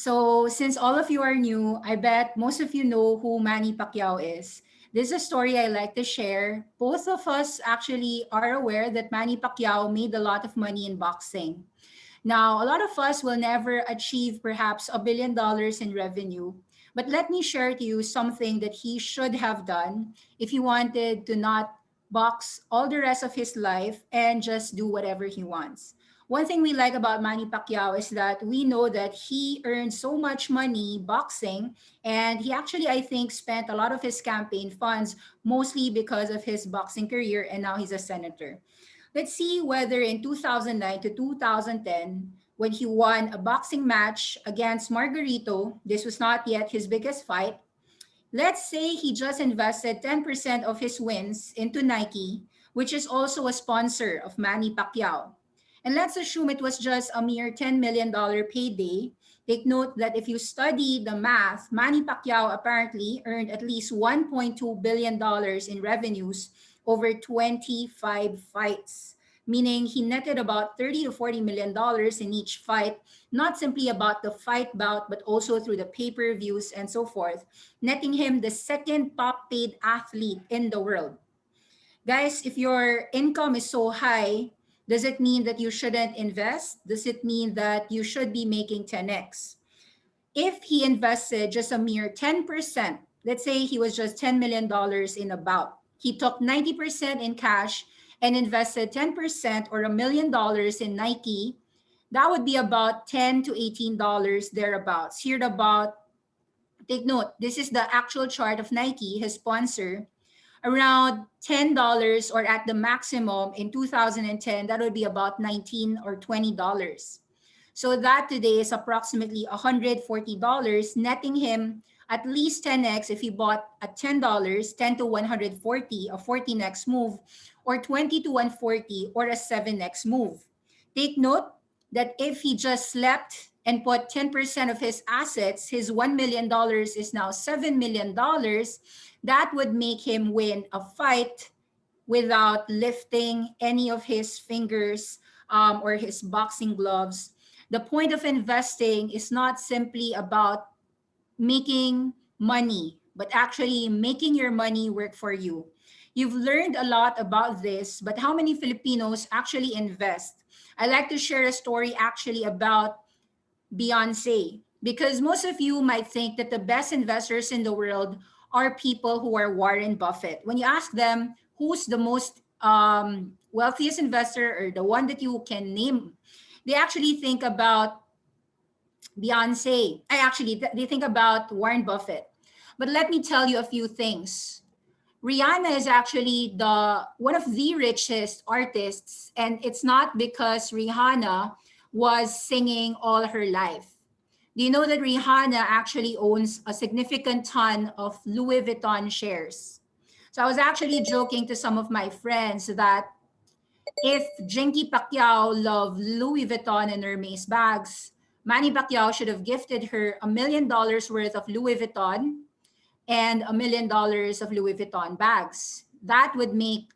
So since all of you are new, I bet most of you know who Manny Pacquiao is. This is a story I like to share. Both of us actually are aware that Manny Pacquiao made a lot of money in boxing. Now, a lot of us will never achieve perhaps $1 billion in revenue. But let me share to you something that he should have done if he wanted to not box all the rest of his life and just do whatever he wants. One thing we like about Manny Pacquiao is that we know that he earned so much money boxing, and he actually, I think, spent a lot of his campaign funds mostly because of his boxing career, and now he's a senator. Let's see whether in 2009 to 2010, when he won a boxing match against Margarito, this was not yet his biggest fight. Let's say he just invested 10% of his wins into Nike, which is also a sponsor of Manny Pacquiao. And let's assume it was just a mere $10 million payday. Take note that if you study the math, Manny Pacquiao apparently earned at least $1.2 billion in revenues over 25 fights, meaning he netted about 30 to $40 million in each fight, not simply about the fight bout, but also through the pay-per-views and so forth, netting him the second top paid athlete in the world. Guys, if your income is so high, does it mean that you shouldn't invest? Does it mean that you should be making 10x? If he invested just a mere 10%, let's say he was just $10 million in a bout, he took 90% in cash and invested 10% or $1 million in Nike, that would be about $10 to $18 thereabouts. Here about, take note, this is the actual chart of Nike, his sponsor. Around $10 or at the maximum in 2010, that would be about $19 or $20. So that today is approximately $140, netting him at least 10x if he bought at $10, 10 to 140, a 14x move, or 20 to 140, or a 7x move. Take note that if he just slept and put 10% of his assets, his $1 million is now $7 million. That would make him win a fight without lifting any of his fingers or his boxing gloves. The point of investing is not simply about making money, but actually making your money work for you. You've learned a lot about this, but how many Filipinos actually invest? I like to share a story actually about Beyonce, because most of you might think that the best investors in the world are people who are Warren Buffett. When you ask them who's the most wealthiest investor or the one that you can name, they actually think about Beyonce. They think about Warren Buffett. But let me tell you a few things. Rihanna is actually the one of the richest artists, and it's not because Rihanna was singing all her life. Do you know that Rihanna actually owns a significant ton of Louis Vuitton shares? So I was actually joking to some of my friends that if Jinky Pacquiao loved Louis Vuitton and Hermes bags, Manny Pacquiao should have gifted her $1 million worth of Louis Vuitton and $1 million of Louis Vuitton bags. That would make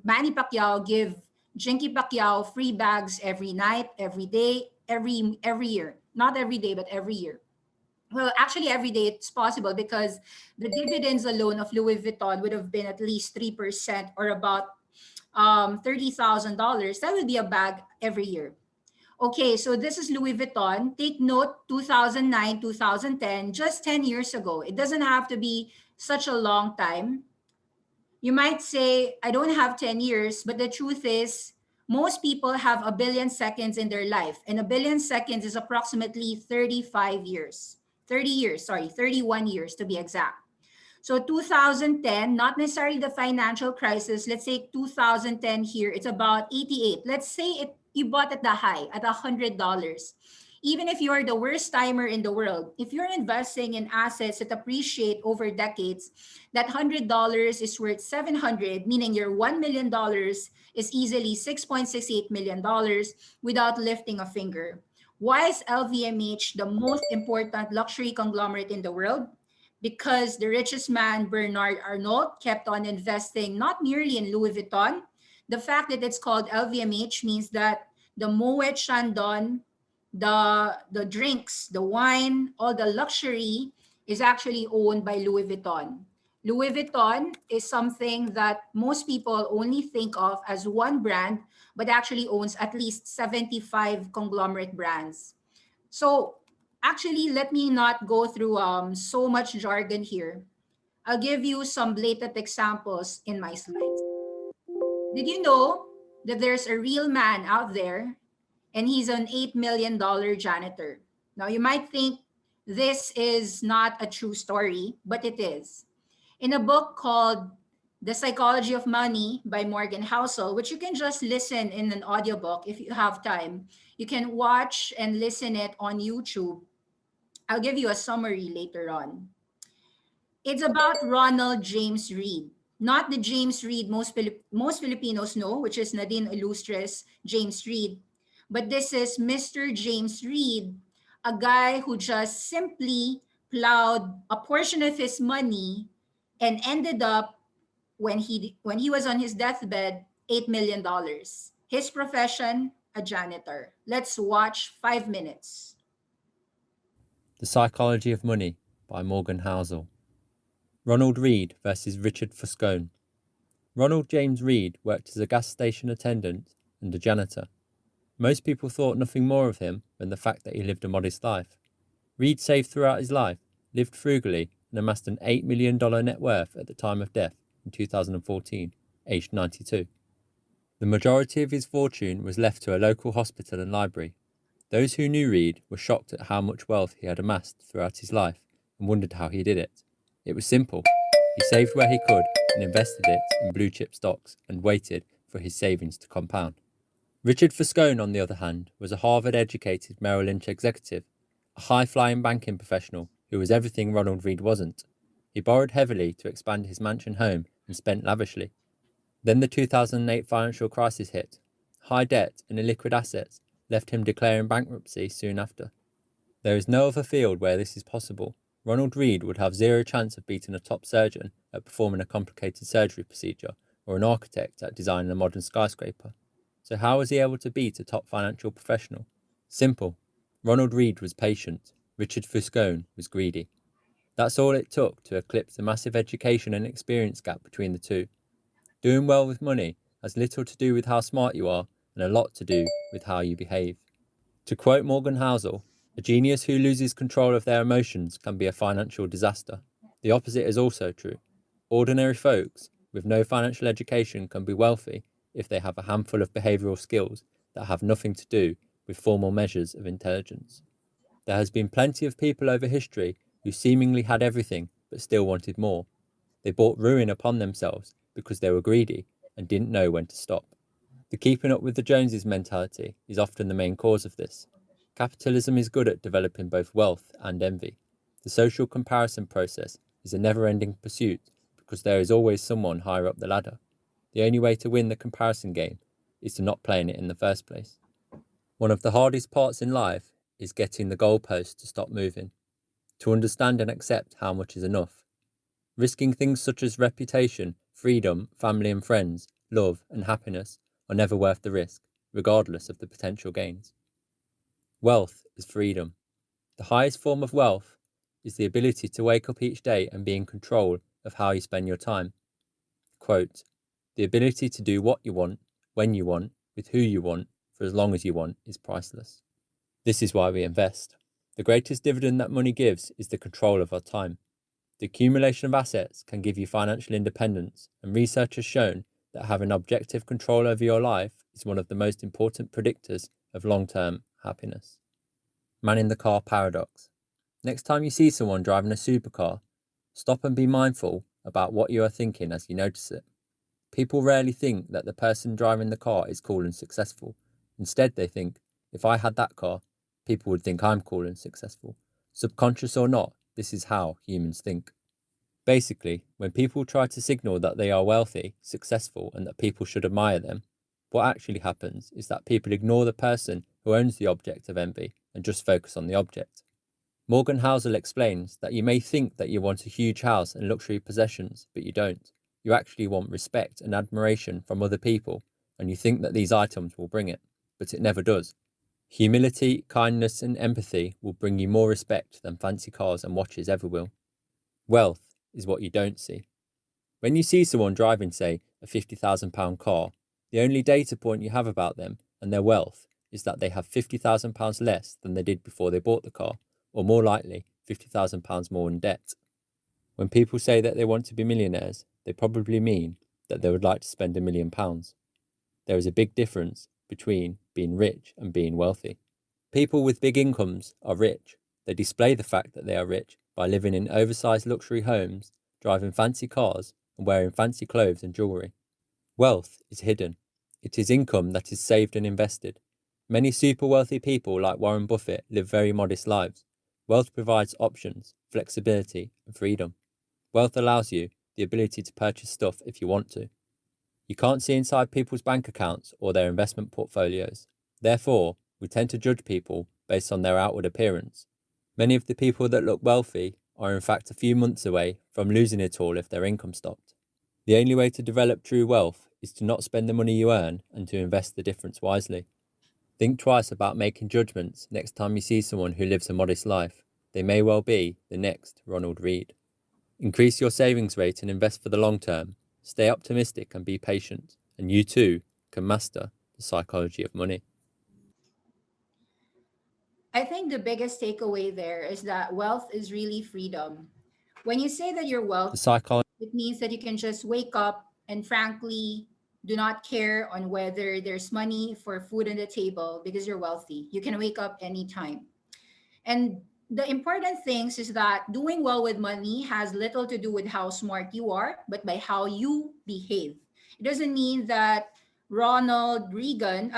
Manny Pacquiao give Jinky Pacquiao free bags every night, every day, every year. Not every day, but every year. Well, actually, every day it's possible because the dividends alone of Louis Vuitton would have been at least 3% or about $30,000. That would be a bag every year. Okay, so this is Louis Vuitton. Take note, 2009, 2010, just 10 years ago. It doesn't have to be such a long time. You might say, I don't have 10 years, but the truth is, most people have a billion seconds in their life, and a billion seconds is approximately 35 years. 30 years, sorry, 31 years to be exact. So 2010, not necessarily the financial crisis. Let's say 2010 here, it's about 88. Let's say you bought at the high at $100. Even if you're the worst timer in the world, if you're investing in assets that appreciate over decades, that $100 is worth 700, meaning your $1 million is easily $6.68 million without lifting a finger. Why is LVMH the most important luxury conglomerate in the world? Because the richest man, Bernard Arnault, kept on investing not merely in Louis Vuitton. The fact that it's called LVMH means that the Moet Chandon The drinks, the wine, all the luxury is actually owned by Louis Vuitton. Louis Vuitton is something that most people only think of as one brand, but actually owns at least 75 conglomerate brands. So, actually, let me not go through so much jargon here. I'll give you some blatant examples in my slides. Did you know that there's a real man out there and he's an $8 million janitor? Now, you might think this is not a true story, but it is. In a book called The Psychology of Money by Morgan Housel, which you can just listen in an audiobook if you have time. You can watch and listen it on YouTube. I'll give you a summary later on. It's about Ronald James Reed, not the James Reed most Filipinos know, which is Nadine Illustrious James Reed, but this is Mr. James Reed, a guy who just simply plowed a portion of his money and ended up when he was on his deathbed $8 million. His profession, a janitor. Let's watch 5 minutes. The Psychology of Money by Morgan Housel. Ronald Reed versus Richard Fuscone. Ronald James Reed worked as a gas station attendant and a janitor. Most people thought nothing more of him than the fact that he lived a modest life. Reed saved throughout his life, lived frugally, and amassed an $8 million net worth at the time of death in 2014, aged 92. The majority of his fortune was left to a local hospital and library. Those who knew Reed were shocked at how much wealth he had amassed throughout his life and wondered how he did it. It was simple. He saved where he could and invested it in blue chip stocks and waited for his savings to compound. Richard Fuscone, on the other hand, was a Harvard-educated Merrill Lynch executive, a high-flying banking professional who was everything Ronald Reed wasn't. He borrowed heavily to expand his mansion home and spent lavishly. Then the 2008 financial crisis hit. High debt and illiquid assets left him declaring bankruptcy soon after. There is no other field where this is possible. Ronald Reed would have zero chance of beating a top surgeon at performing a complicated surgery procedure or an architect at designing a modern skyscraper. So how was he able to beat a top financial professional? Simple. Ronald Reed was patient. Richard Fuscone was greedy. That's all it took to eclipse the massive education and experience gap between the two. Doing well with money has little to do with how smart you are and a lot to do with how you behave. To quote Morgan Housel, a genius who loses control of their emotions can be a financial disaster. The opposite is also true. Ordinary folks with no financial education can be wealthy if they have a handful of behavioural skills that have nothing to do with formal measures of intelligence. There has been plenty of people over history who seemingly had everything but still wanted more. They brought ruin upon themselves because they were greedy and didn't know when to stop. The keeping up with the Joneses mentality is often the main cause of this. Capitalism is good at developing both wealth and envy. The social comparison process is a never-ending pursuit because there is always someone higher up the ladder. The only way to win the comparison game is to not play in it in the first place. One of the hardest parts in life is getting the goalpost to stop moving, to understand and accept how much is enough. Risking things such as reputation, freedom, family and friends, love and happiness are never worth the risk, regardless of the potential gains. Wealth is freedom. The highest form of wealth is the ability to wake up each day and be in control of how you spend your time. Quote, the ability to do what you want, when you want, with who you want, for as long as you want is priceless. This is why we invest. The greatest dividend that money gives is the control of our time. The accumulation of assets can give you financial independence, and research has shown that having objective control over your life is one of the most important predictors of long-term happiness. Man in the car paradox. Next time you see someone driving a supercar, stop and be mindful about what you are thinking as you notice it. People rarely think that the person driving the car is cool and successful. Instead, they think, if I had that car, people would think I'm cool and successful. Subconscious or not, this is how humans think. Basically, when people try to signal that they are wealthy, successful, and that people should admire them, what actually happens is that people ignore the person who owns the object of envy and just focus on the object. Morgan Housel explains that you may think that you want a huge house and luxury possessions, but you don't. You actually want respect and admiration from other people, and you think that these items will bring it, but it never does. Humility, kindness, and empathy will bring you more respect than fancy cars and watches ever will. Wealth is what you don't see. When you see someone driving, say, a £50,000 car, the only data point you have about them and their wealth is that they have £50,000 less than they did before they bought the car, or more likely, £50,000 more in debt. When people say that they want to be millionaires, they probably mean that they would like to spend £1 million. There is a big difference between being rich and being wealthy. People with big incomes are rich. They display the fact that they are rich by living in oversized luxury homes, driving fancy cars, and wearing fancy clothes and jewellery. Wealth is hidden. It is income that is saved and invested. Many super wealthy people like Warren Buffett live very modest lives. Wealth provides options, flexibility, and freedom. Wealth allows you the ability to purchase stuff if you want to. You can't see inside people's bank accounts or their investment portfolios. Therefore, we tend to judge people based on their outward appearance. Many of the people that look wealthy are in fact a few months away from losing it all if their income stopped. The only way to develop true wealth is to not spend the money you earn and to invest the difference wisely. Think twice about making judgments next time you see someone who lives a modest life. They may well be the next Ronald Reed. Increase your savings rate and invest for the long term. Stay optimistic and be patient, and you too can master the psychology of money. I think the biggest takeaway there is that wealth is really freedom. When you say that you're The wealthy, psychology it means that you can just wake up and frankly do not care on whether there's money for food on the table because you're wealthy. You can wake up anytime. And the important things is that doing well with money has little to do with how smart you are, but by how you behave. It doesn't mean that Ronald James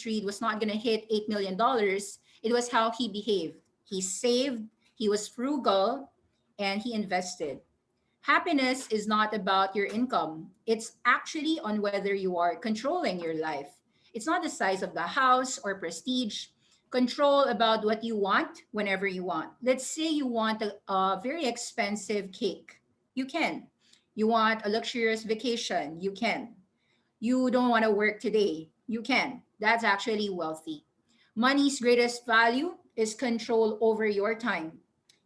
Reed was not going to hit $8 million. It was how he behaved. He saved, he was frugal, and he invested. Happiness is not about your income. It's actually on whether you are controlling your life. It's not the size of the house or prestige. Control about what you want whenever you want. Let's say you want a very expensive cake. You can. You want a luxurious vacation. You can. You don't want to work today. You can. That's actually wealthy. Money's greatest value is control over your time.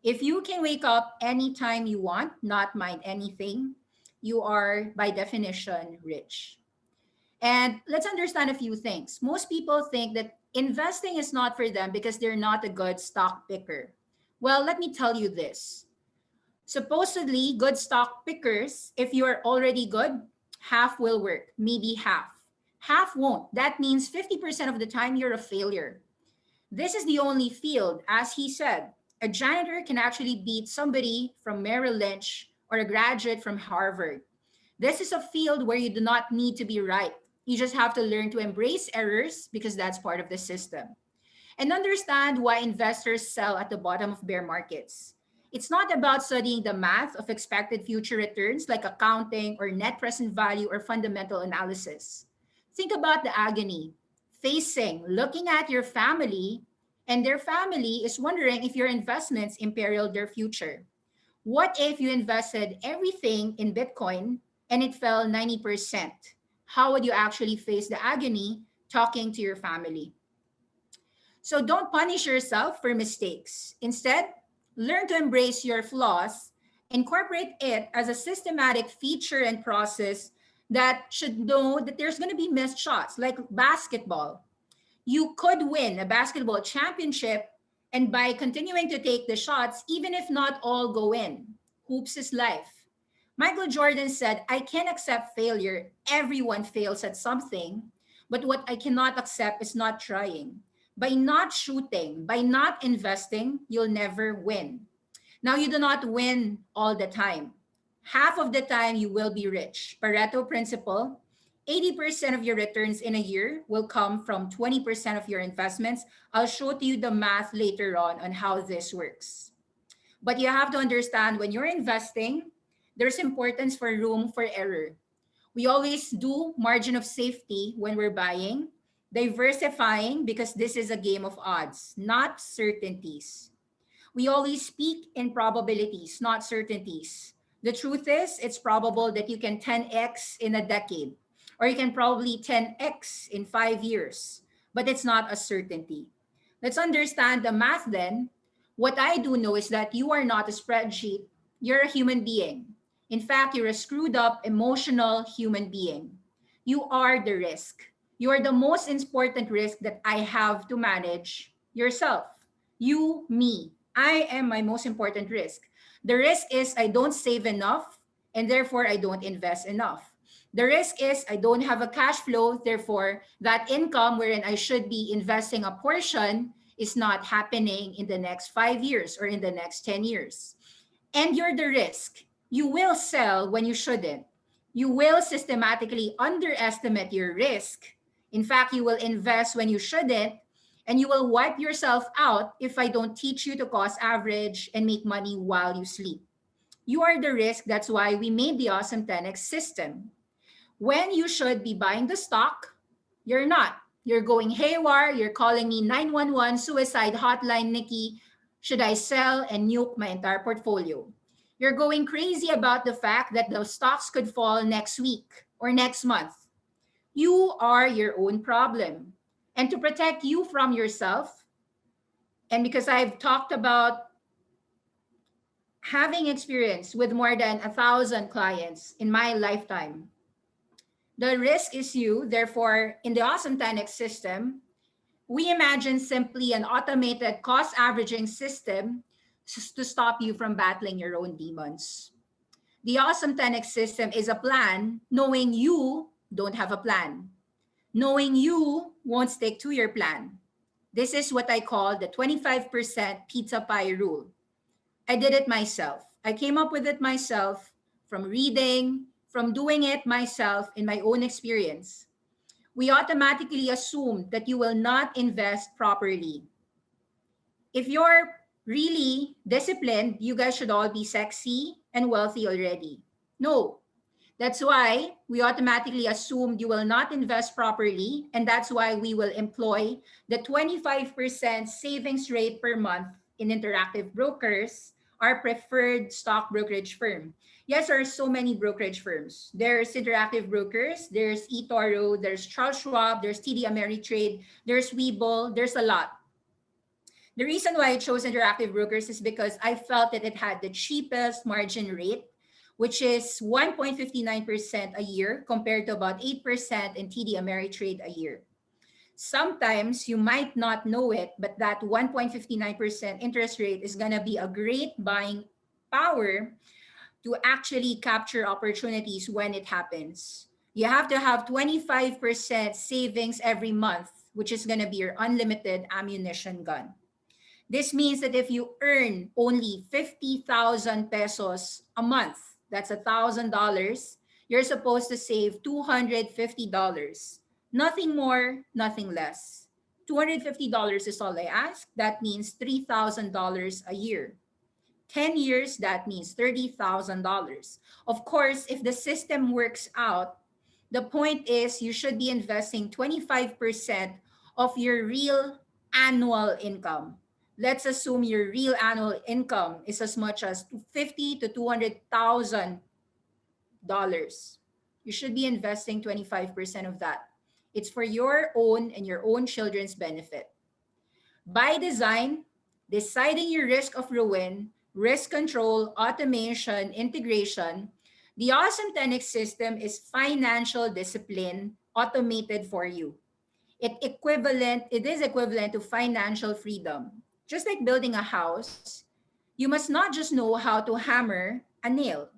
If you can wake up anytime you want, not mind anything, you are by definition rich. And let's understand a few things. Most people think that investing is not for them because they're not a good stock picker. Well, let me tell you this. Supposedly, good stock pickers, if you're already good, half will work, maybe half. Half won't. That means 50% of the time you're a failure. This is the only field, as he said, a janitor can actually beat somebody from Merrill Lynch or a graduate from Harvard. This is a field where you do not need to be right. You just have to learn to embrace errors because that's part of the system. And understand why investors sell at the bottom of bear markets. It's not about studying the math of expected future returns like accounting or net present value or fundamental analysis. Think about the agony facing looking at your family, and their family is wondering if your investments imperil their future. What if you invested everything in Bitcoin and it fell 90%? How would you actually face the agony talking to your family? So don't punish yourself for mistakes. Instead, learn to embrace your flaws, incorporate it as a systematic feature and process that should know that there's going to be missed shots, like basketball. You could win a basketball championship, and by continuing to take the shots, even if not all go in, hoops is life. Michael Jordan said, I can accept failure. Everyone fails at something. But what I cannot accept is not trying. By not shooting, by not investing, you'll never win. Now, you do not win all the time. Half of the time, you will be rich. Pareto principle: 80% of your returns in a year will come from 20% of your investments. I'll show to you the math later on how this works. But you have to understand when you're investing, there's importance for room for error. We always do margin of safety when we're buying, diversifying because this is a game of odds, not certainties. We always speak in probabilities, not certainties. The truth is, it's probable that you can 10x in a decade, or you can probably 10x in 5 years. but it's not a certainty. Let's understand the math then. What I do know is that you are not a spreadsheet, you're a human being. In fact, you're a screwed up, emotional human being. You are the risk. You are the most important risk that I have to manage yourself. You, me. I am my most important risk. The risk is I don't save enough and therefore I don't invest enough. The risk is I don't have a cash flow, therefore that income wherein I should be investing a portion is not happening in the next 5 years or in the next 10 years. And you're the risk. You will sell when you shouldn't. You will systematically underestimate your risk. In fact, you will invest when you shouldn't, and you will wipe yourself out if I don't teach you to cost average and make money while you sleep. You are the risk. That's why we made the Awesome 10X system. When you should be buying the stock, you're not. You're going haywire. You're calling me 911 suicide hotline, Nikki. Should I sell and nuke my entire portfolio? You're going crazy about the fact that the stocks could fall next week or next month. You are your own problem. And to protect you from yourself, and because I've talked about having experience with more than 1,000 clients in my lifetime, the risk is you. Therefore, in the Awesome 10X system, we imagine simply an automated cost averaging system to stop you from battling your own demons. The Awesome 10X system is a plan knowing you don't have a plan, knowing you won't stick to your plan. This is what I call the 25% pizza pie rule. I did it myself. I came up with it myself from reading, from doing it myself in my own experience. We automatically assume that you will not invest properly. If you're really disciplined, you guys should all be sexy and wealthy already. No. That's why we automatically assumed you will not invest properly. And that's why we will employ the 25% savings rate per month in Interactive Brokers, our preferred stock brokerage firm. Yes, there are so many brokerage firms. There's Interactive Brokers, there's eToro, there's Charles Schwab, there's TD Ameritrade, there's Webull, there's a lot. The reason why I chose Interactive Brokers is because I felt that it had the cheapest margin rate, which is 1.59% a year compared to about 8% in TD Ameritrade a year. Sometimes you might not know it, but that 1.59% interest rate is going to be a great buying power to actually capture opportunities when it happens. You have to have 25% savings every month, which is going to be your unlimited ammunition gun. This means that if you earn only 50,000 pesos a month, that's $1,000, you're supposed to save $250. Nothing more, nothing less. $250 is all I ask. That means $3,000 a year. 10 years, that means $30,000. Of course, if the system works out, the point is you should be investing 25% of your real annual income. Let's assume your real annual income is as much as 50 to 200,000 dollars. You should be investing 25% of that. It's for your own and your own children's benefit. By design, deciding your risk of ruin, risk control, automation, integration, the Awesome 10X system is financial discipline automated for you. It is equivalent to financial freedom. Just like building a house, you must not just know how to hammer a nail.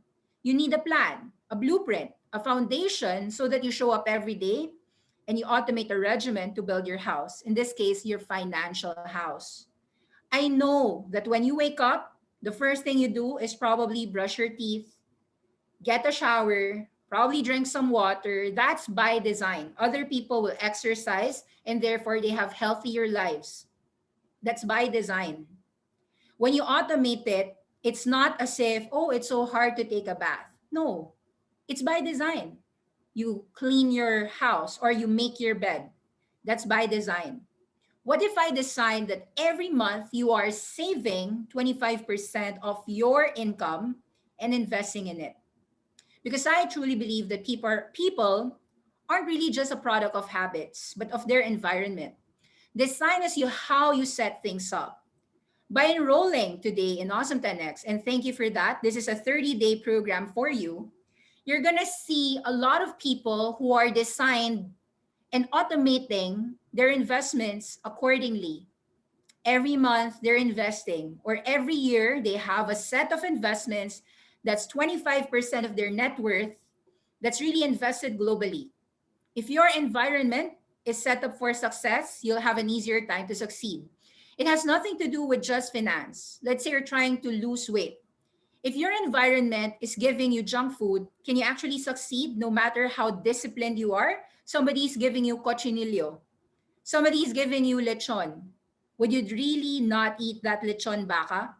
You need a plan, a blueprint, a foundation so that you show up every day and you automate a regimen to build your house. In this case, your financial house. I know that when you wake up, the first thing you do is probably brush your teeth, get a shower, probably drink some water. That's by design. Other people will exercise and therefore they have healthier lives. That's by design. When you automate it, it's not as if, oh, it's so hard to take a bath. No, it's by design. You clean your house or you make your bed. That's by design. What if I decide that every month you are saving 25% of your income and investing in it? Because I truly believe that people aren't really just a product of habits, but of their environment. Design as you how you set things up. By enrolling today in Awesome 10X, and thank you for that. This is a 30-day program for you. You're gonna see a lot of people who are designed and automating their investments accordingly. Every month they're investing, or every year they have a set of investments that's 25% of their net worth that's really invested globally. If your environment is set up for success, you'll have an easier time to succeed. It has nothing to do with just finance. Let's say you're trying to lose weight. If your environment is giving you junk food, can you actually succeed no matter how disciplined you are? Somebody's giving you cochinillo. Somebody's giving you lechon. Would you really not eat that lechon baka?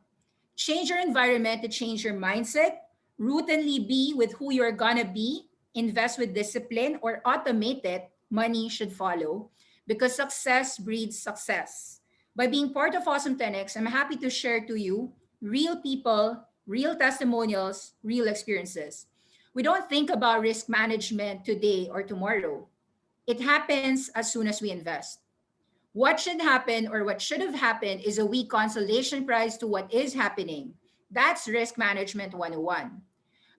Change your environment to change your mindset. Routinely be with who you're gonna be. Invest with discipline or automate it. Money should follow because success breeds success. By being part of Awesome 10X, I'm happy to share to you real people, real testimonials, real experiences. We don't think about risk management today or tomorrow. It happens as soon as we invest. What should happen or what should have happened is a weak consolation prize to what is happening. That's risk management 101.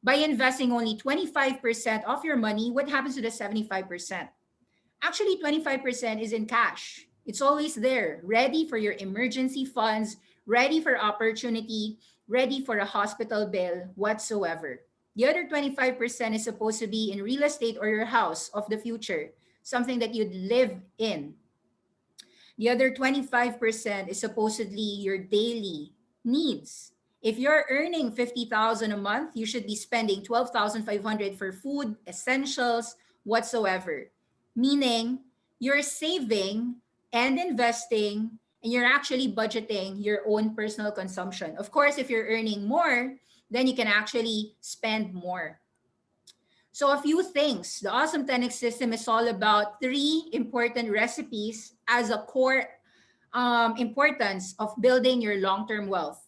By investing only 25% of your money, what happens to the 75%? Actually, 25% is in cash. It's always there, ready for your emergency funds, ready for opportunity, ready for a hospital bill, whatsoever. The other 25% is supposed to be in real estate or your house of the future, something that you'd live in. The other 25% is supposedly your daily needs. If you're earning 50,000 a month, you should be spending 12,500 for food, essentials, whatsoever. Meaning you're saving and investing and you're actually budgeting your own personal consumption. Of course, if you're earning more, then you can actually spend more. So a few things. The Awesome 10X system is all about three important recipes as a core importance of building your long-term wealth.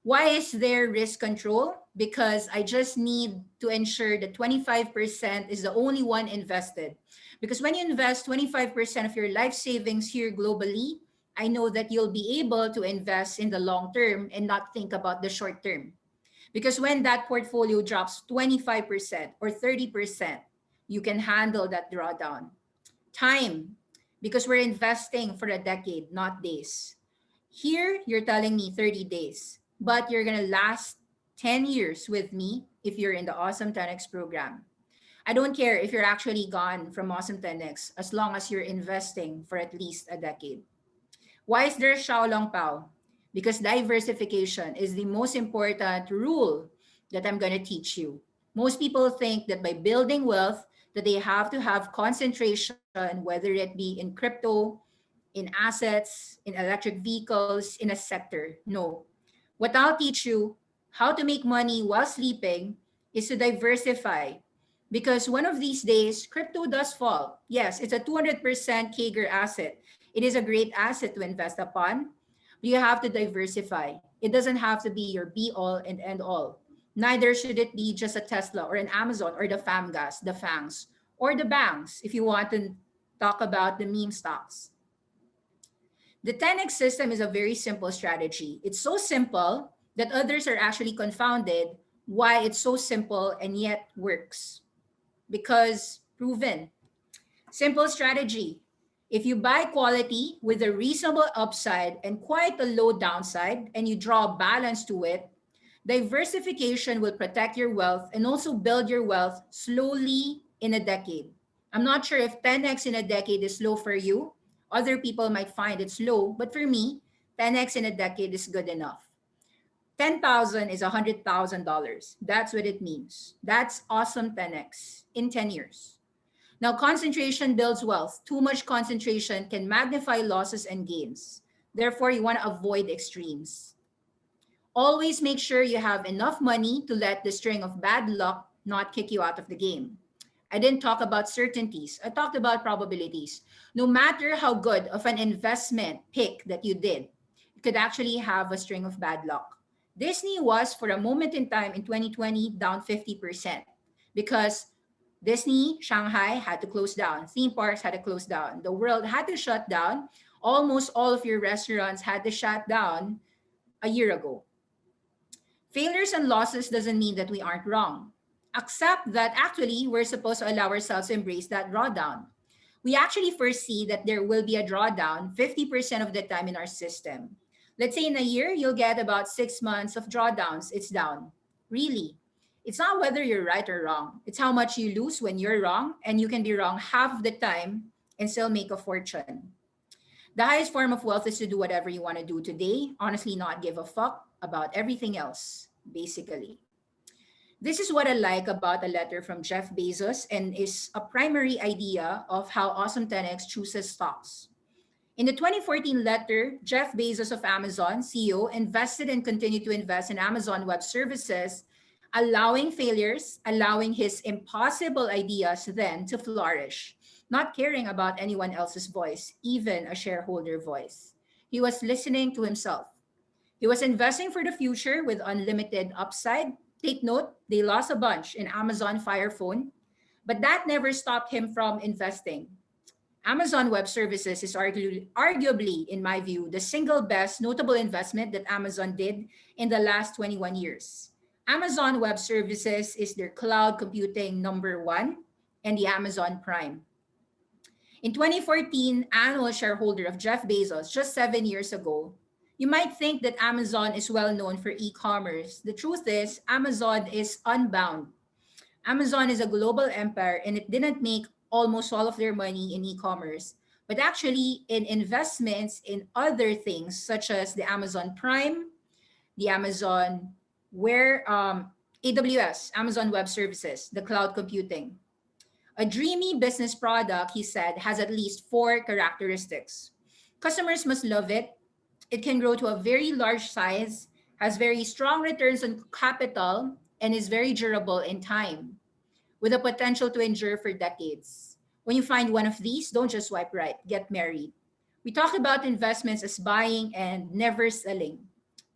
Why is there risk control? Because I just need to ensure that 25% is the only one invested. Because when you invest 25% of your life savings here globally, I know that you'll be able to invest in the long term and not think about the short term. Because when that portfolio drops 25% or 30%, you can handle that drawdown. Time, because we're investing for a decade, not days. Here, you're telling me 30 days, but you're going to last 10 years with me if you're in the Awesome 10X program. I don't care if you're actually gone from Awesome 10X as long as you're investing for at least a decade. Why is there Xiao Long Pao? Because diversification is the most important rule that I'm going to teach you. Most people think that by building wealth, that they have to have concentration, whether it be in crypto, in assets, in electric vehicles, in a sector. No. What I'll teach you how to make money while sleeping is to diversify. Because one of these days, crypto does fall. Yes, it's a 200% CAGR asset. It is a great asset to invest upon. You have to diversify. It doesn't have to be your be all and end all. Neither should it be just a Tesla or an Amazon or the FAMGAS, the FANGs, or the banks if you want to talk about the meme stocks. The 10x system is a very simple strategy. It's so simple that others are actually confounded why it's so simple and yet works. Because proven. Simple strategy. If you buy quality with a reasonable upside and quite a low downside, and you draw a balance to it, diversification will protect your wealth and also build your wealth slowly in a decade. I'm not sure if 10x in a decade is slow for you. Other people might find it slow, but for me, 10x in a decade is good enough. 10,000 is $100,000. That's what it means. That's awesome 10x in 10 years. Now, concentration builds wealth. Too much concentration can magnify losses and gains. Therefore, you want to avoid extremes. Always make sure you have enough money to let the string of bad luck not kick you out of the game. I didn't talk about certainties. I talked about probabilities. No matter how good of an investment pick that you did, you could actually have a string of bad luck. Disney was, for a moment in time in 2020, down 50% because Disney, Shanghai had to close down. Theme parks had to close down. The world had to shut down. Almost all of your restaurants had to shut down a year ago. Failures and losses doesn't mean that we aren't wrong. Accept that actually we're supposed to allow ourselves to embrace that drawdown. We actually foresee that there will be a drawdown 50% of the time in our system. Let's say in a year, you'll get about 6 months of drawdowns. It's down. Really. It's not whether you're right or wrong. It's how much you lose when you're wrong, and you can be wrong half of the time and still make a fortune. The highest form of wealth is to do whatever you want to do today, honestly, not give a fuck about everything else, basically. This is what I like about a letter from Jeff Bezos and is a primary idea of how Awesome 10X chooses stocks. In the 2014 letter, Jeff Bezos of Amazon, CEO, invested and continued to invest in Amazon Web Services, allowing failures, allowing his impossible ideas then to flourish, not caring about anyone else's voice, even a shareholder voice. He was listening to himself. He was investing for the future with unlimited upside. Take note, they lost a bunch in Amazon Fire Phone, but that never stopped him from investing. Amazon Web Services is arguably, in my view, the single best notable investment that Amazon did in the last 21 years. Amazon Web Services is their cloud computing number one and the Amazon Prime. In 2014, annual shareholder of Jeff Bezos, just 7 years ago, you might think that Amazon is well known for e-commerce. The truth is, Amazon is unbound. Amazon is a global empire and it didn't make almost all of their money in e-commerce, but actually in investments in other things such as the Amazon Prime, the Amazon AWS, Amazon Web Services, the cloud computing. A dreamy business product, he said, has at least four characteristics. Customers must love it. It can grow to a very large size, has very strong returns on capital, and is very durable in time, with a potential to endure for decades. When you find one of these, don't just swipe right, get married. We talk about investments as buying and never selling.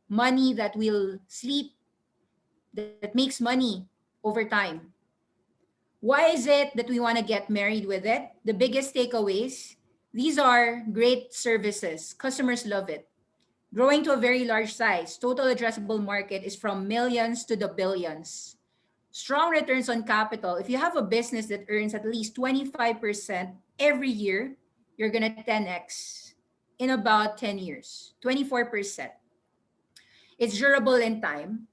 Money that will sleep, that makes money over time. Why is it that we want to get married with it? The biggest takeaways, these are great services. Customers love it. Growing to a very large size, total addressable market is from millions to the billions. Strong returns on capital. If you have a business that earns at least 25% every year, you're going to 10x in about 10 years, 24%. It's durable in time,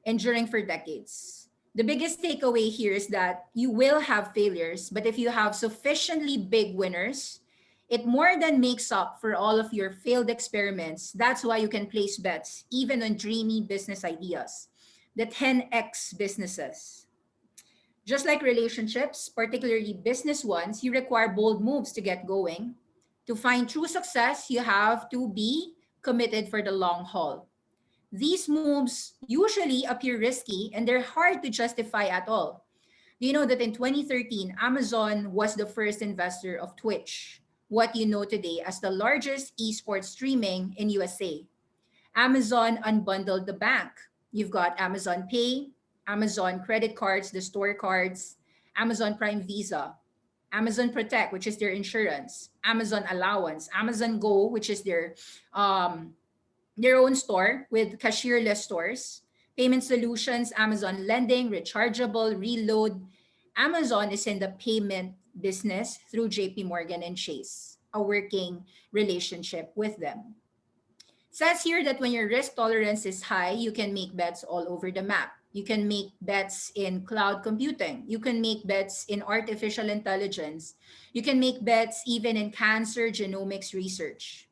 enduring for decades. The biggest takeaway here is that you will have failures, but if you have sufficiently big winners, it more than makes up for all of your failed experiments. That's why you can place bets, even on dreamy business ideas, the 10x businesses. Just like relationships, particularly business ones, you require bold moves to get going. To find true success, you have to be committed for the long haul. These moves usually appear risky and they're hard to justify at all. Do you know that in 2013, Amazon was the first investor of Twitch, what you know today as the largest esports streaming in USA? Amazon unbundled the bank. You've got Amazon Pay, Amazon credit cards, the store cards, Amazon Prime Visa, Amazon Protect, which is their insurance, Amazon Allowance, Amazon Go, which is their own store with cashierless stores, payment solutions, Amazon Lending, Rechargeable, Reload. Amazon is in the payment business through JP Morgan and Chase, a working relationship with them. It says here that when your risk tolerance is high, you can make bets all over the map. You can make bets in cloud computing. You can make bets in artificial intelligence. You can make bets even in cancer genomics research.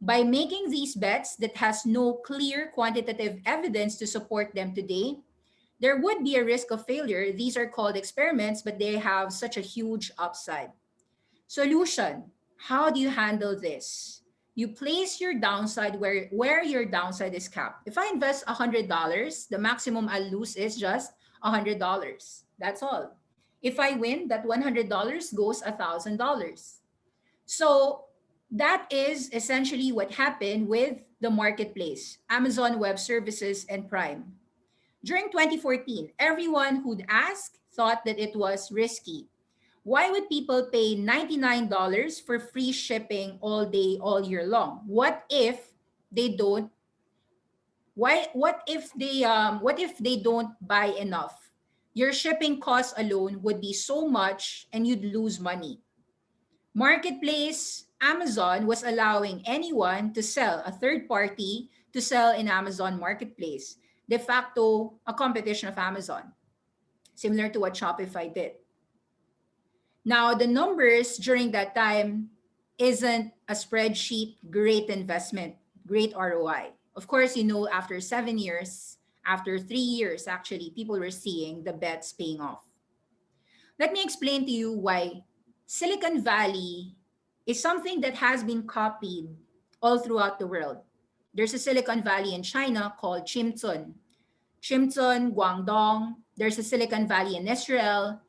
By making these bets that has no clear quantitative evidence to support them today, there would be a risk of failure. These are called experiments, but they have such a huge upside. Solution, how do you handle this? You place your downside where your downside is capped. If I invest $100, the maximum I'll lose is just $100. That's all. If I win, that $100 goes $1,000. So that is essentially what happened with the marketplace, Amazon Web Services and Prime. During 2014, everyone who'd asked thought that it was risky. Why would people pay $99 for free shipping all day, all year long? They don't what if they don't buy enough? Your shipping costs alone would be so much and you'd lose money. Marketplace Amazon was allowing anyone to sell, a third party to sell in Amazon Marketplace, de facto a competition of Amazon, similar to what Shopify did. Now, the numbers during that time isn't a spreadsheet, great investment, great ROI. Of course, after 7 years, after 3 years, actually, people were seeing the bets paying off. Let me explain to you why Silicon Valley is something that has been copied all throughout the world. There's a Silicon Valley in China called Chimchon, Guangdong. There's a Silicon Valley in Israel,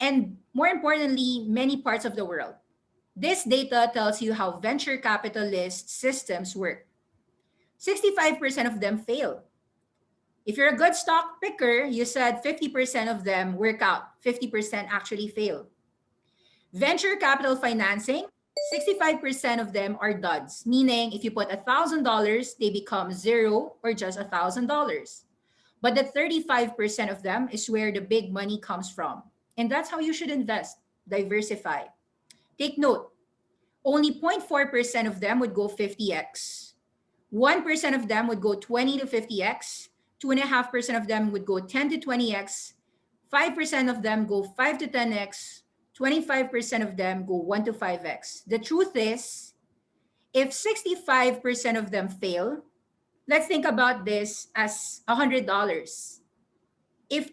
and more importantly, many parts of the world. This data tells you how venture capitalist systems work. 65% of them fail. If you're a good stock picker, you said 50% of them work out, 50% actually fail. Venture capital financing, 65% of them are duds, meaning if you put $1,000, they become zero or just $1,000. But the 35% of them is where the big money comes from. And that's how you should invest, diversify. Take note, only 0.4% of them would go 50x. 1% of them would go 20 to 50x. 2.5% of them would go 10 to 20x. 5% of them go 5 to 10x. 25% of them go 1 to 5x. The truth is, if 65% of them fail, let's think about this as $100. If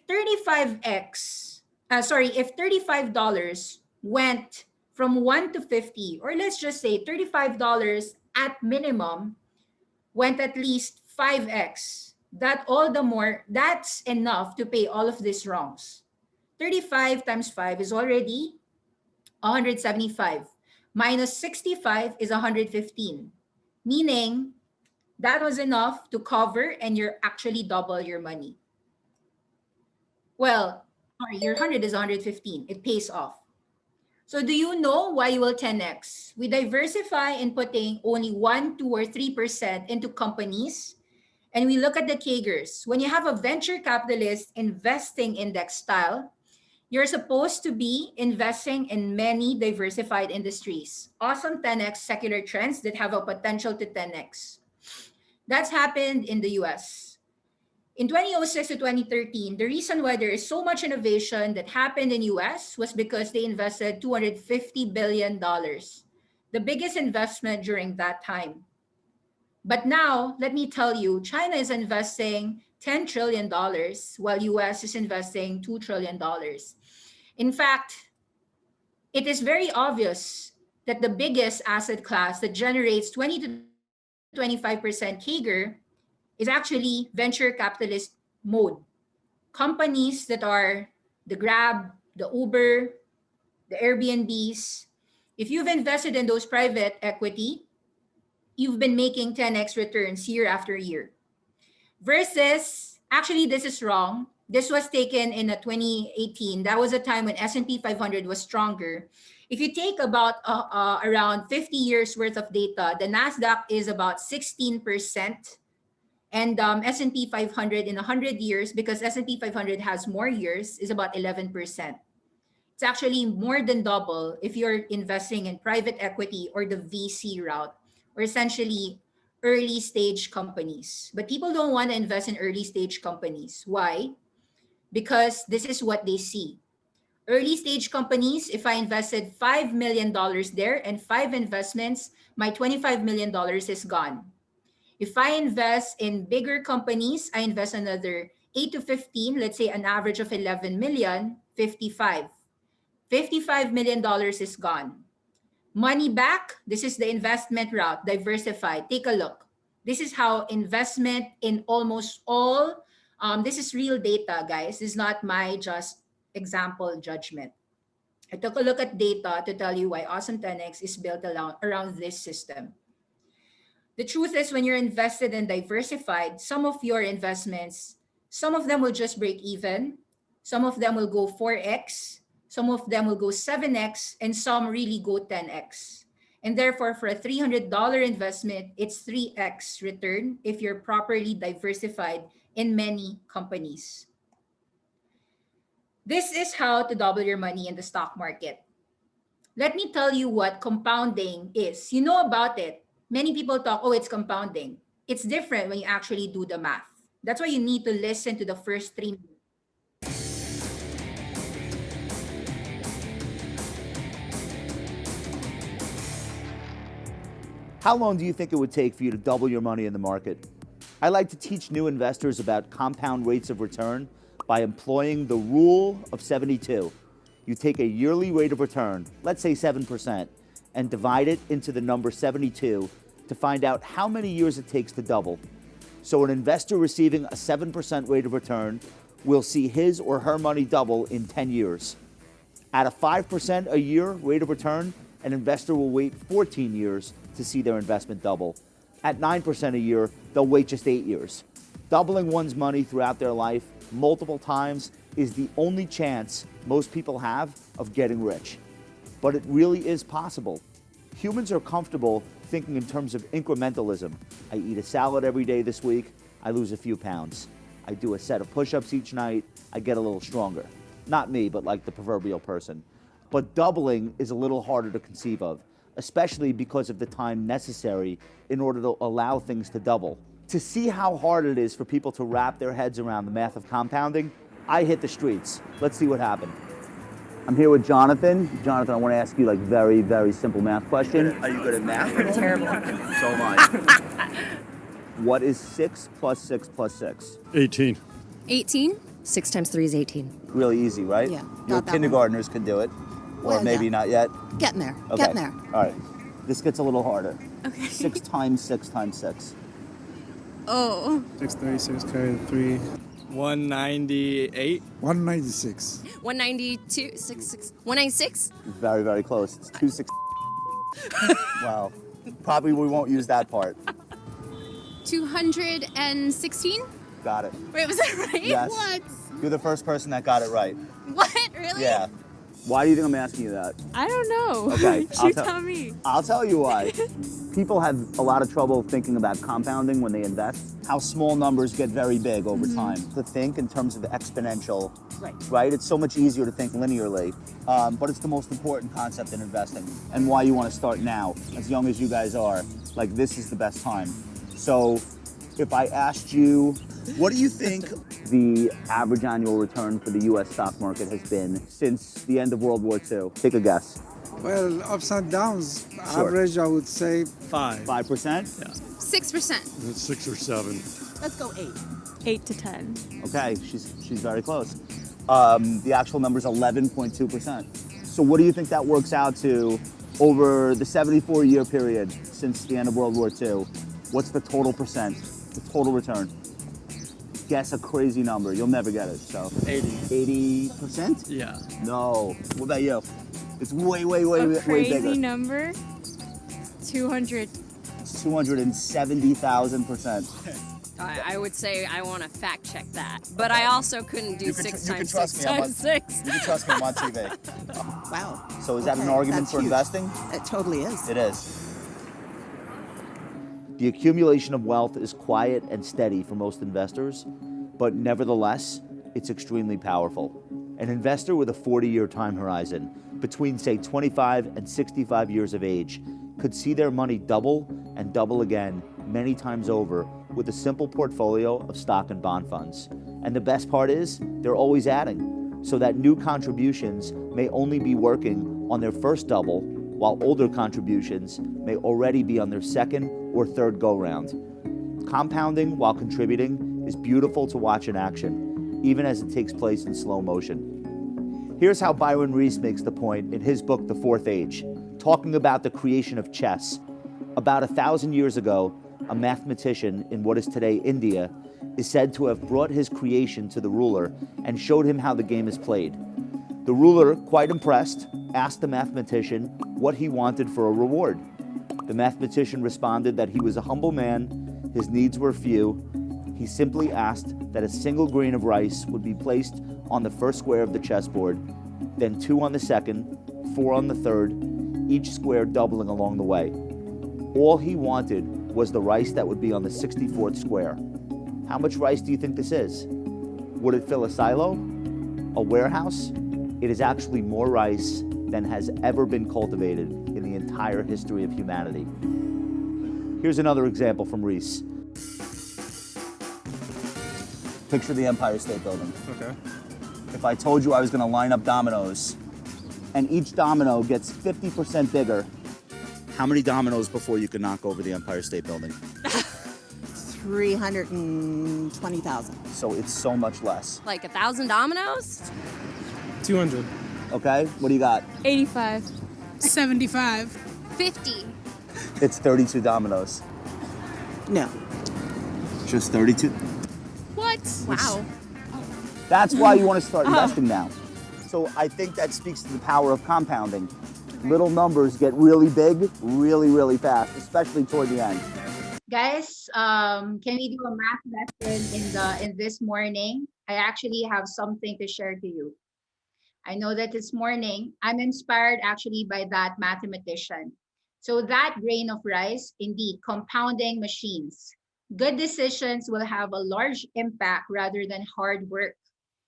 if $35 went from 1 to 50, or let's just say $35 at minimum went at least 5x, that's enough to pay all of these wrongs. 35 times 5 is already 175. Minus 65 is 115. Meaning, that was enough to cover and you're actually double your money. Well, sorry, your 100 is 115. It pays off. So do you know why you will 10x? We diversify in putting only 1, 2, or 3% into companies. And we look at the CAGRs. When you have a venture capitalist investing index style, you're supposed to be investing in many diversified industries. Awesome 10x secular trends that have a potential to 10x. That's happened in the US. In 2006 to 2013, the reason why there is so much innovation that happened in US was because they invested $250 billion, the biggest investment during that time. But now, let me tell you, China is investing $10 trillion while US is investing $2 trillion. In fact, it is very obvious that the biggest asset class that generates 20 to 25% CAGR is actually venture capitalist mode. Companies that are the Grab, the Uber, the Airbnbs. If you've invested in those private equity, you've been making 10x returns year after year. Versus, actually, this is wrong. This was taken in 2018. That was a time when S&P 500 was stronger. If you take about around 50 years worth of data, the NASDAQ is about 16%. And S&P 500 in 100 years, because S&P 500 has more years, is about 11%. It's actually more than double if you're investing in private equity or the VC route, or essentially early stage companies. But people don't want to invest in early stage companies. Why? Because this is what they see. Early stage companies, if I invested $5 million there and 5 investments, my $25 million is gone. If I invest in bigger companies, I invest another 8 to 15, let's say an average of 11 million, 55. $55 million is gone. Money back, this is the investment route, diversify. Take a look. This is how investment in almost all, this is real data, guys. This is not my just example judgment. I took a look at data to tell you why Awesome 10X is built around this system. The truth is, when you're invested and diversified, some of your investments Some of them will just break even. Some of them will go 4x. Some of them will go 7x. And some really go 10x. And therefore, for a $300 investment, it's 3x return if you're properly diversified in many companies. This is how to double your money in the stock market. Let me tell you what compounding is. You know about it. Many people talk, oh, it's compounding. It's different when you actually do the math. That's why you need to listen to the first 3 minutes. How long do you think it would take for you to double your money in the market? I like to teach new investors about compound rates of return by employing the rule of 72. You take a yearly rate of return, let's say 7%, and divide it into the number 72 to find out how many years it takes to double. So an investor receiving a 7% rate of return will see his or her money double in 10 years. At a 5% a year rate of return, an investor will wait 14 years to see their investment double. At 9% a year, they'll wait just 8 years. Doubling one's money throughout their life multiple times is the only chance most people have of getting rich. But it really is possible. Humans are comfortable thinking in terms of incrementalism. I eat a salad every day this week, I lose a few pounds. I do a set of push-ups each night, I get a little stronger. Not me, but like the proverbial person. But doubling is a little harder to conceive of, especially because of the time necessary in order to allow things to double. To see how hard it is for people to wrap their heads around the math of compounding, I hit the streets. Let's see what happened. I'm here with Jonathan. Jonathan, I want to ask you like very, very simple math question. Are you good at math? Terrible. So am I. What is 6 plus 6 plus 6? 18. 18? 6 times 3 is 18. Really easy, right? Yeah, Your not that kindergartners can do it. Or Well, maybe yeah. not yet. Getting there. Okay. Getting there. All right. This gets a little harder. Okay. 6 times 6 times 6. Oh. 636 carried 3. 198. 196. 192. 66. 196? Very, very close. It's 26. Wow. Probably we won't use that part. 216? Got it. Wait, was that right? Yes. What? You're the first person that got it right. What? Really? Yeah. Why do you think I'm asking you that? I don't know. Okay, You tell me. I'll tell you why. People have a lot of trouble thinking about compounding when they invest. How small numbers get very big over time. To think in terms of the exponential, right? It's so much easier to think linearly, but it's the most important concept in investing and why you want to start now. As young as you guys are, like this is the best time. So if I asked you, what do you think the average annual return for the US stock market has been since the end of World War II? Take a guess. Well, ups and downs. Sure. Average, I would say 5. 5%? Yeah. 6%. 6 or 7. Let's go 8. 8 to 10. Okay, she's very close. The actual number is 11.2%. So what do you think that works out to over the 74-year period since the end of World War II? What's the total percent, the total return? Guess a crazy number. You'll never get it. So 80. 80%? Yeah. No. What about you? It's way Crazy bigger. number. 200. It's 270,000%. I would say I want to fact check that. But I also couldn't do You can 6 you can times trust 6 me, I'm times on- 6. You can trust me, I'm on TV. Wow. So is that an Okay, argument that's for huge. investing? It totally is. It is. The accumulation of wealth is quiet and steady for most investors, but nevertheless, it's extremely powerful. An investor with a 40-year time horizon, between say 25 and 65 years of age, could see their money double and double again many times over with a simple portfolio of stock and bond funds. And the best part is, they're always adding, so that new contributions may only be working on their first double, while older contributions may already be on their second or third go-round. Compounding while contributing is beautiful to watch in action, even as it takes place in slow motion. Here's how Byron Reese makes the point in his book, The Fourth Age, talking about the creation of chess. About 1,000 years ago, a mathematician in what is today India is said to have brought his creation to the ruler and showed him how the game is played. The ruler, quite impressed, asked the mathematician what he wanted for a reward. The mathematician responded that he was a humble man, his needs were few, He simply asked that a single grain of rice would be placed on the first square of the chessboard, then 2 on the second, 4 on the third, each square doubling along the way. All he wanted was the rice that would be on the 64th square. How much rice do you think this is? Would it fill a silo? A warehouse? It is actually more rice than has ever been cultivated in the entire history of humanity. Here's another example from Reese. Picture the Empire State Building. Okay. If I told you I was going to line up dominoes and each domino gets 50% bigger, how many dominoes before you can knock over the Empire State Building? 320,000. So it's so much less. Like 1,000 dominoes? 200. Okay, what do you got? 85. 75. 50. It's 32 dominoes. No. Just 32? What? Wow. That's why you want to start investing now. So I think that speaks to the power of compounding. Little numbers get really big, really, really fast, especially toward the end. Guys, can we do a math lesson in this morning? I actually have something to share to you. I know that this morning I'm inspired actually by that mathematician. So that grain of rice, indeed, compounding machines. Good decisions will have a large impact rather than hard work.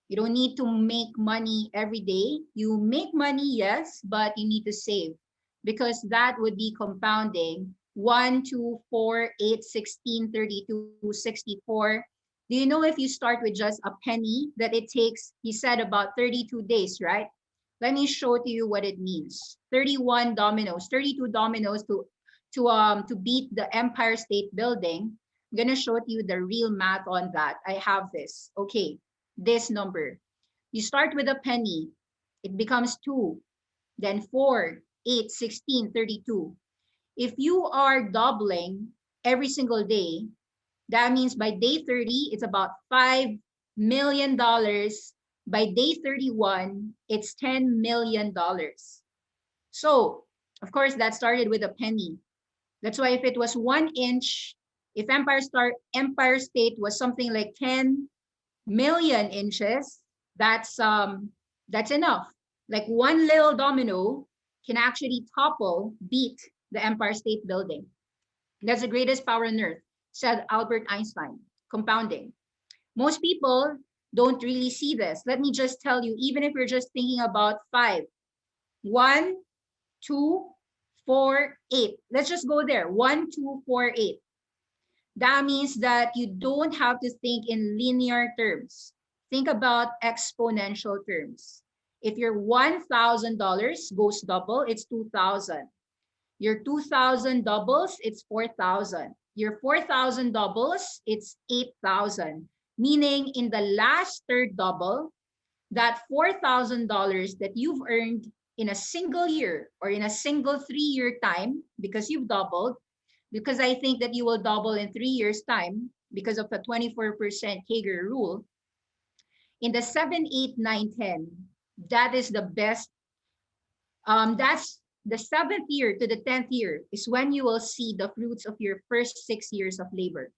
You don't need to make money every day. You make money, yes, but you need to save because that would be compounding 1, 2, 4, 8, 16, 32, 64. Do you know if you start with just a penny that it takes, he said about 32 days, right? Let me show to you what it means. 32 dominoes to beat the Empire State Building. I'm gonna show to you the real math on that. I have this, okay, this number. You start with a penny, it becomes 2, then 4, 8, 16, 32. If you are doubling every single day, that means by day 30, it's about $5 million. By day 31, it's $10 million. So, of course, that started with a penny. That's why if it was 1 inch, if Empire State was something like 10 million inches, that's enough. Like one little domino can actually beat the Empire State Building. That's the greatest power on earth, said Albert Einstein, compounding. Most people don't really see this. Let me just tell you, even if you're just thinking about 5, 1, 2, 4, 8. Let's just go there. 1, 2, 4, 8. That means that you don't have to think in linear terms. Think about exponential terms. If your $1,000 goes double, it's 2,000. Your 2,000 doubles, it's 4,000. Your 4,000 doubles, it's 8,000. Meaning in the last third double, that $4,000 that you've earned in a single year or in a single 3-year time, because you've doubled, because I think that you will double in 3 years time because of the 24% CAGR rule. In the 7, 8, 9, 10, that is the best. That's the 7th year to the 10th year is when you will see the fruits of your first 6 years of labor.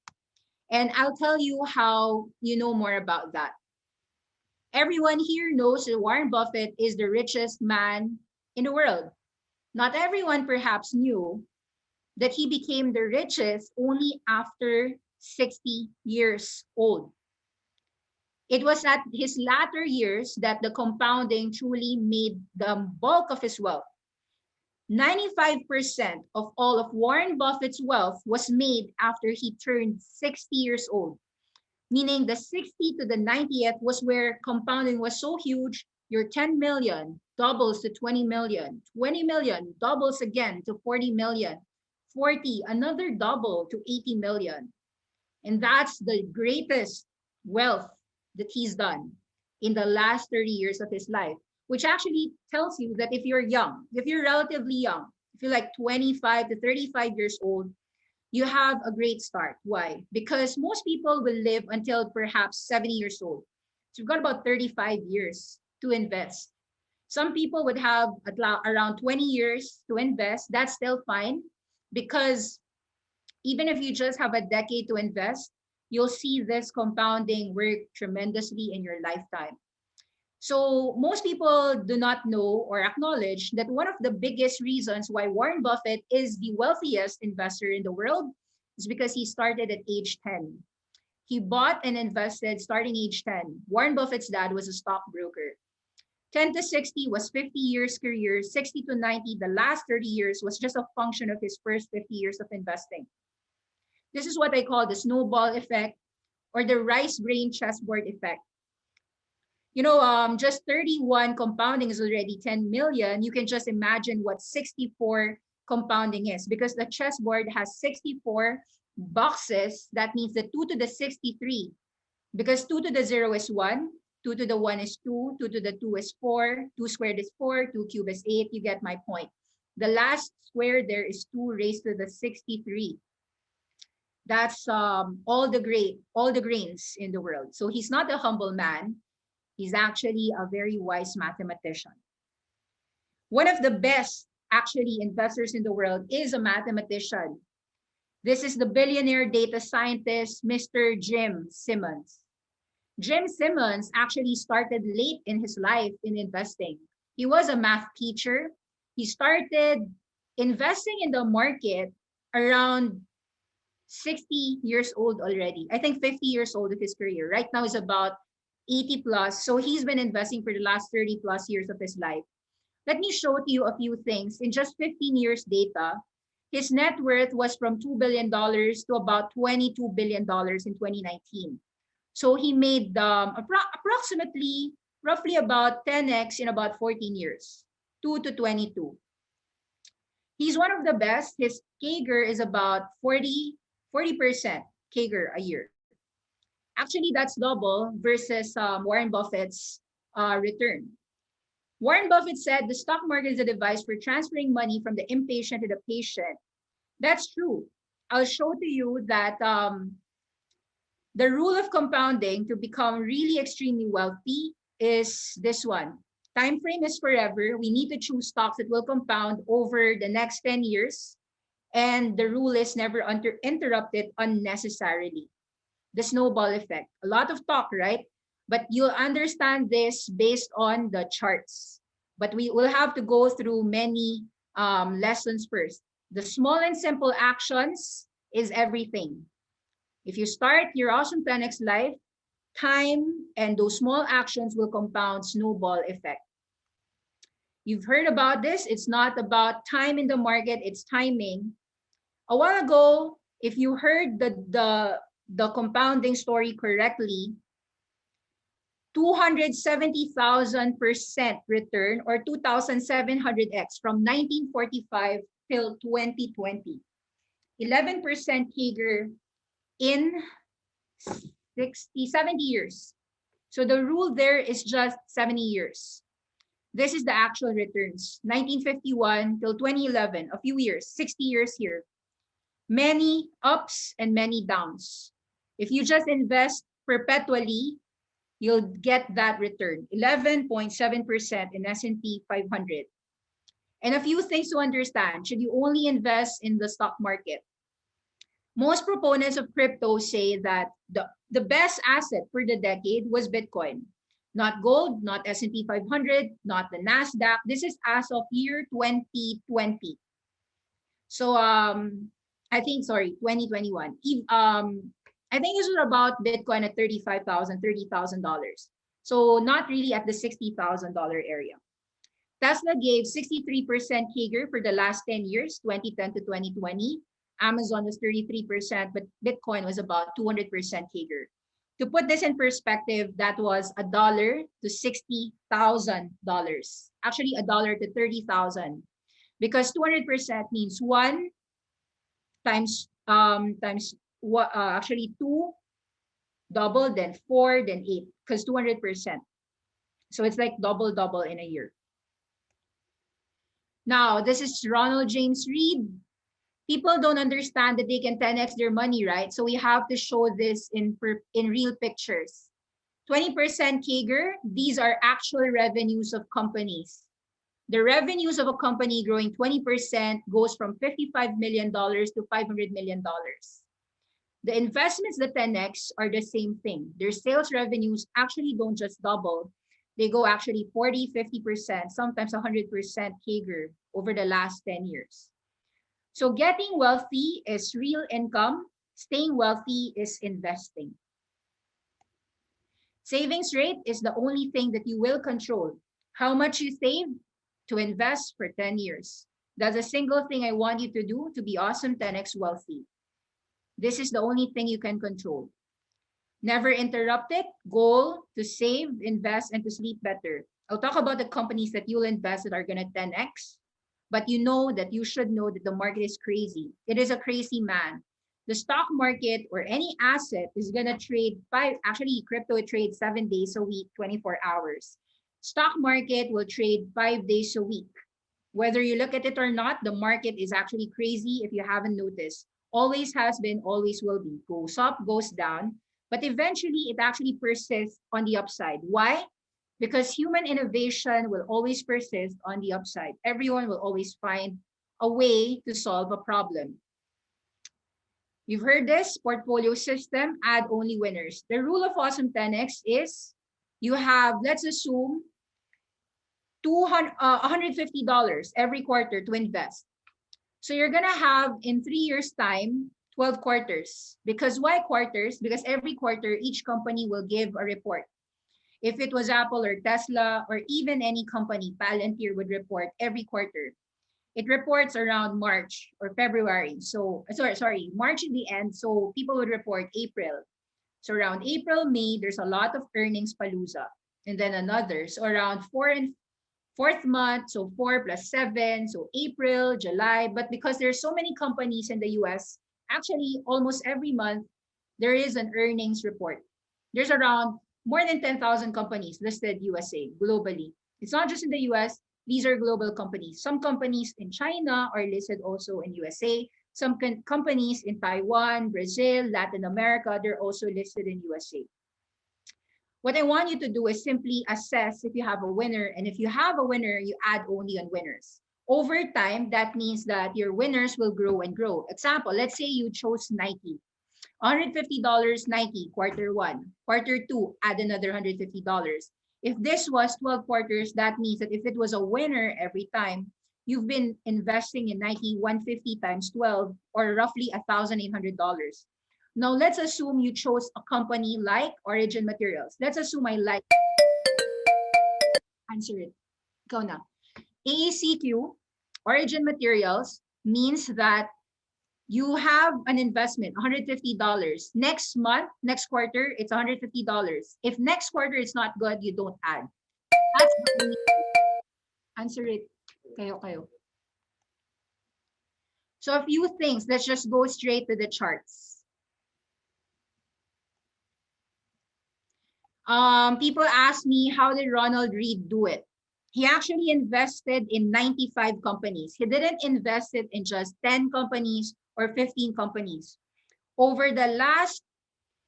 And I'll tell you how you know more about that. Everyone here knows that Warren Buffett is the richest man in the world. Not everyone perhaps knew that he became the richest only after 60 years old. It was at his latter years that the compounding truly made the bulk of his wealth. 95% of all of Warren Buffett's wealth was made after he turned 60 years old, meaning the 60 to the 90th was where compounding was so huge. Your 10 million doubles to 20 million, 20 million doubles again to 40 million, 40, another double to 80 million. And that's the greatest wealth that he's done in the last 30 years of his life, which actually tells you that if you're young, if you're relatively young, if you're like 25 to 35 years old, you have a great start. Why? Because most people will live until perhaps 70 years old. So you've got about 35 years to invest. Some people would have around 20 years to invest. That's still fine because even if you just have a decade to invest, you'll see this compounding work tremendously in your lifetime. So most people do not know or acknowledge that one of the biggest reasons why Warren Buffett is the wealthiest investor in the world is because he started at age 10. He bought and invested starting age 10. Warren Buffett's dad was a stockbroker. 10 to 60 was 50 years career, 60 to 90, the last 30 years was just a function of his first 50 years of investing. This is what I call the snowball effect or the rice grain chessboard effect. Just 31 compounding is already 10 million. You can just imagine what 64 compounding is, because the chessboard has 64 boxes. That means the 2 to the 63, because 2 to the 0 is 1, 2 to the 1 is 2, 2 to the 2 is 4, 2 squared is 4, 2 cubed is 8. You get my point. The last square there is 2 raised to the 63. That's all the grains in the world. So he's not a humble man. He's actually a very wise mathematician. One of the best actually investors in the world is a mathematician. This is the billionaire data scientist, Mr. Jim Simmons. Jim Simmons actually started late in his life in investing. He was a math teacher. He started investing in the market around 60 years old already. I think 50 years old of his career. Right now is about 80 plus. So he's been investing for the last 30 plus years of his life. Let me show to you a few things. In just 15 years data, his net worth was from $2 billion to about $22 billion in 2019. So he made approximately, roughly about 10x in about 14 years, 2 to 22. He's one of the best. His CAGR is about 40% CAGR a year. Actually, that's double versus Warren Buffett's return. Warren Buffett said the stock market is a device for transferring money from the impatient to the patient. That's true. I'll show to you that the rule of compounding to become really extremely wealthy is this one. Time frame is forever. We need to choose stocks that will compound over the next 10 years. And the rule is never interrupted unnecessarily. The snowball effect. A lot of talk, right? But you'll understand this based on the charts. But we will have to go through many lessons first. The small and simple actions is everything. If you start your Awesome10X life, time and those small actions will compound snowball effect. You've heard about this. It's not about time in the market, it's timing. A while ago, if you heard the compounding story correctly, 270,000% return or 2,700x from 1945 till 2020. 11% CAGR in 70 years. So the rule there is just 70 years. This is the actual returns, 1951 till 2011, a few years, 60 years here. Many ups and many downs. If you just invest perpetually, you'll get that return, 11.7% in S&P 500. And a few things to understand, should you only invest in the stock market? Most proponents of crypto say that the best asset for the decade was Bitcoin. Not gold, not S&P 500, not the NASDAQ. This is as of year 2020. So 2021. I think this was about Bitcoin at $35,000, $30,000. So not really at the $60,000 area. Tesla gave 63% CAGR for the last 10 years, 2010 to 2020. Amazon was 33%, but Bitcoin was about 200% CAGR. To put this in perspective, that was $1 to $60,000. Actually, $1 to $30,000, because 200% means 1 times actually 2, double, then 4, then 8, because 200%. So it's like double in a year. Now, this is Ronald James Reed. People don't understand that they can 10x their money, right? So we have to show this in real pictures. 20% CAGR, these are actual revenues of companies. The revenues of a company growing 20% goes from $55 million to $500 million. The investments, the 10x, are the same thing. Their sales revenues actually don't just double. They go actually 40, 50%, sometimes 100% CAGR over the last 10 years. So getting wealthy is real income. Staying wealthy is investing. Savings rate is the only thing that you will control. How much you save to invest for 10 years. That's a single thing I want you to do to be awesome 10x wealthy. This is the only thing you can control. Never interrupt it. Goal to save, invest, and to sleep better. I'll talk about the companies that you'll invest that are going to 10x. But you know that you should know that the market is crazy. It is a crazy man. The stock market or any asset is going to trade crypto trades 7 days a week, 24 hours. Stock market will trade 5 days a week. Whether you look at it or not, the market is actually crazy if you haven't noticed. Always has been, always will be. Goes up, goes down. But eventually, it actually persists on the upside. Why? Because human innovation will always persist on the upside. Everyone will always find a way to solve a problem. You've heard this portfolio system, add only winners. The rule of Awesome 10X is you have, let's assume, $150 every quarter to invest. So you're going to have in 3 years' time, 12 quarters. Because why quarters? Because every quarter, each company will give a report. If it was Apple or Tesla or even any company, Palantir would report every quarter. It reports around March or February. So, sorry, March in the end. So people would report April. So around April, May, there's a lot of earnings palooza. And then another. So around fourth month, so 4 plus 7, so April, July. But because there's so many companies in the US, actually almost every month, there is an earnings report. There's around more than 10,000 companies listed USA globally. It's not just in the US, these are global companies. Some companies in China are listed also in USA. Some companies in Taiwan, Brazil, Latin America, they're also listed in USA. What I want you to do is simply assess if you have a winner. And if you have a winner, you add only on winners. Over time, that means that your winners will grow and grow. Example, let's say you chose Nike. $150 Nike, quarter 1. Quarter 2, add another $150. If this was 12 quarters, that means that if it was a winner every time, you've been investing in Nike 150 times 12, or roughly $1,800. Now, let's assume you chose a company like Origin Materials. Let's assume I like. Answer it. Go na. AECQ, Origin Materials, means that you have an investment, $150. Next month, next quarter, it's $150. If next quarter it's not good, you don't add. That's the only. Answer it. Kayo. So a few things. Let's just go straight to the charts. People ask me, how did Ronald Reed do it? He actually invested in 95 companies. He didn't invest it in just 10 companies or 15 companies. Over the last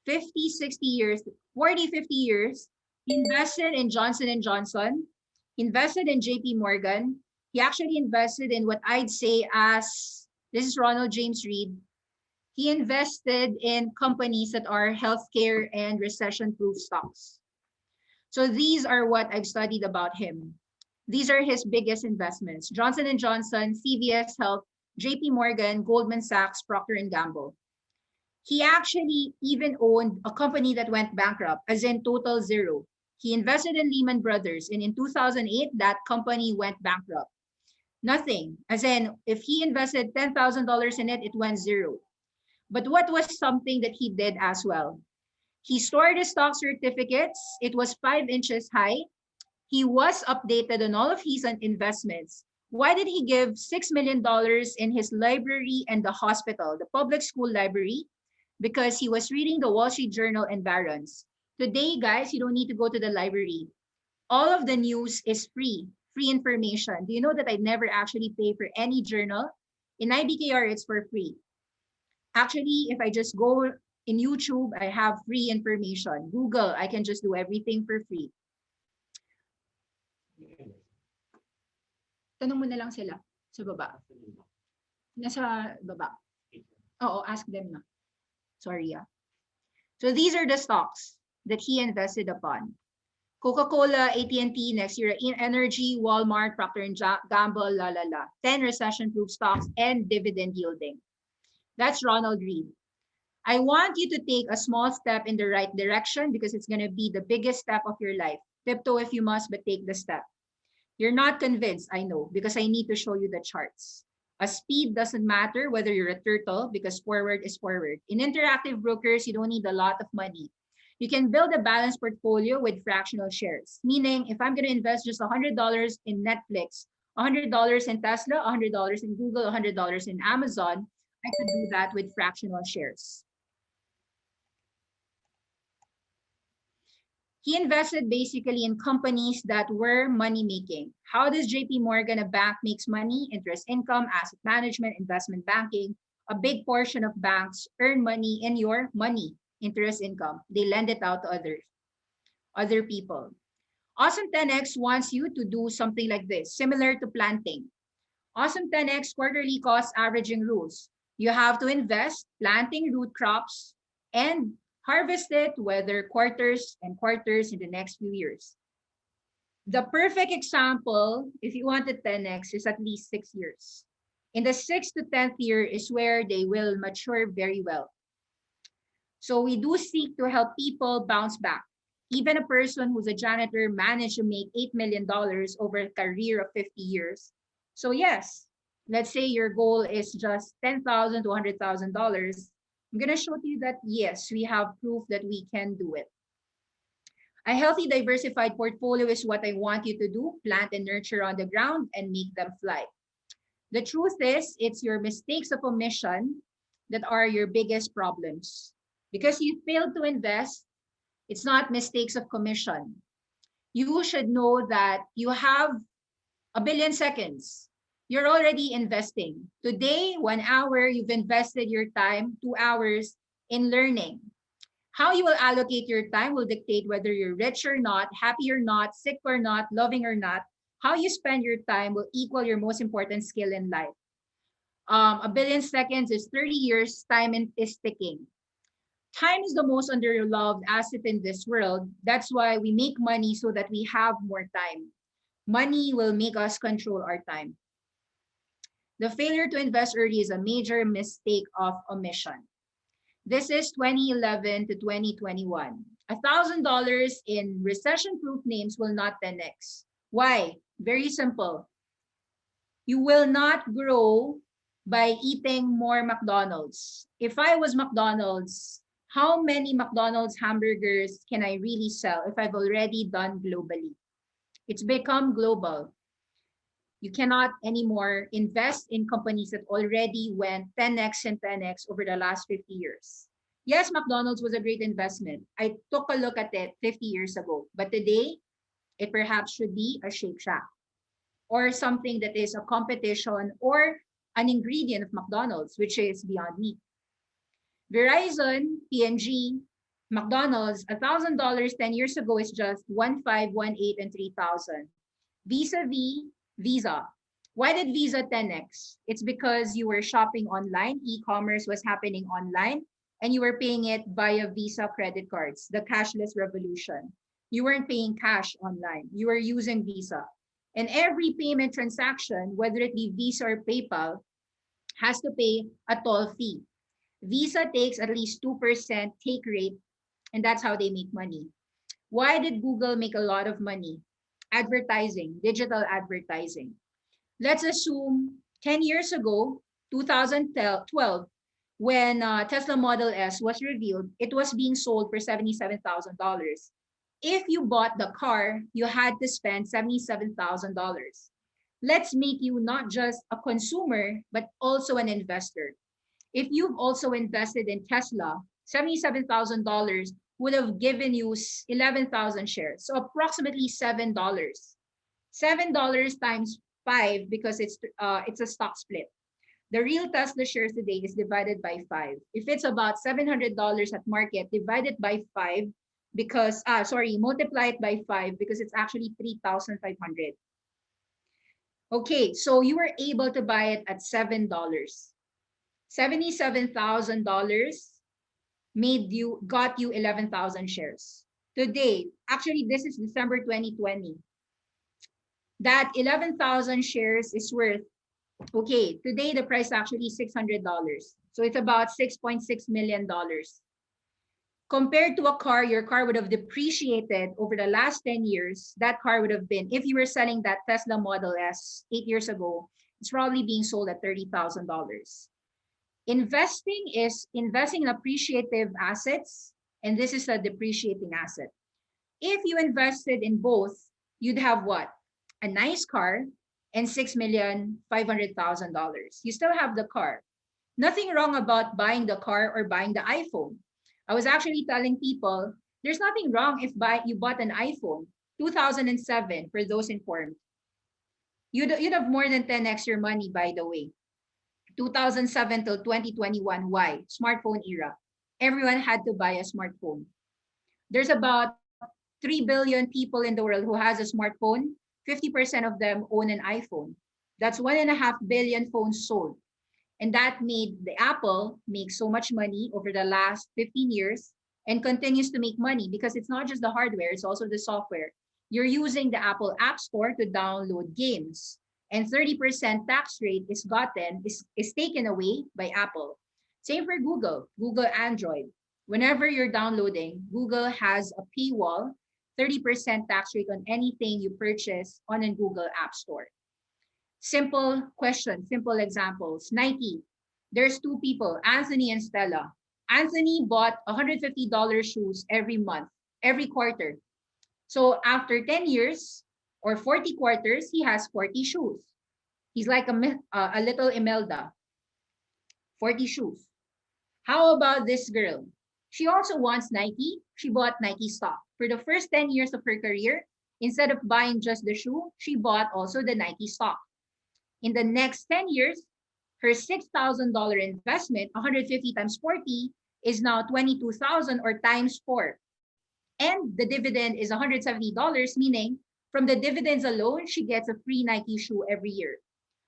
50, 60 years, 40, 50 years, he invested in Johnson & Johnson, invested in JP Morgan. He actually invested in what I'd say as, this is Ronald James Reed. He invested in companies that are healthcare and recession-proof stocks. So these are what I've studied about him. These are his biggest investments: Johnson & Johnson, CVS Health, JP Morgan, Goldman Sachs, Procter & Gamble. He actually even owned a company that went bankrupt, as in total zero. He invested in Lehman Brothers, and in 2008, that company went bankrupt. Nothing, as in if he invested $10,000 in it, it went zero. But what was something that he did as well? He stored his stock certificates. It was 5 inches high. He was updated on all of his investments. Why did he give $6 million in his library and the hospital, the public school library? Because he was reading the Wall Street Journal and Barron's. Today, guys, you don't need to go to the library. All of the news is free information. Do you know that I never actually pay for any journal? In IBKR, it's for free. Actually, if I just go in YouTube, I have free information. Google, I can just do everything for free. Tanong mo na lang sila sa baba. Nasa baba. Oo, ask them na. Sorry, yeah. So these are the stocks that he invested upon. Coca-Cola, AT&T, next year, Energy, Walmart, Procter & Gamble, 10 recession-proof stocks, and dividend yielding. That's Ronald Reed. I want you to take a small step in the right direction because it's going to be the biggest step of your life. Tiptoe if you must, but take the step. You're not convinced, I know, because I need to show you the charts. A speed doesn't matter whether you're a turtle because forward is forward. In interactive brokers, you don't need a lot of money. You can build a balanced portfolio with fractional shares, meaning if I'm going to invest just $100 in Netflix, $100 in Tesla, $100 in Google, $100 in Amazon, I could do that with fractional shares. He invested basically in companies that were money making. How does JP Morgan, a bank, makes money? Interest income, asset management, investment banking. A big portion of banks earn money in your money, interest income. They lend it out to other people. Awesome10X wants you to do something like this, similar to planting. Awesome10X quarterly cost averaging rules. You have to invest planting root crops and harvest it, whether quarters and quarters in the next few years. The perfect example, if you want the 10X, is at least 6 years. In the 6th to 10th year is where they will mature very well. So we do seek to help people bounce back. Even a person who's a janitor managed to make $8 million over a career of 50 years. So yes, let's say your goal is just $10,000 to $100,000. I'm going to show you that, yes, we have proof that we can do it. A healthy, diversified portfolio is what I want you to do. Plant and nurture on the ground and make them fly. The truth is, it's your mistakes of omission that are your biggest problems. Because you failed to invest, it's not mistakes of commission. You should know that you have a billion seconds. You're already investing. Today, 1 hour, you've invested your time, 2 hours in learning. How you will allocate your time will dictate whether you're rich or not, happy or not, sick or not, loving or not. How you spend your time will equal your most important skill in life. A billion seconds is 30 years, time is ticking. Time is the most underloved asset in this world. That's why we make money so that we have more time. Money will make us control our time. The failure to invest early is a major mistake of omission. This is 2011 to 2021. $1,000 in recession-proof names will not 10x. Why? Very simple. You will not grow by eating more McDonald's. If I was McDonald's, how many McDonald's hamburgers can I really sell if I've already done globally? It's become global. You cannot anymore invest in companies that already went 10x and 10x over the last 50 years. Yes, McDonald's was a great investment. I took a look at it 50 years ago, but today it perhaps should be a Shake Shack or something that is a competition or an ingredient of McDonald's, which is Beyond Meat. Verizon, P&G, McDonald's, $1,000 10 years ago is just 1,500, 1,800, and 3,000. Visa. Why did Visa 10x? It's because you were shopping online, e-commerce was happening online, and you were paying it via Visa credit cards, the cashless revolution. You weren't paying cash online, you were using Visa. And every payment transaction, whether it be Visa or PayPal, has to pay a toll fee. Visa takes at least 2% take rate, and that's how they make money. Why did Google make a lot of money? Advertising, digital advertising. Let's assume 10 years ago, 2012, when Tesla Model S was revealed, it was being sold for $77,000. If you bought the car, you had to spend $77,000. Let's make you not just a consumer, but also an investor. If you've also invested in Tesla, $77,000 would have given you 11,000 shares. So approximately $7. $7 times 5 because it's a stock split. The real Tesla shares today is divided by 5. If it's about $700 at market, divide it by 5 because, multiply it by 5 because it's actually 3,500. Okay, so you were able to buy it at $7. $77,000 got you 11,000 shares. Today, actually this is December 2020. That 11,000 shares is worth, okay, today the price actually is $600. So it's about $6.6 million. Compared to a car, your car would have depreciated over the last 10 years. That car would have been, if you were selling that Tesla Model S 8 years ago, it's probably being sold at $30,000. Investing is investing in appreciative assets, and this is a depreciating asset. If you invested in both, you'd have what? A nice car and $6,500,000. You still have the car. Nothing wrong about buying the car or buying the iPhone. I was actually telling people there's nothing wrong if you bought an iPhone 2007, for those informed. You'd have more than 10x your money, by the way. 2007 till 2021. Why? Smartphone era. Everyone had to buy a smartphone. There's about 3 billion people in the world who has a smartphone. 50% of them own an iPhone. That's 1.5 billion phones sold. And that made the Apple make so much money over the last 15 years and continues to make money because it's not just the hardware, it's also the software. You're using the Apple App Store to download games, and 30% tax rate is taken away by Apple. Same for Google Android. Whenever you're downloading, Google has a paywall, 30% tax rate on anything you purchase on a Google App Store. Simple question, simple examples. Nike, there's two people, Anthony and Stella. Anthony bought $150 shoes every month, every quarter. So after 10 years or 40 quarters, he has 40 shoes. He's like a little Imelda, 40 shoes. How about this girl? She also wants Nike. She bought Nike stock. For the first 10 years of her career, instead of buying just the shoe, she bought also the Nike stock. In the next 10 years, her $6,000 investment, 150 times 40, is now 22,000 or times 4. And the dividend is $170, meaning from the dividends alone, she gets a free Nike shoe every year.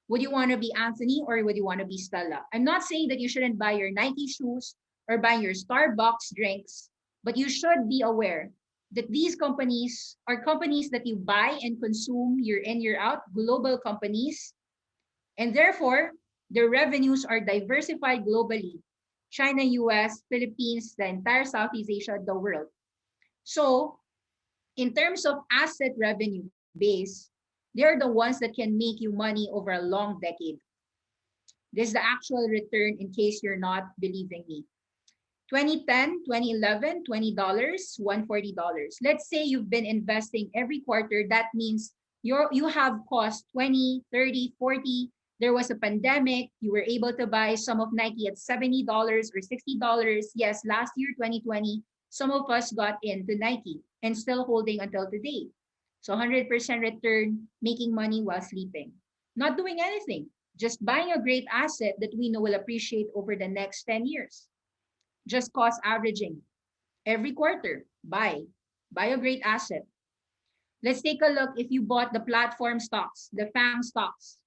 Would you want to be Anthony or would you want to be Stella? I'm not saying that you shouldn't buy your Nike shoes or buy your Starbucks drinks, but you should be aware that these companies are companies that you buy and consume year in, year out, global companies. And therefore, their revenues are diversified globally. China, US, Philippines, the entire Southeast Asia, the world. So in terms of asset revenue base, they're the ones that can make you money over a long decade. This is the actual return in case you're not believing me. 2010, 2011, $20, $140. Let's say you've been investing every quarter. That means you have cost 20, 30, 40. There was a pandemic. You were able to buy some of Nike at $70 or $60. Yes, last year, 2020, some of us got into Nike and still holding until today. So 100% return, making money while sleeping. Not doing anything, just buying a great asset that we know will appreciate over the next 10 years. Just cost averaging. Every quarter, buy a great asset. Let's take a look if you bought the platform stocks, the FANG stocks.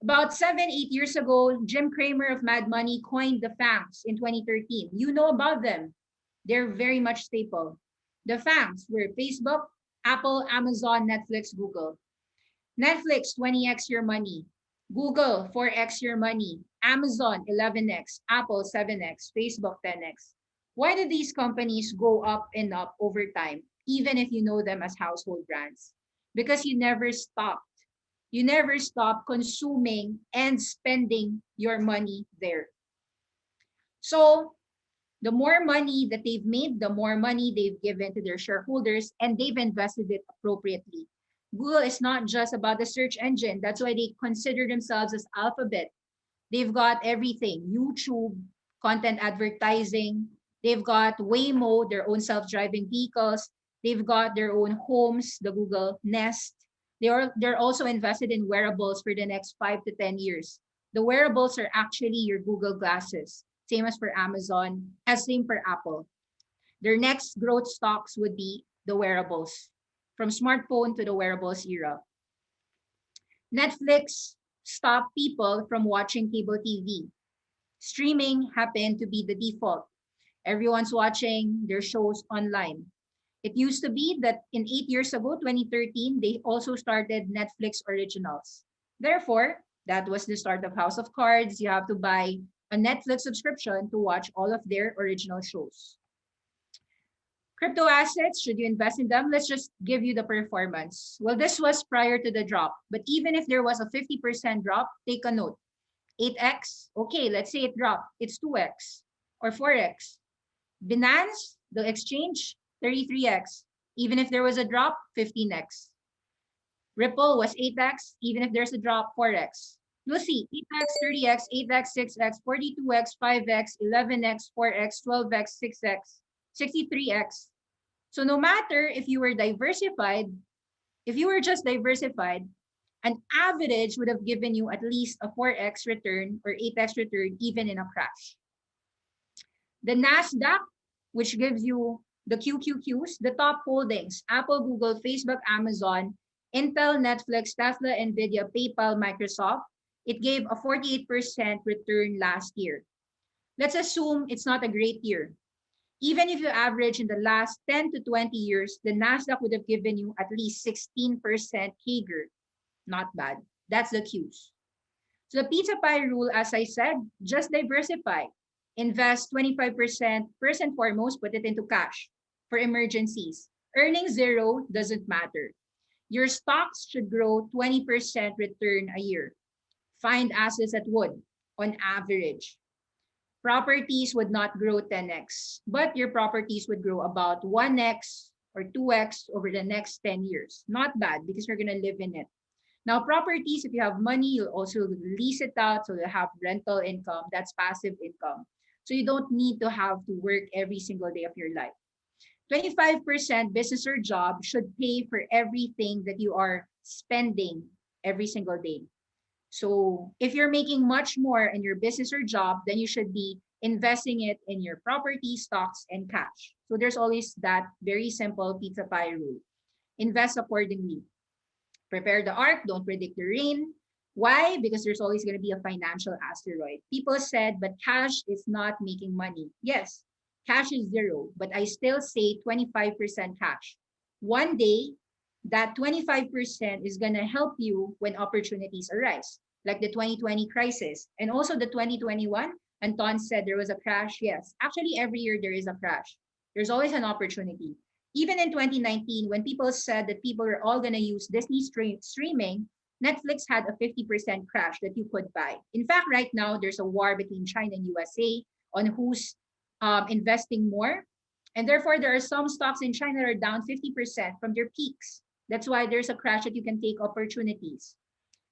About 7-8 years ago, Jim Cramer of Mad Money coined the FANGs in 2013. You know about them. They're very much staple. The FANGs were Facebook, Apple, Amazon, Netflix, Google. Netflix, 20x your money. Google, 4x your money. Amazon, 11x. Apple, 7x. Facebook, 10x. Why do these companies go up and up over time, even if you know them as household brands? Because you never stopped. You never stop consuming and spending your money there. So the more money that they've made, the more money they've given to their shareholders, and they've invested it appropriately. Google is not just about the search engine. That's why they consider themselves as Alphabet. They've got everything, YouTube, content advertising. They've got Waymo, their own self-driving vehicles. They've got their own homes, the Google Nest. They're also invested in wearables for the next 5 to 10 years. The wearables are actually your Google glasses. Same as for Amazon, same for Apple. Their next growth stocks would be the wearables, from smartphone to the wearables era. Netflix stopped people from watching cable TV. Streaming happened to be the default. Everyone's watching their shows online. It used to be that in 8 years ago, 2013, they also started Netflix originals. Therefore, that was the start of House of Cards. You have to buy a Netflix subscription to watch all of their original shows. Crypto assets, should you invest in them? Let's just give you the performance. Well, this was prior to the drop, but even if there was a 50% drop, take a note. 8x, okay, let's say it dropped. It's 2x or 4x. Binance, the exchange, 33x. Even if there was a drop, 15x. Ripple was 8x, even if there's a drop, 4x. You'll see 8x, 30x, 8x, 6x, 42x, 5x, 11x, 4x, 12x, 6x, 63x. So no matter if you were diversified, if you were just diversified, an average would have given you at least a 4x return or 8x return even in a crash. The NASDAQ, which gives you the QQQs, the top holdings, Apple, Google, Facebook, Amazon, Intel, Netflix, Tesla, Nvidia, PayPal, Microsoft, it gave a 48% return last year. Let's assume it's not a great year. Even if you average in the last 10 to 20 years, the NASDAQ would have given you at least 16% CAGR. Not bad. That's the Qs. So the pizza pie rule, as I said, just diversify. Invest 25%, first and foremost, put it into cash for emergencies. Earning zero doesn't matter. Your stocks should grow 20% return a year. Find assets that would, on average. Properties would not grow 10x, but your properties would grow about 1x or 2x over the next 10 years. Not bad because you're going to live in it. Now, properties, if you have money, you'll also lease it out. So you'll have rental income. That's passive income. So you don't need to have to work every single day of your life. 25% business or job should pay for everything that you are spending every single day. So if you're making much more in your business or job, then you should be investing it in your property, stocks, and cash. So there's always that very simple pizza pie rule. Invest accordingly. Prepare the ark, don't predict the rain. Why? Because there's always going to be a financial asteroid. People said, but cash is not making money. Yes, cash is zero, but I still say 25% cash. One day, that 25% is going to help you when opportunities arise, like the 2020 crisis and also the 2021. Anton said there was a crash. Yes, actually, every year there is a crash. There's always an opportunity. Even in 2019, when people said that people were all going to use Disney streaming, Netflix had a 50% crash that you could buy. In fact, right now, there's a war between China and USA on who's investing more. And therefore, there are some stocks in China that are down 50% from their peaks. That's why there's a crash that you can take opportunities.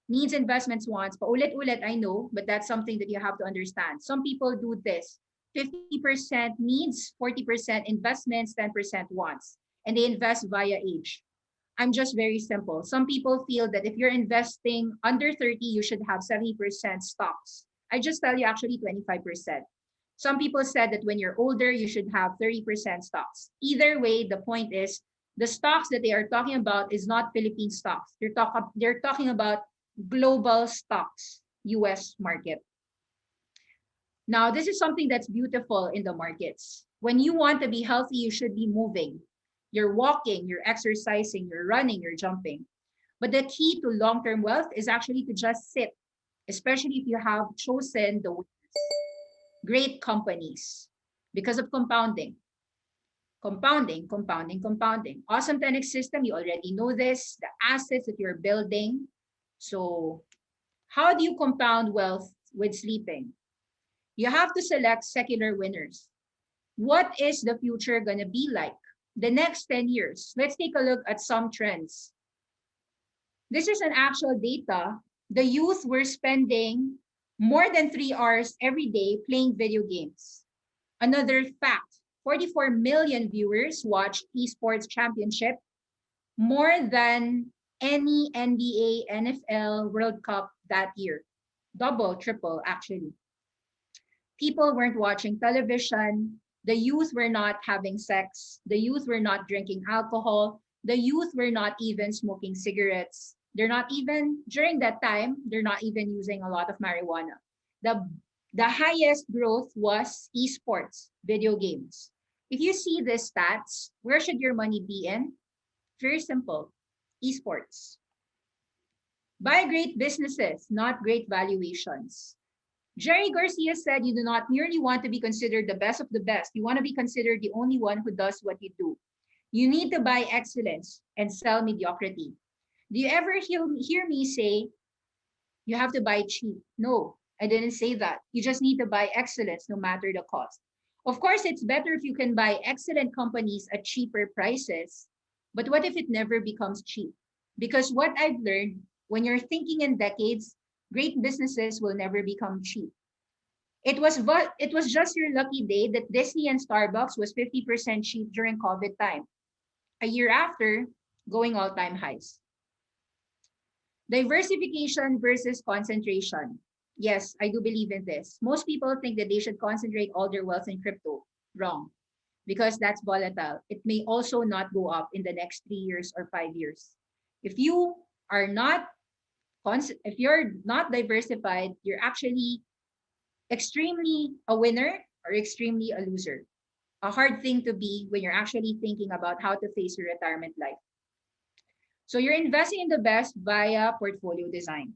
Needs, investments, wants. Paulit-ulit, I know, but that's something that you have to understand. Some people do this. 50% needs, 40% investments, 10% wants. And they invest via age. I'm just very simple. Some people feel that if you're investing under 30, you should have 70% stocks. I just tell you actually 25%. Some people said that when you're older, you should have 30% stocks. Either way, the point is the stocks that they are talking about is not Philippine stocks. They're talking about global stocks, US market. Now, this is something that's beautiful in the markets. When you want to be healthy, you should be moving. You're walking, you're exercising, you're running, you're jumping. But the key to long-term wealth is actually to just sit, especially if you have chosen the winners. Great companies because of compounding. Compounding, compounding, compounding. Awesome10X system, you already know this, the assets that you're building. So how do you compound wealth with sleeping? You have to select secular winners. What is the future going to be like? The next 10 years. Let's take a look at some trends. This is an actual data. The youth were spending more than 3 hours every day playing video games. Another fact, 44 million viewers watched esports championship, more than any NBA, NFL, World Cup that year. Double, triple, actually. People weren't watching television. The youth were not having sex. The youth were not drinking alcohol. The youth were not even smoking cigarettes. They're not even, during that time, they're not even using a lot of marijuana. The The highest growth was esports, video games. If you see the stats, where should your money be in? Very simple, esports. Buy great businesses, not great valuations. Jerry Garcia said you do not merely want to be considered the best of the best. You want to be considered the only one who does what you do. You need to buy excellence and sell mediocrity. Do you ever hear me say you have to buy cheap? No, I didn't say that. You just need to buy excellence no matter the cost. Of course, it's better if you can buy excellent companies at cheaper prices. But what if it never becomes cheap? Because what I've learned, when you're thinking in decades, great businesses will never become cheap. It was just your lucky day that Disney and Starbucks was 50% cheap during COVID time. A year after, going all-time highs. Diversification versus concentration. Yes, I do believe in this. Most people think that they should concentrate all their wealth in crypto. Wrong. Because that's volatile. It may also not go up in the next 3 years or 5 years. If you are not if you're not diversified, you're actually extremely a winner or extremely a loser. A hard thing to be when you're actually thinking about how to face your retirement life. So you're investing in the best via portfolio design.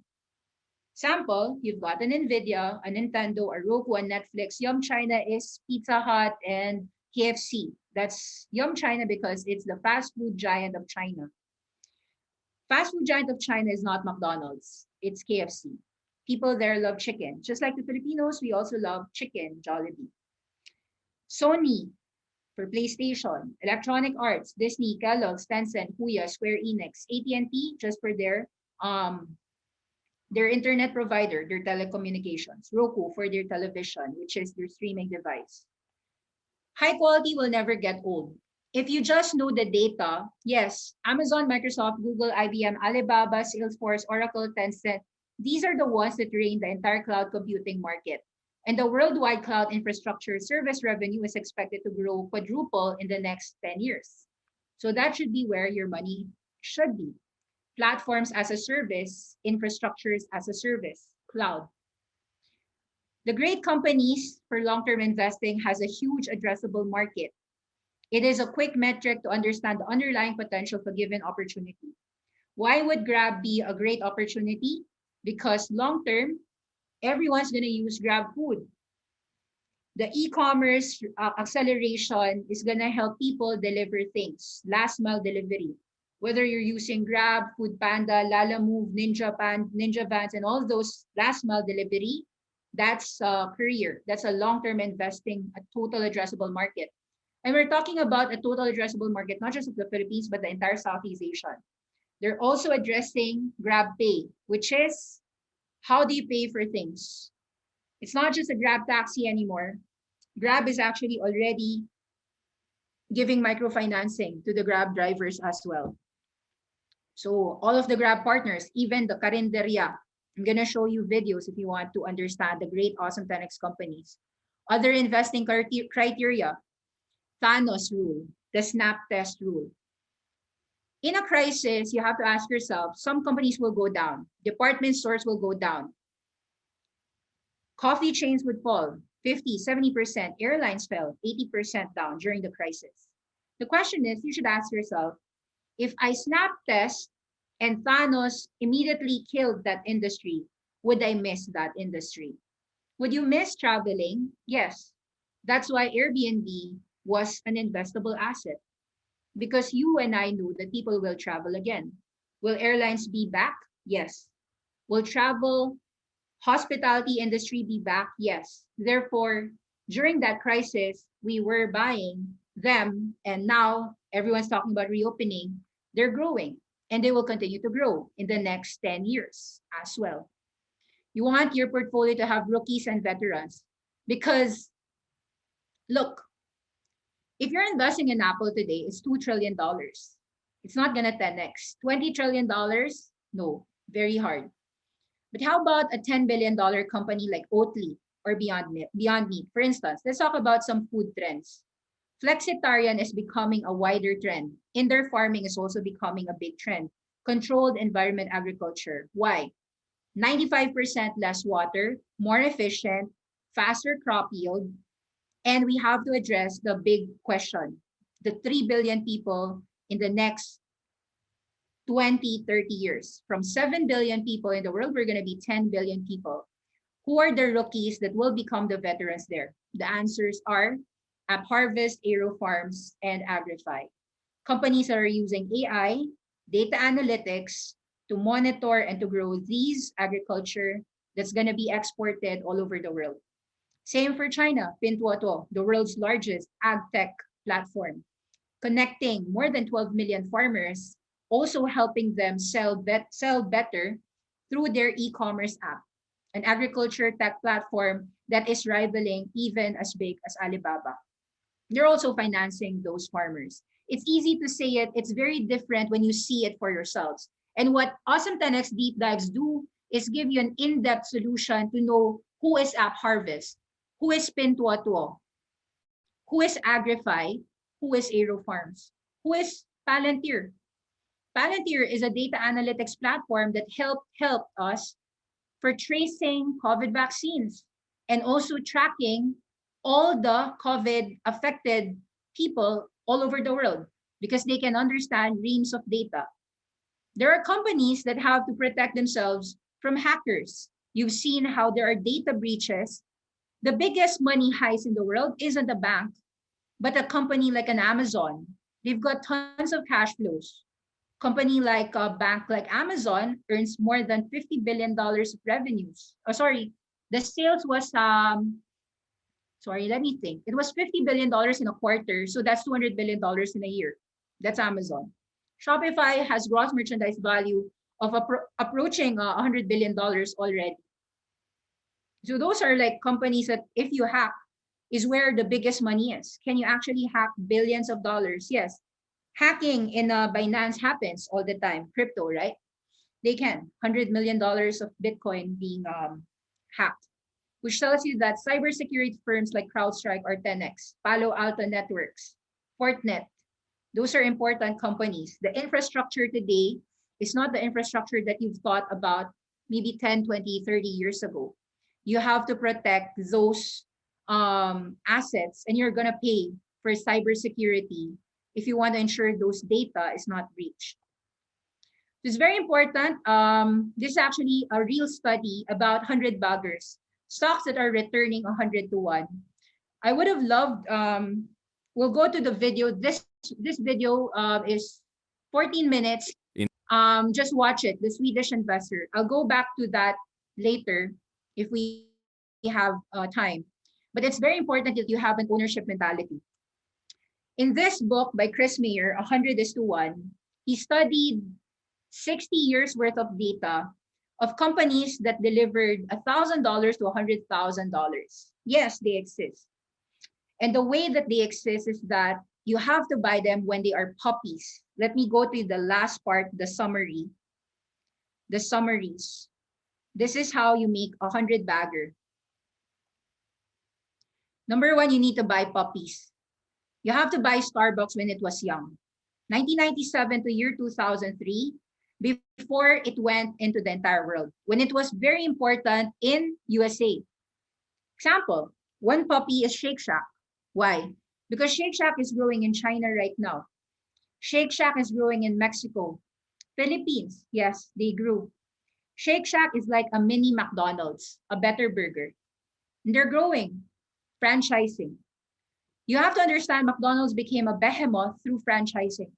Sample, you've got an Nvidia, a Nintendo, a Roku, a Netflix. Yum China is Pizza Hut and KFC. That's Yum China because it's the fast food giant of China. Fast food giant of China is not McDonald's, it's KFC. People there love chicken. Just like the Filipinos, we also love chicken, Jollibee. Sony for PlayStation, Electronic Arts, Disney, Kellogg's, Tencent, Huya, Square Enix, AT&T just for their internet provider, their telecommunications, Roku for their television, which is their streaming device. High quality will never get old. If you just know the data, yes, Amazon, Microsoft, Google, IBM, Alibaba, Salesforce, Oracle, Tencent, these are the ones that reign the entire cloud computing market. And the worldwide cloud infrastructure service revenue is expected to grow quadruple in the next 10 years. So that should be where your money should be. Platforms as a service, infrastructures as a service, cloud. The great companies for long-term investing has a huge addressable market. It is a quick metric to understand the underlying potential of a given opportunity. Why would Grab be a great opportunity? Because long-term, everyone's going to use Grab food. The e-commerce acceleration is going to help people deliver things, last mile delivery. Whether you're using Grab, Food Panda, Lalamove, Ninja Vans, and all those last mile delivery, that's a career. That's a long-term investing, a total addressable market. And we're talking about a total addressable market, not just of the Philippines, but the entire Southeast Asia. They're also addressing Grab Pay, which is how do you pay for things? It's not just a Grab taxi anymore. Grab is actually already giving microfinancing to the Grab drivers as well. So all of the Grab partners, even the Carinderia, I'm going to show you videos if you want to understand the great Awesome10X companies. Other investing criteria, Thanos rule, the snap test rule. In a crisis, you have to ask yourself, some companies will go down, department stores will go down, coffee chains would fall, 50, 70%, airlines fell, 80% down during the crisis. The question is, you should ask yourself, if I snap test and Thanos immediately killed that industry, would I miss that industry? Would you miss traveling? Yes. That's why Airbnb was an investable asset. Because you and I know that people will travel again. Will airlines be back? Yes. Will travel, hospitality industry be back? Yes. Therefore, during that crisis, we were buying them, and now everyone's talking about reopening. They're growing, and they will continue to grow in the next 10 years as well. You want your portfolio to have rookies and veterans because, look, if you're investing in Apple today, it's $2 trillion. It's not going to 10x. $20 trillion? No, very hard. But how about a $10 billion company like Oatly or Beyond Meat? For instance, let's talk about some food trends. Flexitarian is becoming a wider trend. Indoor farming is also becoming a big trend. Controlled environment agriculture. Why? 95% less water, more efficient, faster crop yield, and we have to address the big question, the 3 billion people in the next 20, 30 years. From 7 billion people in the world, we're going to be 10 billion people. Who are the rookies that will become the veterans there? The answers are App Harvest, Aero Farms, and Agrify. Companies that are using AI, data analytics to monitor and to grow these agriculture that's going to be exported all over the world. Same for China, Pinduoduo, the world's largest ag tech platform, connecting more than 12 million farmers, also helping them sell better through their e-commerce app, an agriculture tech platform that is rivaling even as big as Alibaba. They're also financing those farmers. It's easy to say it, it's very different when you see it for yourselves. And what Awesome10X Deep Dives do is give you an in-depth solution to know who is App Harvest, who is Pinduoduo, who is Agrify, who is Aero Farms, who is Palantir. Palantir is a data analytics platform that helped us for tracing COVID vaccines and also tracking all the COVID affected people all over the world because they can understand reams of data. There are companies that have to protect themselves from hackers. You've seen how there are data breaches. The biggest money heist in the world isn't a bank, but a company like an Amazon. They've got tons of cash flows. Company like a bank like Amazon earns more than $50 billion of revenues. Oh, sorry, the sales was let me think. It was $50 billion in a quarter, so that's $200 billion in a year. That's Amazon. Shopify has gross merchandise value of approaching $100 billion already. So those are like companies that if you hack, is where the biggest money is. Can you actually hack billions of dollars? Yes. Hacking in Binance happens all the time. Crypto, right? They can. $100 million of Bitcoin being hacked, which tells you that cybersecurity firms like CrowdStrike or 10X, Palo Alto Networks, Fortinet, those are important companies. The infrastructure today is not the infrastructure that you've thought about maybe 10, 20, 30 years ago. You have to protect those assets, and you're going to pay for cybersecurity if you want to ensure those data is not breached. It's very important. This is actually a real study about 100 baggers, stocks that are returning 100 to 1. I would have loved, we'll go to the video. This video is 14 minutes. Just watch it, the Swedish investor. I'll go back to that later if we have time. But it's very important that you have an ownership mentality. In this book by Chris Mayer, 100 is to 1, he studied 60 years worth of data of companies that delivered $1,000 to $100,000. Yes, they exist. And the way that they exist is that you have to buy them when they are puppies. Let me go to the last part, the summary. The summaries. This is how you make 100 bagger. Number 1, you need to buy puppies. You have to buy Starbucks when it was young. 1997 to year 2003, before it went into the entire world, when it was very important in USA. Example, one puppy is Shake Shack. Why? Because Shake Shack is growing in China right now. Shake Shack is growing in Mexico. Philippines, yes, they grew. Shake Shack is like a mini McDonald's, a better burger. And they're growing, franchising. You have to understand McDonald's became a behemoth through franchising.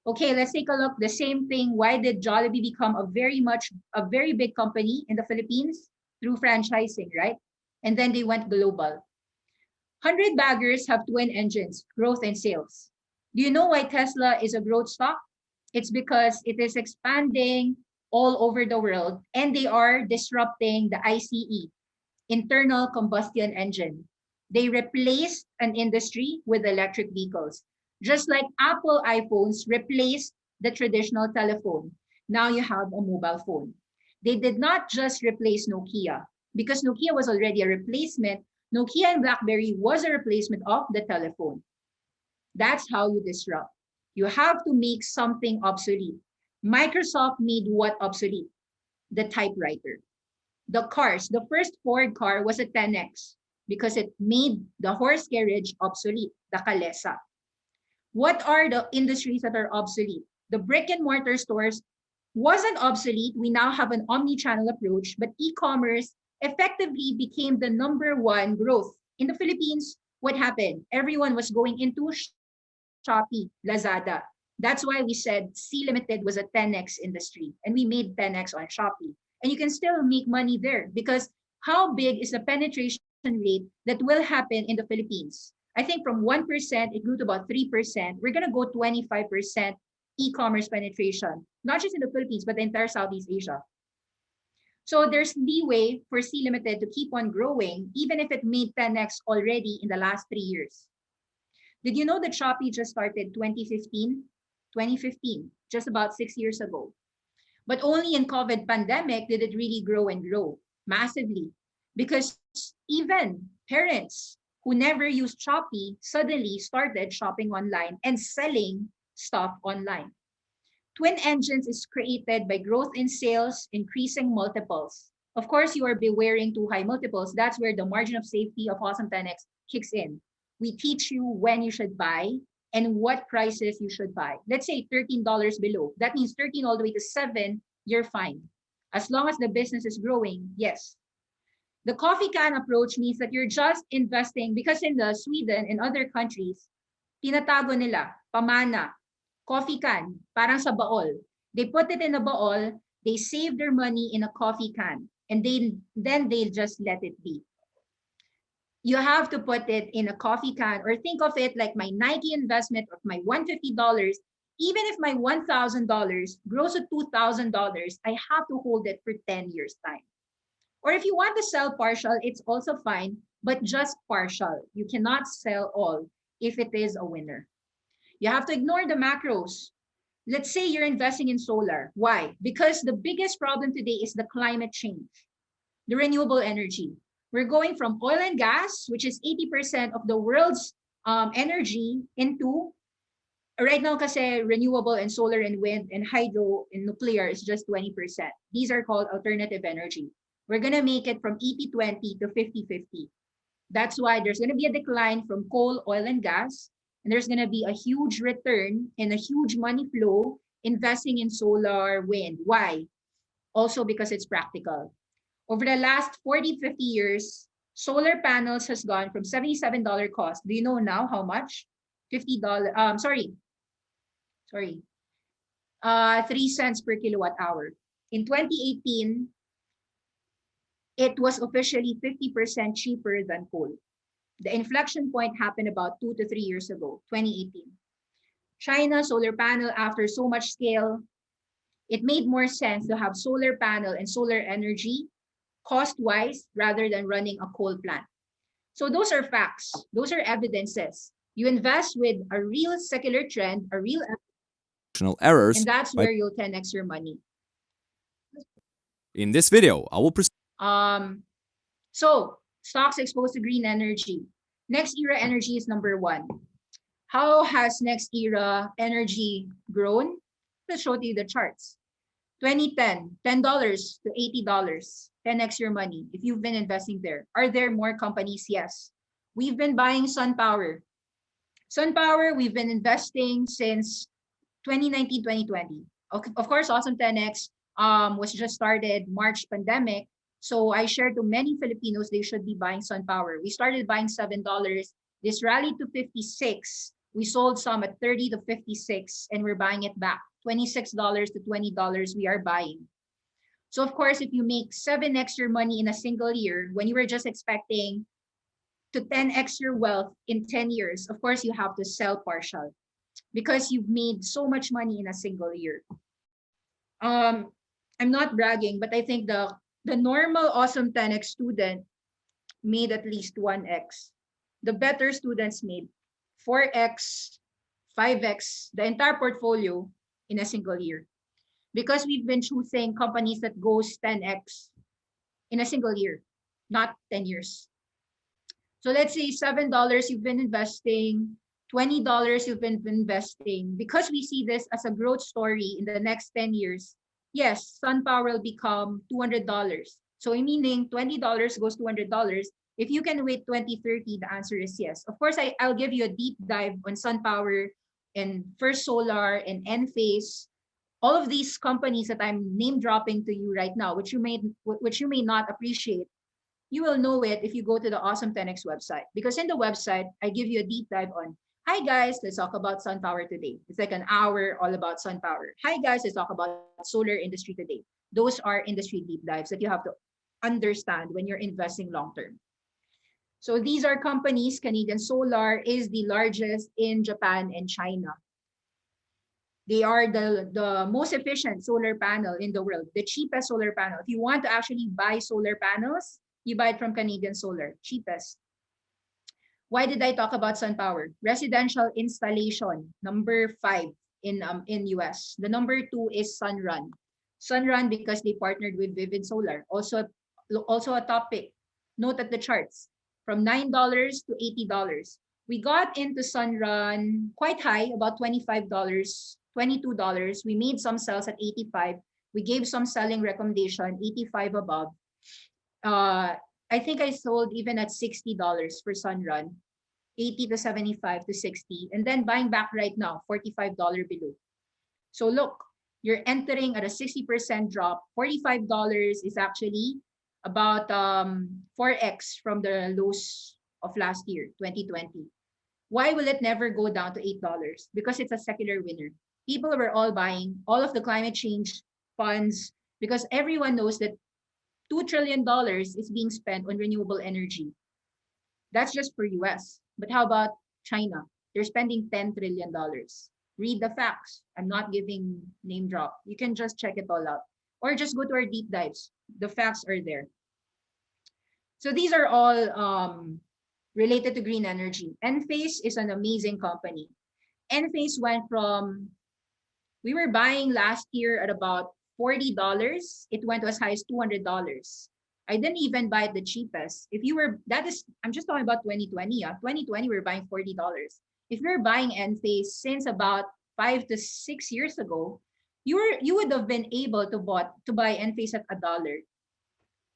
Okay, let's take a look. The same thing. Why did Jollibee become a very big company in the Philippines? Through franchising, right? And then they went global. 100 baggers have twin engines, growth and sales. Do you know why Tesla is a growth stock? It's because it is expanding all over the world and they are disrupting the ICE, internal combustion engine. They replaced an industry with electric vehicles. Just like Apple iPhones replaced the traditional telephone. Now you have a mobile phone. They did not just replace Nokia because Nokia was already a replacement. Nokia and BlackBerry was a replacement of the telephone. That's how you disrupt. You have to make something obsolete. Microsoft made what obsolete? The typewriter. The cars, the first Ford car was a 10X because it made the horse carriage obsolete, the kalesa. What are the industries that are obsolete? The brick and mortar stores wasn't obsolete. We now have an omni-channel approach, but e-commerce effectively became the number one growth. In the Philippines, what happened? Everyone was going into Shopee, Lazada. That's why we said C Limited was a 10X industry, and we made 10X on Shopee. And you can still make money there because how big is the penetration rate that will happen in the Philippines? I think from 1%, it grew to about 3%. We're going to go 25% e-commerce penetration, not just in the Philippines, but the entire Southeast Asia. So there's leeway for C Limited to keep on growing, even if it made 10X already in the last 3 years. Did you know that Shopee just started 2015? 2015, just about 6 years ago. But only in COVID pandemic did it really grow and grow massively, because even parents who never used Shopee suddenly started shopping online and selling stuff online. Twin Engines is created by growth in sales, increasing multiples. Of course, you are bewaring too high multiples. That's where the margin of safety of Awesome10X kicks in. We teach you when you should buy and what prices you should buy. Let's say $13 below. That means 13 all the way to 7, you're fine. As long as the business is growing, yes. The coffee can approach means that you're just investing, because in the Sweden and other countries, tinatago nila, pamana, coffee can, parang sa baol. They put it in a baol, they save their money in a coffee can, and then they'll just let it be. You have to put it in a coffee can, or think of it like my Nike investment of my $150. Even if my $1,000 grows to $2,000, I have to hold it for 10 years time. Or if you want to sell partial, it's also fine, but just partial. You cannot sell all if it is a winner. You have to ignore the macros. Let's say you're investing in solar. Why? Because the biggest problem today is the climate change, the renewable energy. We're going from oil and gas, which is 80% of the world's energy, into right now kasi renewable and solar and wind and hydro and nuclear is just 20%. These are called alternative energy. We're going to make it from 80-20 to 50-50. That's why there's going to be a decline from coal, oil, and gas. And there's going to be a huge return and a huge money flow investing in solar, wind. Why? Also because it's practical. Over the last 40-50 years, solar panels has gone from $77 cost. Do you know now how much? $50. 3 cents per kilowatt hour. In 2018, it was officially 50% cheaper than coal. The inflection point happened about 2 to 3 years ago, 2018. China solar panel, after so much scale, it made more sense to have solar panel and solar energy cost-wise rather than running a coal plant. So those are facts. Those are evidences. You invest with a real secular trend, a real errors, and that's where you'll 10x your money. In this video, I will present So stocks exposed to green energy. Next era energy is number 1. How has next era energy grown? Let's show you the charts. 2010, $10 to $80, 10x your money if you've been investing there. Are there more companies? Yes. We've been buying SunPower. SunPower, we've been investing since 2019, 2020. Of course, Awesome10X was just started March pandemic. So I shared to many Filipinos they should be buying SunPower. We started buying $7. This rallied to 56. We sold some at 30 to 56, and we're buying it back. $26 to $20 we are buying. So of course, if you make 7x your money in a single year, when you were just expecting to 10x your wealth in 10 years, of course you have to sell partial because you've made so much money in a single year. I'm not bragging, but I think the normal Awesome10X student made at least 1x. The better students made 4x, 5x, the entire portfolio in a single year. Because we've been choosing companies that goes 10x in a single year, not 10 years. So let's say $7 you've been investing, $20 you've been investing. Because we see this as a growth story in the next 10 years, yes, SunPower will become $200. So meaning $20 goes $200. If you can wait 2030, the answer is yes. Of course, I'll give you a deep dive on SunPower and First Solar and Enphase. All of these companies that I'm name dropping to you right now, which you may not appreciate, you will know it if you go to the Awesome10X website. Because in the website, I give you a deep dive on, hi guys, let's talk about SunPower today. It's like an hour all about SunPower. Hi guys, let's talk about solar industry today. Those are industry deep dives that you have to understand when you're investing long term. So these are companies. Canadian Solar is the largest in Japan and China. They are the most efficient solar panel in the world, the cheapest solar panel. If you want to actually buy solar panels, you buy it from Canadian Solar, cheapest. Why did I talk about SunPower? Residential installation, number 5 in US. The number 2 is Sunrun. Sunrun because they partnered with Vivid Solar. Also a topic. Note at the charts from $9 to $80. We got into Sunrun quite high, about $25, $22. We made some sales at 85. We gave some selling recommendation, 85 above. I think I sold even at $60 for Sunrun, 80 to 75 to 60, and then buying back right now, $45 below. So look, you're entering at a 60% drop. $45 is actually about 4x from the lows of last year, 2020. Why will it never go down to $8? Because it's a secular winner. People were all buying all of the climate change funds because everyone knows that $2 trillion is being spent on renewable energy. That's just for US. But how about China? They're spending $10 trillion. Read the facts. I'm not giving name drop. You can just check it all out. Or just go to our deep dives. The facts are there. So these are all related to green energy. Enphase is an amazing company. Enphase went from, we were buying last year at about $40. It went to as high as $200. I didn't even buy it the cheapest. If you were, I'm just talking about 2020. 2020, we were buying $40. If you're buying Enphase since about 5 to 6 years ago, you would have been able to buy Enphase at $1.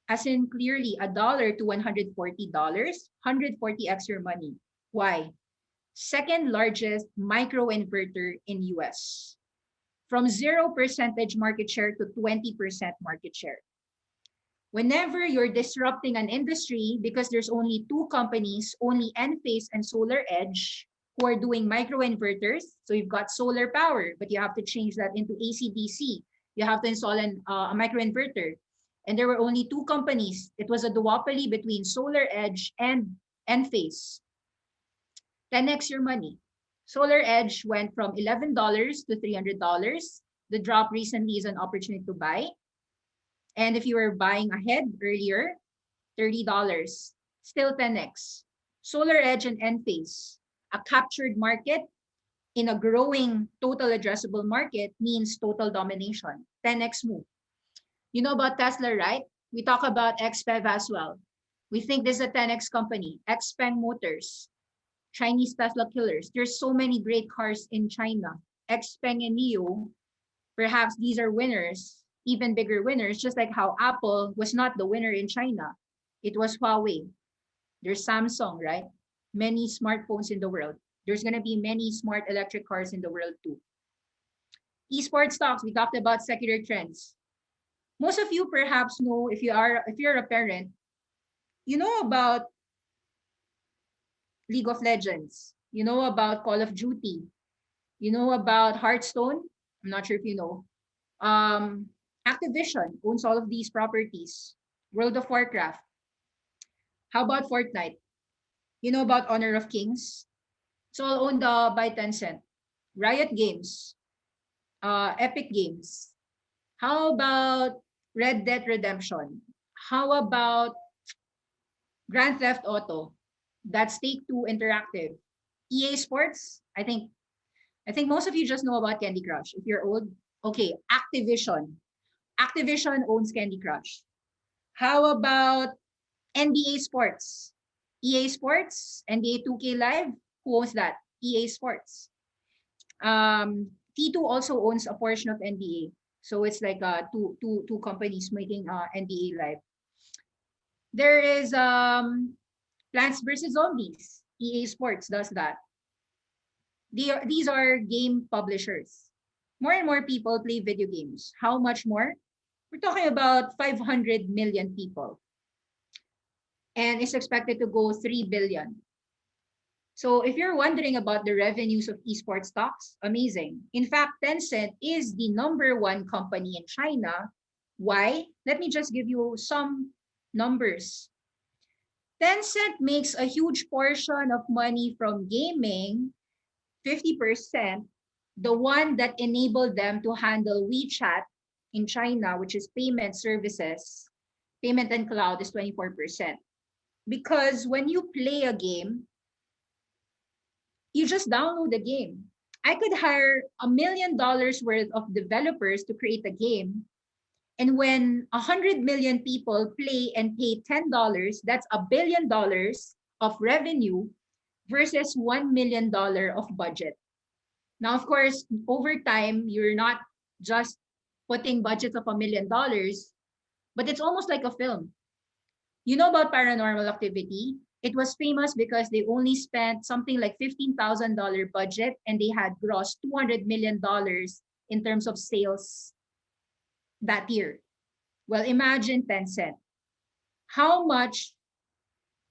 As in clearly $1 to $140, 140x your money. Why? Second largest microinverter in US. From 0% market share to 20% market share. Whenever you're disrupting an industry, because there's only 2 companies, only Enphase and SolarEdge, who are doing microinverters. So you've got solar power, but you have to change that into AC/DC. You have to install a microinverter. And there were only 2 companies. It was a duopoly between SolarEdge and Enphase. 10x your money. SolarEdge went from $11 to $300. The drop recently is an opportunity to buy. And if you were buying ahead earlier, $30, still 10x. SolarEdge and Enphase, a captured market in a growing total addressable market means total domination. 10x move. You know about Tesla, right? We talk about XPEV as well. We think this is a 10x company. XPeng Motors, Chinese Tesla killers. There's so many great cars in China. XPeng and NIO, perhaps these are winners, even bigger winners, just like how Apple was not the winner in China. It was Huawei. There's Samsung, right? Many smartphones in the world. There's going to be many smart electric cars in the world too. Esports stocks, we talked about secular trends. Most of you perhaps know, if you're a parent, you know about League of Legends. You know about Call of Duty. You know about Hearthstone. I'm not sure if you know. Activision owns all of these properties. World of Warcraft. How about Fortnite? You know about Honor of Kings? It's all owned by Tencent. Riot Games. Epic Games. How about Red Dead Redemption? How about Grand Theft Auto? That's Take-Two Interactive. EA Sports, I think most of you just know about Candy Crush. If you're old, okay, Activision. Activision owns Candy Crush. How about NBA Sports? EA Sports, NBA 2K Live, who owns that? EA Sports. T2 also owns a portion of NBA. So it's like two companies making NBA Live. There is Plants vs. Zombies. EA Sports does that. These are game publishers. More and more people play video games. How much more? We're talking about 500 million people. And it's expected to go 3 billion. So if you're wondering about the revenues of esports stocks, amazing. In fact, Tencent is the #1 company in China. Why? Let me just give you some numbers. Tencent makes a huge portion of money from gaming, 50%, the one that enabled them to handle WeChat in China, which is payment services. Payment and cloud is 24%. Because when you play a game, you just download the game. I could hire $1 million worth of developers to create a game. And when 100 million people play and pay $10, that's $1 billion of revenue versus $1 million of budget. Now, of course, over time, you're not just putting budgets of $1 million, but it's almost like a film. You know about Paranormal Activity? It was famous because they only spent something like $15,000 budget and they had grossed $200 million in terms of sales that year. Well, imagine Tencent. How much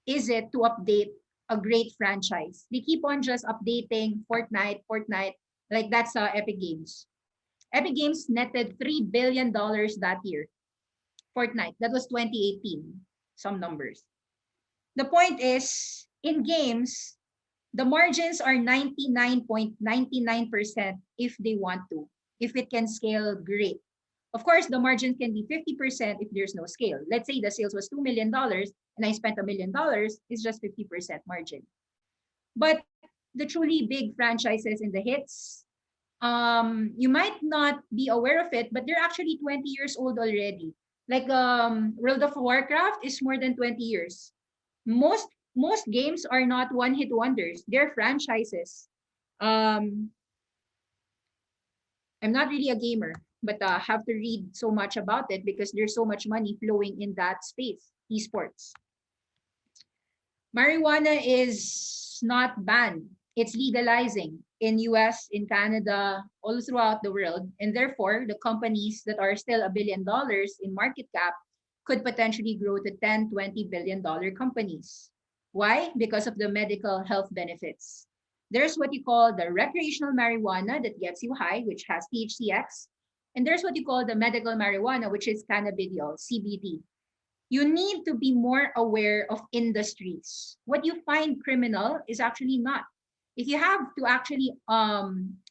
is it to update a great franchise? They keep on just updating Fortnite, like that's Epic Games. Epic Games netted $3 billion that year. Fortnite, that was 2018, some numbers. The point is, in games, the margins are 99.99% if they want to. If it can scale, great. Of course, the margin can be 50% if there's no scale. Let's say the sales was $2 million and I spent $1 million, it's just 50% margin. But the truly big franchises and the hits, you might not be aware of it, but they're actually 20 years old already. Like World of Warcraft is more than 20 years. Most games are not one-hit wonders. They're franchises. I'm not really a gamer, but have to read so much about it because there's so much money flowing in that space, esports. Marijuana is not banned. It's legalizing in US, in Canada, all throughout the world. And therefore, the companies that are still $1 billion in market cap could potentially grow to $10, $20 billion companies. Why? Because of the medical health benefits. There's what you call the recreational marijuana that gets you high, which has THCX. And there's what you call the medical marijuana, which is cannabidiol, CBD. You need to be more aware of industries. What you find criminal is actually not. If you have to actually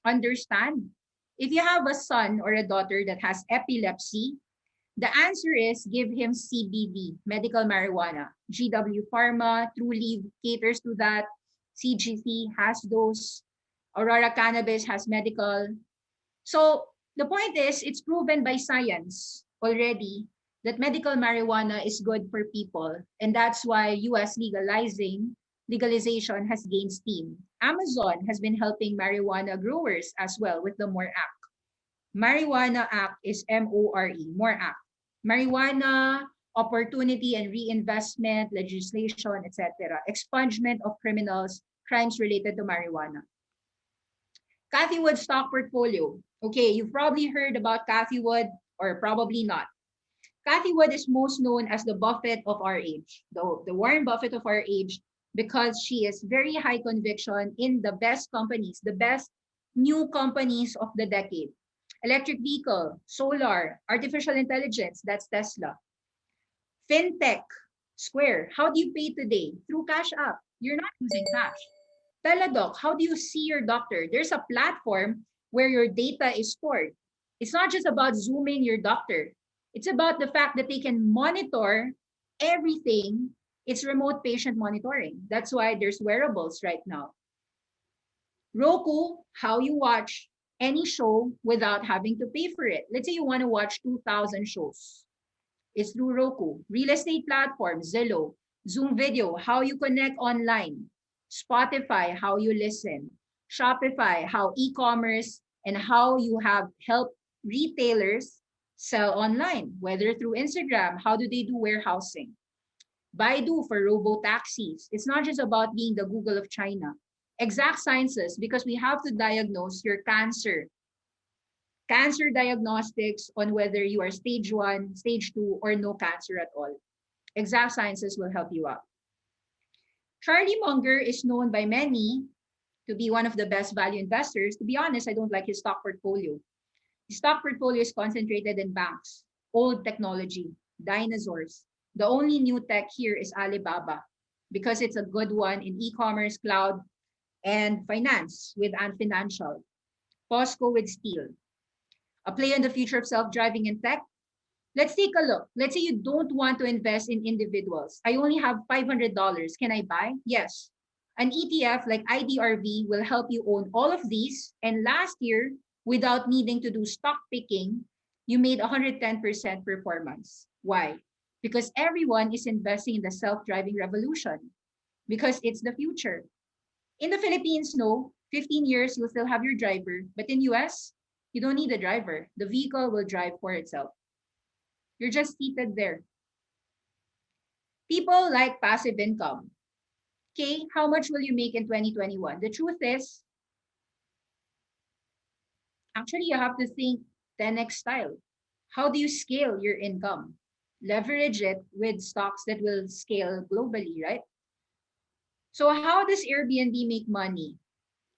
understand, if you have a son or a daughter that has epilepsy, the answer is give him CBD, medical marijuana. GW Pharma, Trulieve caters to that. CGC has those. Aurora Cannabis has medical. So the point is, it's proven by science already that medical marijuana is good for people. And that's why US legalization has gained steam. Amazon has been helping marijuana growers as well with the MORE Act. Marijuana Act is MORE, MORE Act. Marijuana, opportunity and reinvestment, legislation, etc. Expungement of criminals, crimes related to marijuana. Cathy Wood stock portfolio. Okay, you've probably heard about Cathy Wood or probably not. Cathy Wood is most known as the Buffett of our age, the Warren Buffett of our age, because she is very high conviction in the best companies, the best new companies of the decade. Electric vehicle, solar, artificial intelligence, that's Tesla. Fintech, Square, how do you pay today? Through Cash App. You're not using cash. Teladoc, how do you see your doctor? There's a platform where your data is stored. It's not just about Zooming your doctor. It's about the fact that they can monitor everything. It's remote patient monitoring. That's why there's wearables right now. Roku, how you watch any show without having to pay for it. Let's say you want to watch 2,000 shows. It's through Roku. Real estate platform, Zillow. Zoom Video, how you connect online. Spotify, how you listen. Shopify, how e-commerce and how you have helped retailers sell online, whether through Instagram, how do they do warehousing? Baidu for robo-taxis. It's not just about being the Google of China. Exact Sciences, because we have to diagnose your cancer. Cancer diagnostics on whether you are stage 1, stage 2, or no cancer at all. Exact Sciences will help you out. Charlie Munger is known by many to be one of the best value investors. To be honest, I don't like his stock portfolio. His stock portfolio is concentrated in banks, old technology, dinosaurs. The only new tech here is Alibaba because it's a good one in e-commerce, cloud, and finance with Ant Financial. POSCO with steel. A play on the future of self-driving and tech. Let's take a look. Let's say you don't want to invest in individuals. I only have $500. Can I buy? Yes. An ETF like IDRV will help you own all of these. And last year, without needing to do stock picking, you made 110% performance. Why? Because everyone is investing in the self-driving revolution because it's the future. In the Philippines, no, 15 years, you'll still have your driver. But in US, you don't need a driver. The vehicle will drive for itself. You're just seated there. People like passive income. Okay, how much will you make in 2021? The truth is, actually, you have to think 10x style. How do you scale your income? Leverage it with stocks that will scale globally, right? So how does Airbnb make money?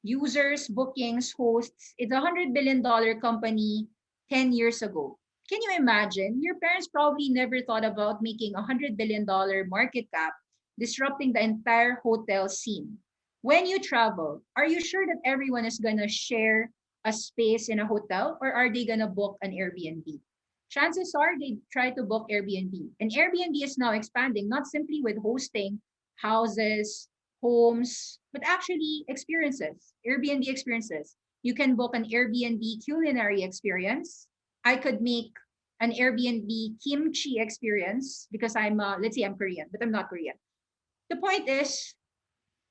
Users, bookings, hosts. It's a $100 billion company 10 years ago. Can you imagine? Your parents probably never thought about making a $100 billion market cap, disrupting the entire hotel scene. When you travel, are you sure that everyone is going to share a space in a hotel, or are they going to book an Airbnb? Chances are they try to book Airbnb. And Airbnb is now expanding, not simply with hosting houses, homes, but actually experiences, Airbnb experiences. You can book an Airbnb culinary experience. I could make an Airbnb kimchi experience because let's say I'm Korean, but I'm not Korean. The point is,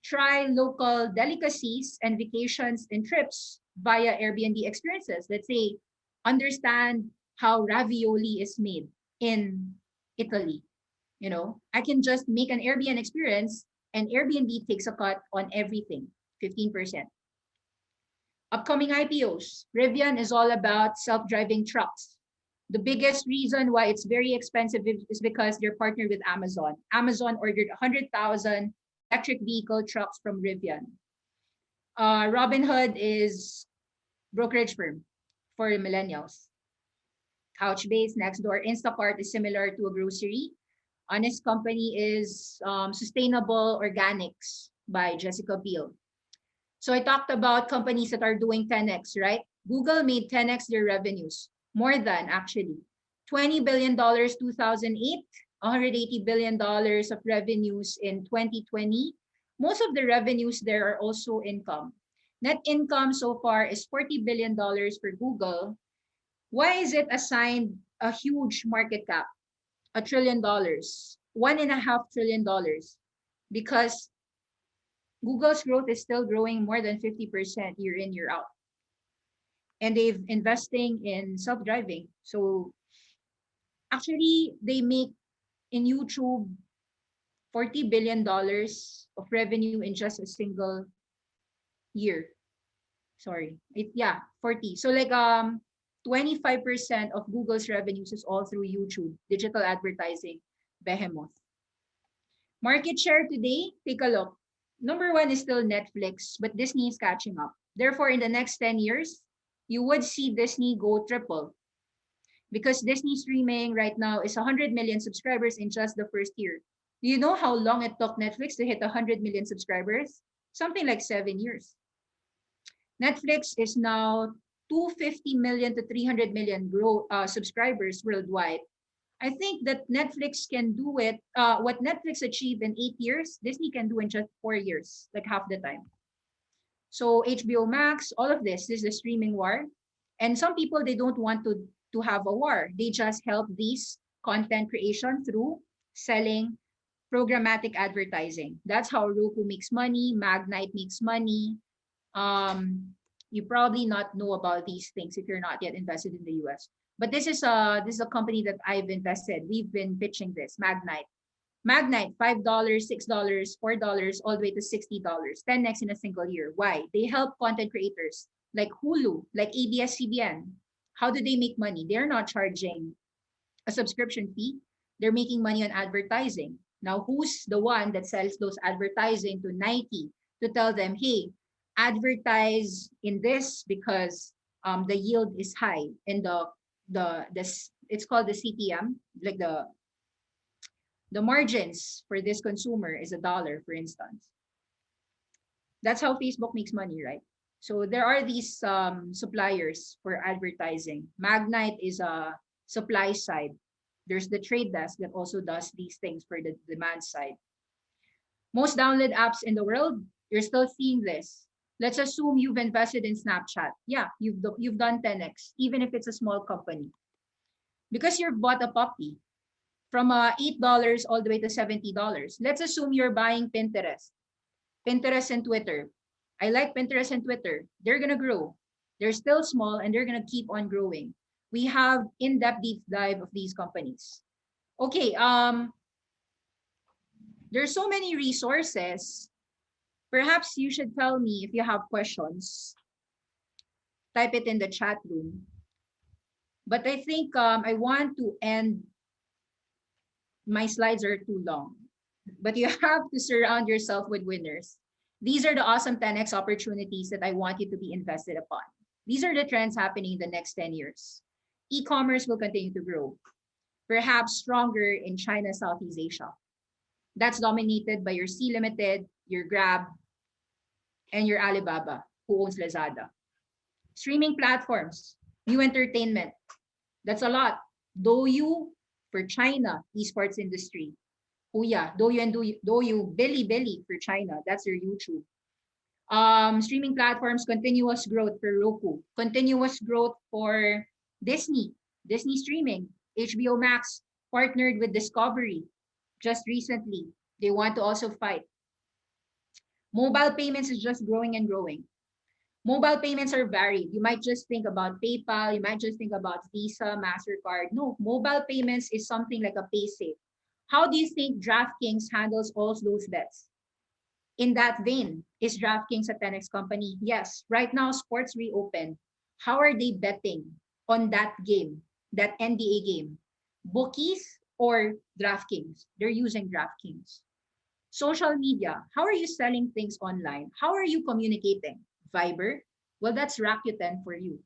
try local delicacies and vacations and trips via Airbnb experiences. Let's say, understand how ravioli is made in Italy. You know, I can just make an Airbnb experience and Airbnb takes a cut on everything, 15%. Upcoming IPOs. Rivian is all about self-driving trucks. The biggest reason why it's very expensive is because they're partnered with Amazon. Amazon ordered 100,000 electric vehicle trucks from Rivian. Robinhood is brokerage firm for millennials. Couchbase, Nextdoor, Instacart is similar to a grocery. Honest Company is Sustainable Organics by Jessica Biel. So I talked about companies that are doing 10x, right? Google made 10x their revenues, more than actually. $20 billion 2008, $180 billion of revenues in 2020. Most of the revenues there are also income. Net income so far is $40 billion for Google. Why is it assigned a huge market cap? $1 trillion, $1.5 trillion, because Google's growth is still growing more than 50% year in, year out. And they've investing in self-driving. So actually, they make in YouTube $40 billion of revenue in just a single year. Sorry, 40. So like 25% of Google's revenues is all through YouTube, digital advertising, behemoth. Market share today, take a look. Number one is still Netflix, but Disney is catching up. Therefore, in the next 10 years, you would see Disney go triple. Because Disney streaming right now is 100 million subscribers in just the first year. Do you know how long it took Netflix to hit 100 million subscribers? Something like 7 years. Netflix is now 250 million to 300 million subscribers worldwide. I think that Netflix can do it. What Netflix achieved in 8 years, Disney can do in just 4 years, like half the time. So HBO Max, all of this is a streaming war. And some people, they don't want to have a war. They just help these content creation through selling programmatic advertising. That's how Roku makes money, Magnite makes money. You probably not know about these things if you're not yet invested in the US. But this is a company that I've invested. We've been pitching this, Magnite. Magnite, $5, $6, $4, all the way to $60. 10x in a single year. Why? They help content creators like Hulu, like ABS-CBN. How do they make money? They're not charging a subscription fee. They're making money on advertising. Now, who's the one that sells those advertising to Nike to tell them, hey, advertise in this because the yield is high and it's called the CPM, like the margins for this consumer is $1, for instance. That's how Facebook makes money, right? So there are these suppliers for advertising. Magnite is a supply side. There's the trade desk that also does these things for the demand side. Most downloaded apps in the world, you're still seeing this. Let's assume you've invested in Snapchat. Yeah, you've done 10x, even if it's a small company. Because you've bought a puppy from $8 all the way to $70. Let's assume you're buying Pinterest. Pinterest and Twitter. I like Pinterest and Twitter. They're going to grow. They're still small and they're going to keep on growing. We have in-depth deep dive of these companies. Okay, there's so many resources. Perhaps you should tell me if you have questions. Type it in the chat room. But I think I want to end. My slides are too long. But you have to surround yourself with winners. These are the awesome 10x opportunities that I want you to be invested upon. These are the trends happening in the next 10 years. E-commerce will continue to grow, perhaps stronger in China, Southeast Asia. That's dominated by your C Limited, your Grab, and your Alibaba, who owns Lazada. Streaming platforms, new entertainment. That's a lot. Douyu for China, esports industry. Huya, Douyu and Douyu, Bilibili for China. That's your YouTube. Streaming platforms, continuous growth for Roku, continuous growth for Disney streaming, HBO Max partnered with Discovery just recently. They want to also fight. Mobile payments is just growing and growing. Mobile payments are varied. You might just think about PayPal. You might just think about Visa, MasterCard. No, mobile payments is something like a PaySafe. How do you think DraftKings handles all those bets? In that vein, is DraftKings a 10x company? Yes. Right now, sports reopened. How are they betting on that game, that NBA game? Bookies or DraftKings? They're using DraftKings. Social media. How are you selling things online? How are you communicating? Viber? Well, that's Rakuten for you.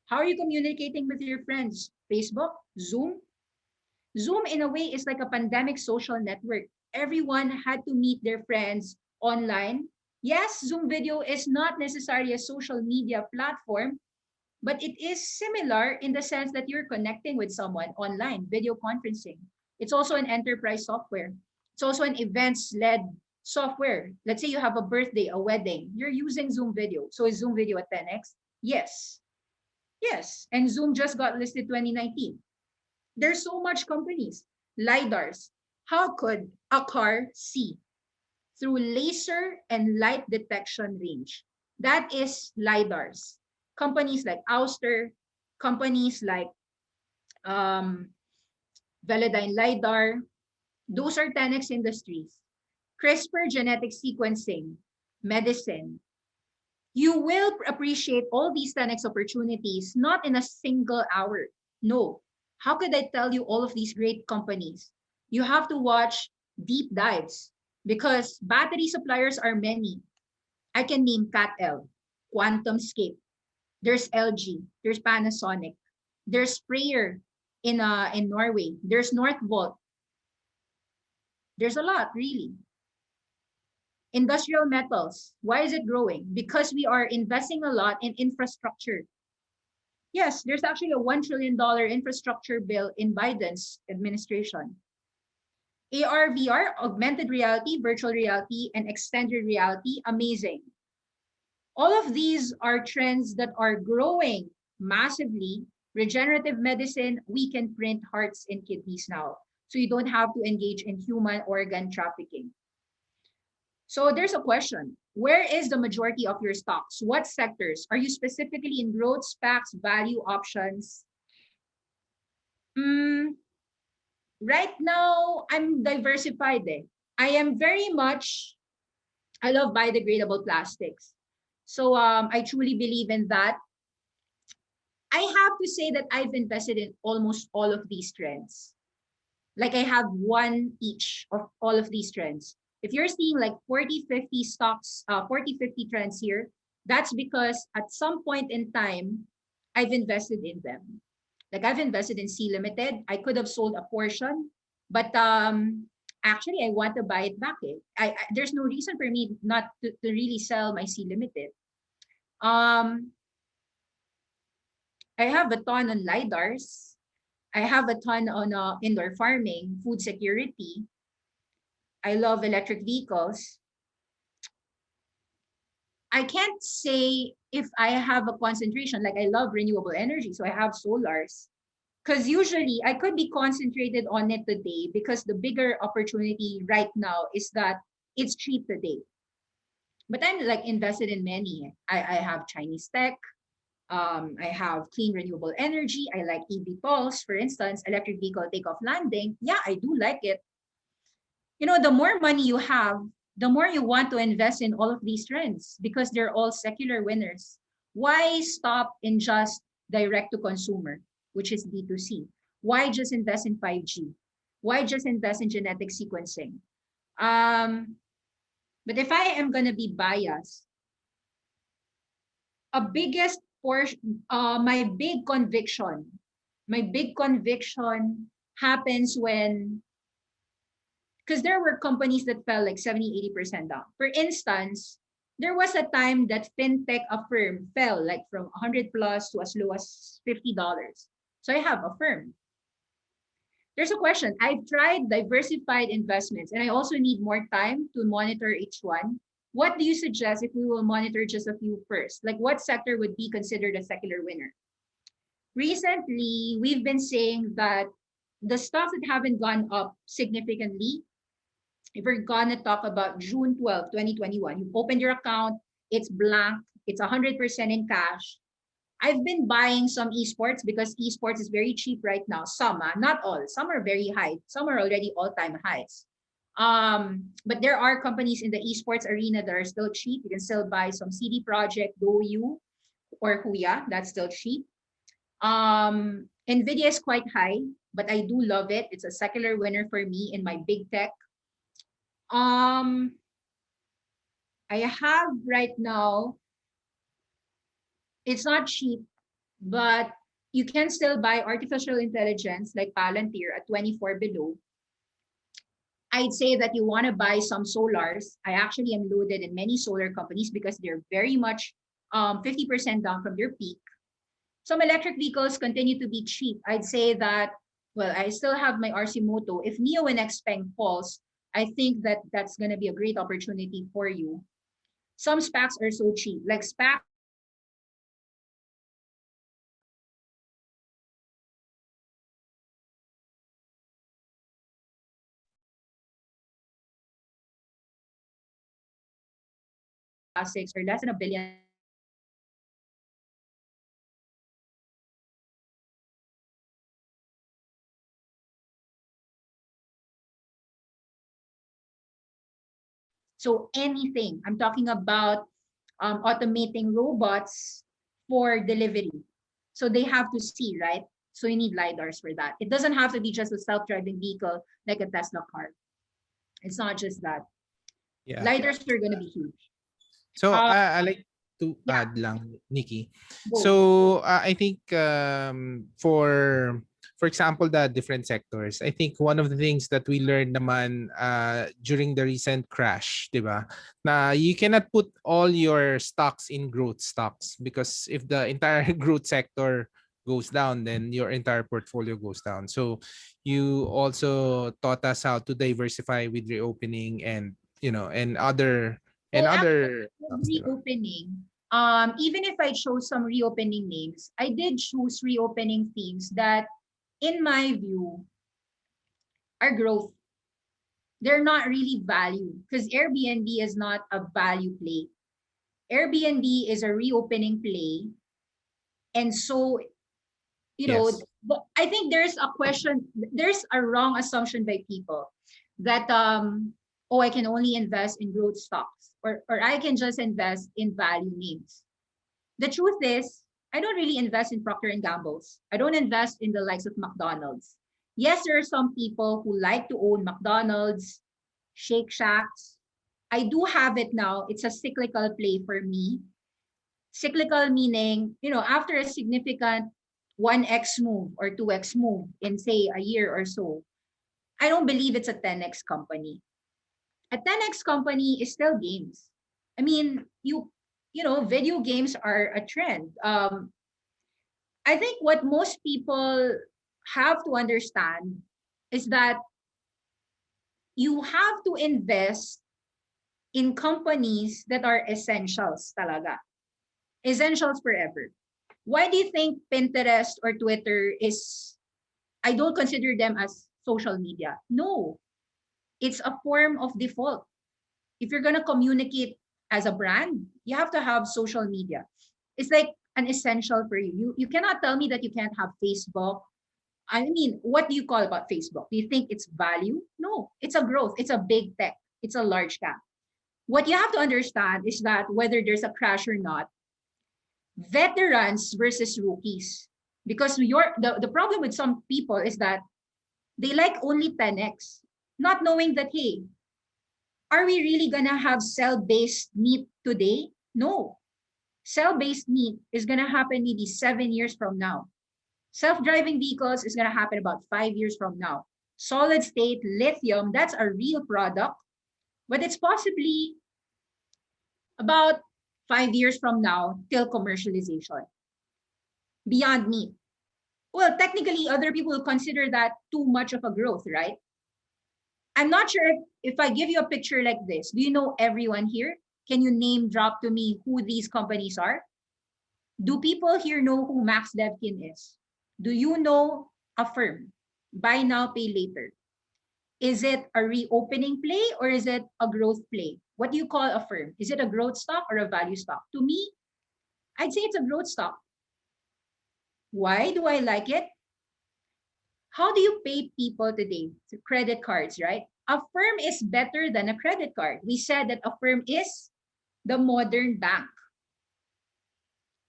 How are you communicating with your friends? Facebook? Zoom? Zoom, in a way, is like a pandemic social network. Everyone had to meet their friends online. Yes, Zoom video is not necessarily a social media platform, but it is similar in the sense that you're connecting with someone online, video conferencing. It's also an enterprise software. It's also an events-led software. Let's say you have a birthday, a wedding, you're using Zoom video. So is Zoom video at 10x? Yes. Yes. And Zoom just got listed 2019. There's so much companies. LiDARs. How could a car see? Through laser and light detection range. That is LiDARs. Companies like Ouster, companies like Velodyne LiDAR, those are 10x industries. CRISPR, genetic sequencing, medicine. You will appreciate all these 10x opportunities, not in a single hour. No. How could I tell you all of these great companies? You have to watch deep dives because battery suppliers are many. I can name CATL, QuantumScape. There's LG, there's Panasonic, there's Sprayer in Norway, there's Northvolt. There's a lot, really. Industrial metals, why is it growing? Because we are investing a lot in infrastructure. Yes, there's actually a $1 trillion infrastructure bill in Biden's administration. AR, VR, augmented reality, virtual reality, and extended reality, amazing. All of these are trends that are growing massively. Regenerative medicine, we can print hearts and kidneys now. So you don't have to engage in human organ trafficking. So there's a question. Where is the majority of your stocks? What sectors? Are you specifically in growth, SPACs, value options? Right now, I'm diversified. I am very much, I love biodegradable plastics. So I truly believe in that. I have to say that I've invested in almost all of these trends. Like I have one each of all of these trends. If you're seeing like 40, 50 stocks, 40, 50 trends here, that's because at some point in time, I've invested in them. Like I've invested in C Limited. I could have sold a portion, but actually I want to buy it back. There's no reason for me not to really sell my C Limited. Um, I have a ton on LiDARs. I have a ton on indoor farming, food security. I love electric vehicles. I can't say if I have a concentration, like I love renewable energy, so I have solars. Because usually I could be concentrated on it today because the bigger opportunity right now is that it's cheap today. But I'm like invested in many. I have Chinese tech. I have clean renewable energy. I like EV Pulse, for instance, electric vehicle takeoff landing. Yeah, I do like it. You know, the more money you have, the more you want to invest in all of these trends because they're all secular winners. Why stop in just direct to consumer, which is B2C? Why just invest in 5G? Why just invest in genetic sequencing? Um, but if I am going to be biased, a biggest portion, my big conviction happens when because there were companies that fell like 70, 80% down. For instance, there was a time that fintech Affirm fell like from 100 plus to as low as $50. So I have Affirm. There's a question. I've tried diversified investments and I also need more time to monitor each one. What do you suggest if we will monitor just a few first? Like what sector would be considered a secular winner? Recently, we've been saying that the stocks that haven't gone up significantly, if we're gonna talk about June 12, 2021, you opened your account, it's blank, it's 100% in cash. I've been buying some esports because esports is very cheap right now. Some, not all. Some are very high. Some are already all-time highs. But there are companies in the esports arena that are still cheap. You can still buy some CD Projekt, GoU, or Huya. That's still cheap. Nvidia is quite high, but I do love it. It's a secular winner for me in my big tech. I have right now, it's not cheap, but you can still buy artificial intelligence like Palantir at 24 below. I'd say that you want to buy some solars. I actually am loaded in many solar companies because they're very much 50% down from their peak. Some electric vehicles continue to be cheap. I'd say that, well, I still have my RC Moto. If Neo and Xpeng falls, I think that that's going to be a great opportunity for you. Some SPACs are so cheap, like SPAC. Classics are less than $1 billion. So anything, I'm talking about automating robots for delivery. So they have to see, right? So you need LiDARs for that. It doesn't have to be just a self-driving vehicle like a Tesla car. It's not just that. Yeah. LiDARs are going to be huge. So I like to yeah. add lang, Nikki. Go. So I think for example, the different sectors, I think one of the things that we learned naman during the recent crash, diba? Na you cannot put all your stocks in growth stocks because if the entire growth sector goes down, then your entire portfolio goes down. So you also taught us how to diversify with reopening and and other reopening. Even if I chose some reopening names, I did choose reopening themes that, in my view, are growth. They're not really value because Airbnb is not a value play. Airbnb is a reopening play. And so Yes. I think there's a question, there's a wrong assumption by people that oh, I can only invest in growth stocks, or I can just invest in value names. The truth is, I don't really invest in Procter and Gamble's. I don't invest in the likes of McDonald's. Yes, there are some people who like to own McDonald's, Shake Shacks. I do have it now. It's a cyclical play for me. Cyclical meaning, after a significant 1x move or 2x move in, say, a year or so, I don't believe it's a 10x company. A 10x company is still games. I mean, video games are a trend. I think what most people have to understand is that you have to invest in companies that are essentials talaga. Essentials forever. Why do you think Pinterest or Twitter I don't consider them as social media? No, it's a form of default. If you're going to communicate as a brand, you have to have social media. It's like an essential for you. You cannot tell me that you can't have Facebook. I mean, what do you call about Facebook? Do you think it's value? No, it's a growth. It's a big tech. It's a large cap. What you have to understand is that whether there's a crash or not, veterans versus rookies. Because the problem with some people is that they like only 10x, not knowing that, hey, are we really gonna have cell-based meat today? No. Cell-based meat is gonna happen maybe 7 years from now. Self-driving vehicles is gonna happen about 5 years from now. Solid state lithium, that's a real product, but it's possibly about 5 years from now till commercialization. Beyond meat. Well, technically, other people will consider that too much of a growth, right? I'm not sure if I give you a picture like this, do you know everyone here? Can you name drop to me who these companies are? Do people here know who Max Devkin is? Do you know Affirm? Buy now, pay later. Is it a reopening play or is it a growth play? What do you call Affirm? Is it a growth stock or a value stock? To me, I'd say it's a growth stock. Why do I like it? How do you pay people today? Through credit cards, right? Affirm is better than a credit card. We said that Affirm is the modern bank.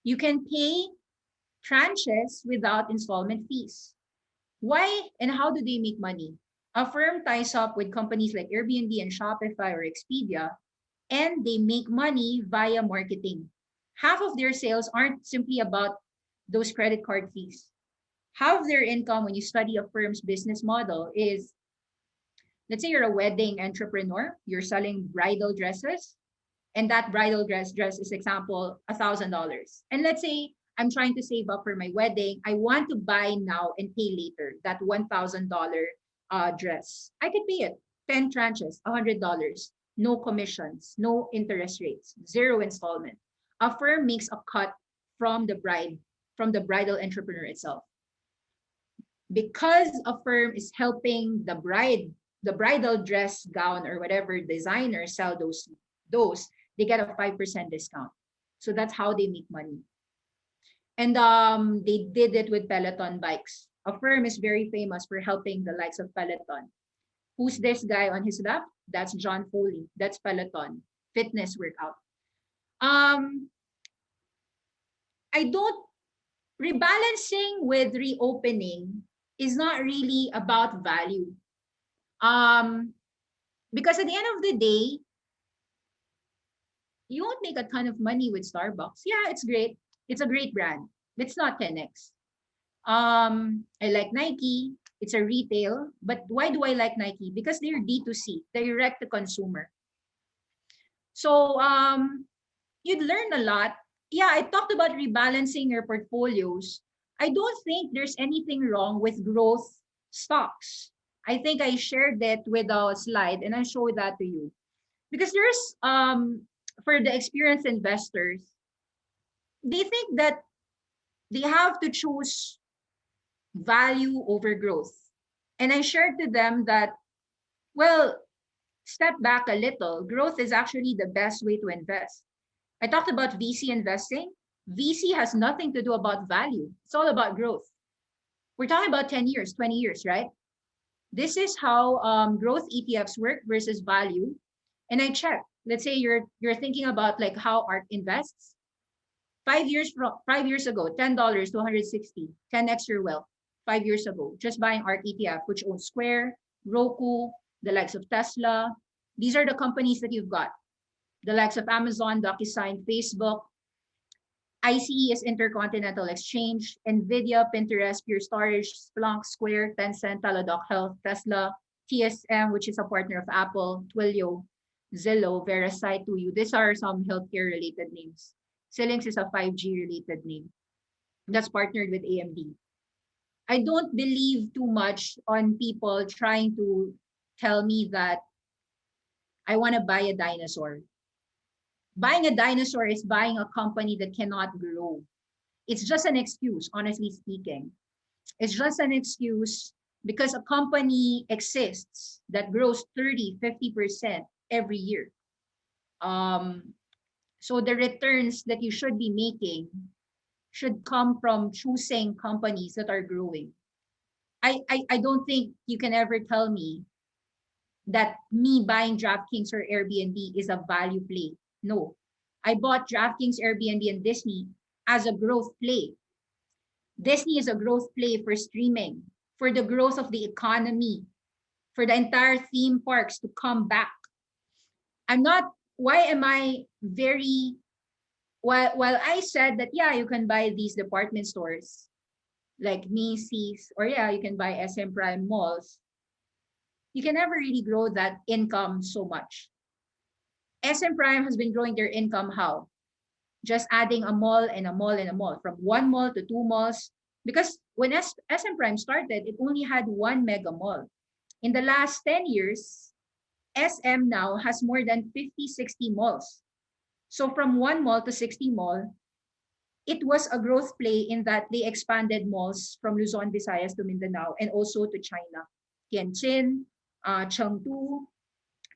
You can pay tranches without installment fees. Why and how do they make money? Affirm ties up with companies like Airbnb and Shopify or Expedia, and they make money via marketing. Half of their sales aren't simply about those credit card fees. Half of their income, when you study a firm's business model, is, let's say you're a wedding entrepreneur, you're selling bridal dresses, and that bridal dress is, example, $1,000. And let's say I'm trying to save up for my wedding. I want to buy now and pay later that $1,000 dress. I could pay it 10 tranches, $100, no commissions, no interest rates, zero installment. A firm makes a cut from the bridal entrepreneur itself. Because a firm is helping the bridal dress gown or whatever designer sell those, they get a 5% discount. So that's how they make money. And they did it with Peloton bikes. A firm is very famous for helping the likes of Peloton. Who's this guy on his left? That's John Foley. That's Peloton, fitness workout. Rebalancing with reopening is not really about value. Because at the end of the day, you won't make a ton of money with Starbucks. Yeah, it's great. It's a great brand. It's not 10x. I like Nike. It's a retail. But why do I like Nike? Because they're D2C, direct to consumer. So you'd learn a lot. Yeah, I talked about rebalancing your portfolios. I don't think there's anything wrong with growth stocks. I think I shared that with a slide and I showed that to you. Because there's, for the experienced investors, they think that they have to choose value over growth. And I shared to them that, well, step back a little. Growth is actually the best way to invest. I talked about VC investing. VC has nothing to do about value. It's all about growth. We're talking about 10 years, 20 years, right? This is how growth ETFs work versus value. And I check. Let's say you're thinking about like how ARK invests. 5 years ago, $10 to 160, 10x your wealth. 5 years ago, just buying ARK ETF, which owns Square, Roku, the likes of Tesla. These are the companies that you've got. The likes of Amazon, DocuSign, Facebook. ICE is Intercontinental Exchange, NVIDIA, Pinterest, Pure Storage, Splunk, Square, Tencent, Teladoc Health, Tesla, TSM, which is a partner of Apple, Twilio, Zillow, Verisight, Tuyu. These are some healthcare related names. Xilinx is a 5G related name that's partnered with AMD. I don't believe too much on people trying to tell me that I want to buy a dinosaur. Buying a dinosaur is buying a company that cannot grow. It's just an excuse, honestly speaking. It's just an excuse because a company exists that grows 30, 50% every year. So the returns that you should be making should come from choosing companies that are growing. I don't think you can ever tell me that me buying DraftKings or Airbnb is a value play. No, I bought DraftKings, Airbnb, and Disney as a growth play. Disney is a growth play for streaming, for the growth of the economy, for the entire theme parks to come back. Why am I very, while I said that, yeah, you can buy these department stores like Macy's, or yeah, you can buy SM Prime malls, you can never really grow that income so much. SM Prime has been growing their income how? Just adding a mall and a mall and a mall, from one mall to two malls. Because when SM Prime started, it only had one mega mall. In the last 10 years, SM now has more than 50, 60 malls. So from one mall to 60 mall, it was a growth play in that they expanded malls from Luzon, Visayas to Mindanao and also to China. Tianjin, Chengdu,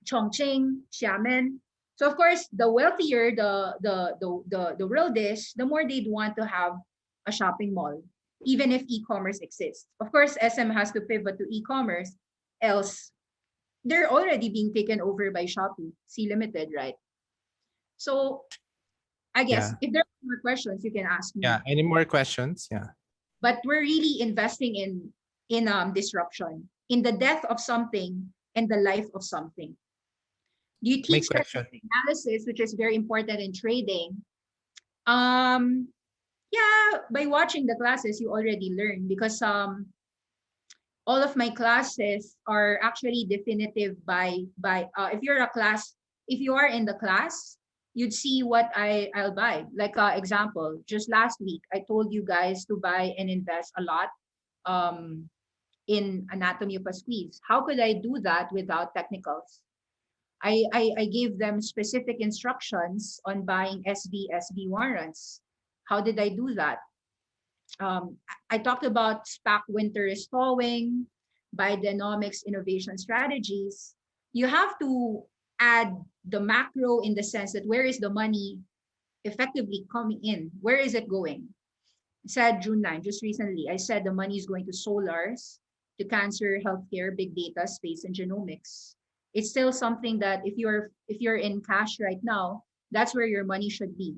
Chongqing, Xiamen. So of course, the wealthier the world is, the more they'd want to have a shopping mall, even if e-commerce exists. Of course, SM has to pivot to e-commerce, else they're already being taken over by Shopee, C Limited, right? So I guess if there are more questions, you can ask me. Yeah. Any more questions? Yeah. But we're really investing in disruption, in the death of something and the life of something. Do you teach analysis, which is very important in trading? Yeah, by watching the classes, you already learn, because all of my classes are actually definitive by if you are in the class, you'd see what I'll buy. Like example, just last week, I told you guys to buy and invest a lot in Anatomy of a Squeeze. How could I do that without technicals? I gave them specific instructions on buying SB warrants. How did I do that? I talked about SPAC winter is thawing, Bidenomics innovation strategies. You have to add the macro in the sense that where is the money effectively coming in? Where is it going? I said June 9, just recently, I said the money is going to solars, to cancer, healthcare, big data, space, and genomics. It's still something that if you're in cash right now, that's where your money should be.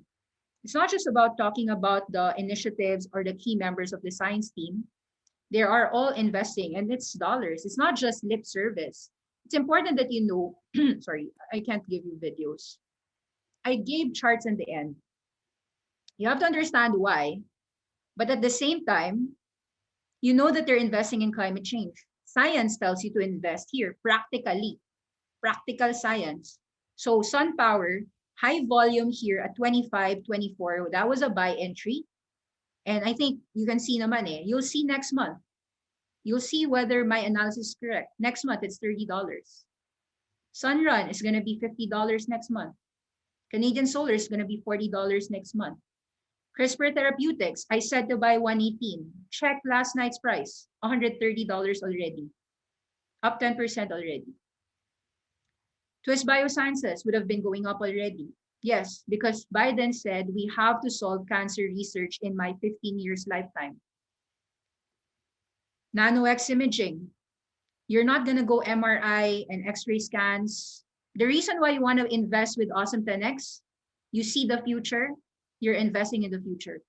It's not just about talking about the initiatives or the key members of the science team. They are all investing, and it's dollars. It's not just lip service. It's important that you know, sorry, I can't give you videos. I gave charts in the end. You have to understand why, but at the same time, you know that they're investing in climate change. Science tells you to invest here, practically, practical science. So sun power, high volume here at 25, 24, that was a buy entry. And I think you can see naman eh. You'll see next month. You'll see whether my analysis is correct. Next month, it's $30. Sunrun is going to be $50 next month. Canadian Solar is going to be $40 next month. CRISPR Therapeutics, I said to buy 118. Check last night's price, $130 already. Up 10% already. Twist Biosciences would have been going up already. Yes, because Biden said we have to solve cancer research in my 15 years lifetime. Nano-X imaging. You're not going to go MRI and X-ray scans. The reason why you want to invest with Awesome10X, you see the future, you're investing in the future.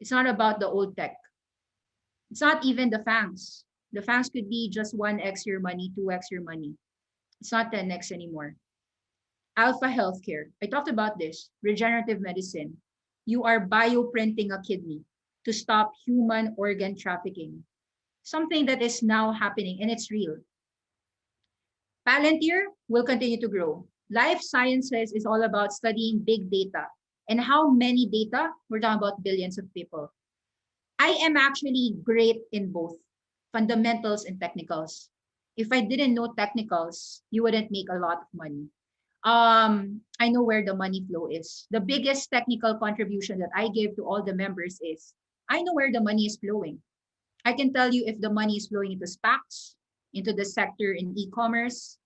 It's not about the old tech. It's not even the FANGs. The FANGs could be just 1x your money, 2x your money. It's not 10x anymore. Alpha Healthcare. I talked about this. Regenerative medicine. You are bioprinting a kidney to stop human organ trafficking. Something that is now happening and it's real. Palantir will continue to grow. Life sciences is all about studying big data. And how many data? We're talking about billions of people. I am actually great in both fundamentals and technicals. If I didn't know technicals, you wouldn't make a lot of money. I know where the money flow is. The biggest technical contribution that I give to all the members is I know where the money is flowing. I can tell you if the money is flowing into SPACs, into the sector in e-commerce.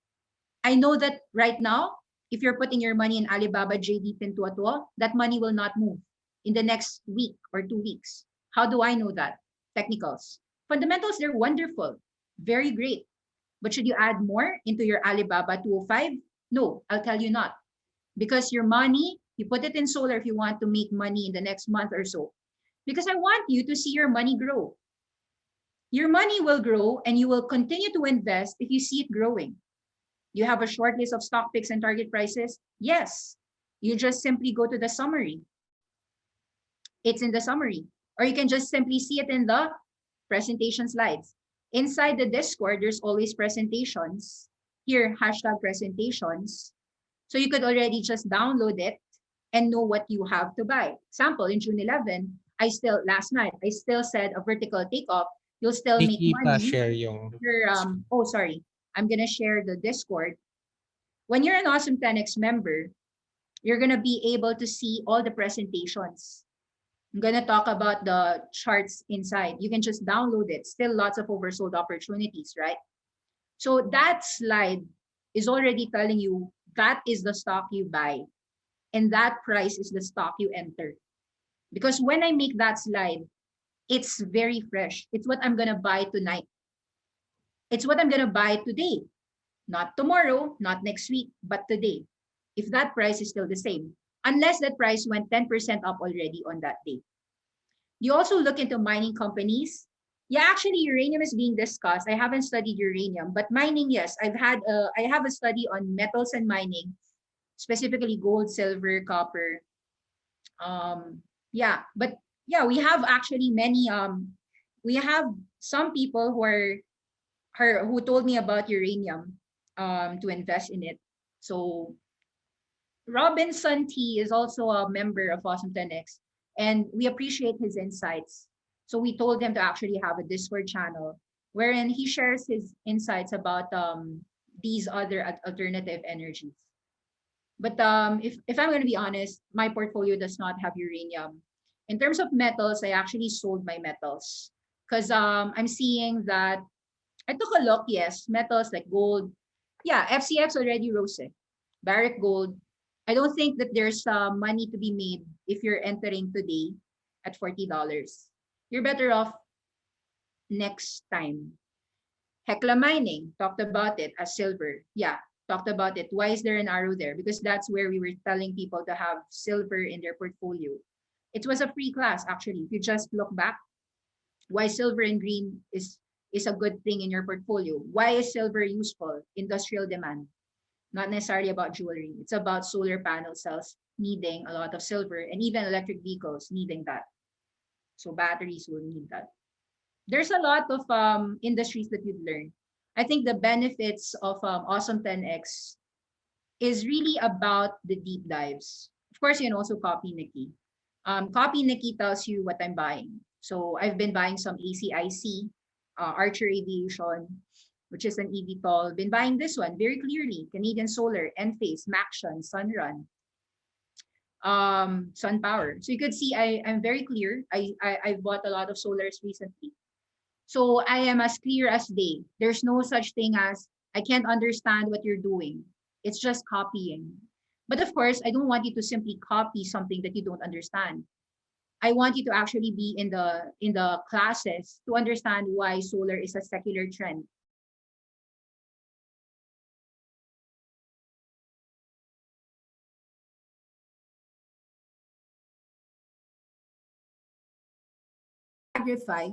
I know that right now, if you're putting your money in Alibaba, JD, Pinduoduo, that money will not move in the next week or 2 weeks. How do I know that? Technicals. Fundamentals, they're wonderful, very great. But should you add more into your Alibaba 205? No, I'll tell you not. Because your money, you put it in solar if you want to make money in the next month or so. Because I want you to see your money grow. Your money will grow and you will continue to invest if you see it growing. You have a short list of stock picks and target prices? Yes. You just simply go to the summary. It's in the summary. Or you can just simply see it in the presentation slides. Inside the Discord, there's always presentations. Here, hashtag presentations. So you could already just download it and know what you have to buy. Example, in June 11, last night, I still said a vertical takeoff, you'll still Nikki, make money. share yung... Sorry. I'm going to share the Discord. When you're an Awesome10X member, you're going to be able to see all the presentations. I'm going to talk about the charts inside. You can just download it. Still lots of oversold opportunities, right? So that slide is already telling you that is the stock you buy. And that price is the stock you enter. Because when I make that slide, it's very fresh. It's what I'm going to buy tonight. It's what I'm going to buy today. Not tomorrow, not next week, but today. If that price is still the same. Unless that price went 10% up already on that day. You also look into mining companies. Yeah, actually, uranium is being discussed. I haven't studied uranium, but mining, yes. I have a study on metals and mining, specifically gold, silver, copper. We have actually many. We have some people who told me about uranium to invest in it. So Robinson T is also a member of Awesome10X, and we appreciate his insights. So we told him to actually have a Discord channel wherein he shares his insights about these other alternative energies. But if I'm going to be honest, my portfolio does not have uranium. In terms of metals, I actually sold my metals because I'm seeing that I took a look, yes, metals like gold. Yeah, FCX already rose it. Barrick Gold. I don't think that there's money to be made if you're entering today at $40. You're better off next time. Hecla Mining, talked about it as silver. Yeah, talked about it. Why is there an arrow there? Because that's where we were telling people to have silver in their portfolio. It was a free class, actually. If you just look back, why silver and green is a good thing in your portfolio. Why is silver useful? Industrial demand. Not necessarily about jewelry. It's about solar panel cells needing a lot of silver and even electric vehicles needing that. So batteries will need that. There's a lot of industries that you've learned. I think the benefits of Awesome10X is really about the deep dives. Of course, you can also copy Nikki. Copy Nikki tells you what I'm buying. So I've been buying some ACIC, Archer Aviation, which is an eVTOL. Been buying this one very clearly. Canadian Solar, Enphase, Maxion, Sunrun, SunPower. So you could see I'm very clear. I bought a lot of solars recently. So I am as clear as day. There's no such thing as I can't understand what you're doing. It's just copying. But of course, I don't want you to simply copy something that you don't understand. I want you to actually be in the classes to understand why solar is a secular trend.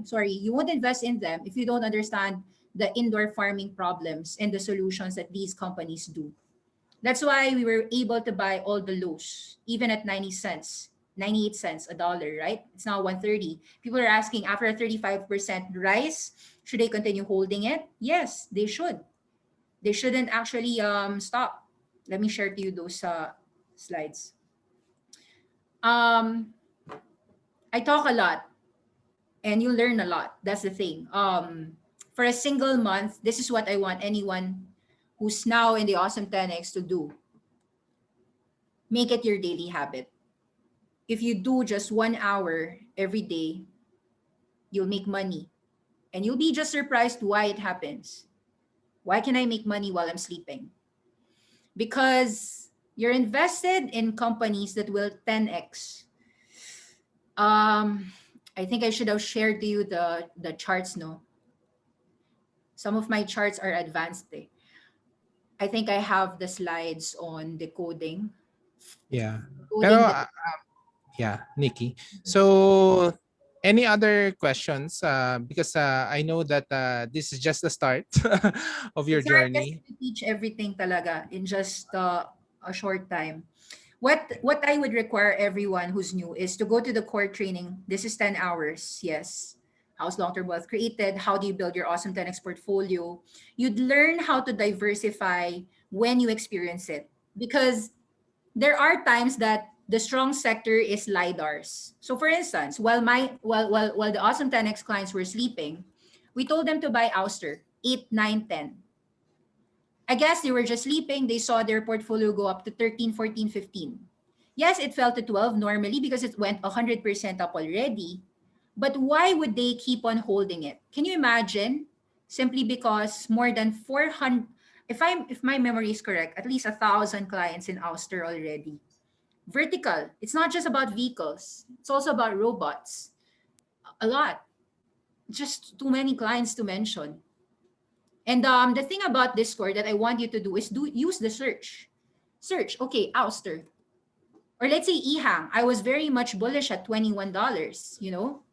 Sorry, you won't invest in them if you don't understand the indoor farming problems and the solutions that these companies do. That's why we were able to buy all the lows, even at 90 cents, 98 cents a dollar, right? It's now 130. People are asking, after a 35% rise, should they continue holding it? Yes, they should. They shouldn't actually stop. Let me share to you those slides. Um, I talk a lot and you learn a lot. That's the thing. For a single month, this is what I want anyone who's now in the Awesome 10X to do. Make it your daily habit. If you do just 1 hour every day, you'll make money. And you'll be just surprised why it happens. Why can I make money while I'm sleeping? Because you're invested in companies that will 10x. I think I should have shared to you the charts, no? Some of my charts are advanced. I think I have the slides on decoding. Yeah. Decoding Pero the yeah, Nikki. So any other questions? Because I know that this is just the start of your It's hard kasi journey. to teach everything talaga in just a short time. What I would require everyone who's new is to go to the core training. This is 10 hours. Yes. How's long-term wealth created? How do you build your awesome 10x portfolio? You'd learn how to diversify when you experience it. Because there are times that the strong sector is LIDARs. So for instance, while the awesome 10x clients were sleeping, we told them to buy Ouster 8, 9, 10. I guess they were just sleeping. They saw their portfolio go up to 13, 14, 15. Yes, it fell to 12 normally because it went 100% up already. But why would they keep on holding it? Can you imagine? Simply because more than 400, if my memory is correct, at least 1,000 clients in Ouster already. Vertical. It's not just about vehicles. It's also about robots. A lot. Just too many clients to mention. And the thing about Discord that I want you to do is use the search. Search, okay, Ouster. Or let's say EHANG. I was very much bullish at $21, you know?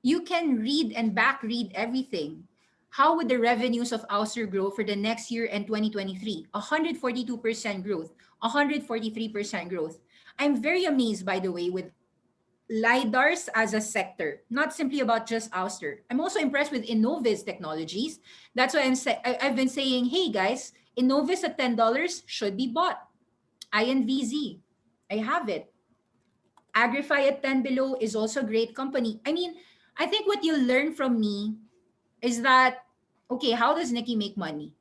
You can read and back read everything. How would the revenues of Ouster grow for the next year and 2023? 142% growth, 143% growth. I'm very amazed, by the way, with LiDARs as a sector, not simply about just Ouster. I'm also impressed with Innovis Technologies. That's why I've been saying, hey guys, Innovis at $10 should be bought. INVZ, I have it. Agrify at 10 below is also a great company. I mean, I think what you'll learn from me is that, okay, how does Nikki make money?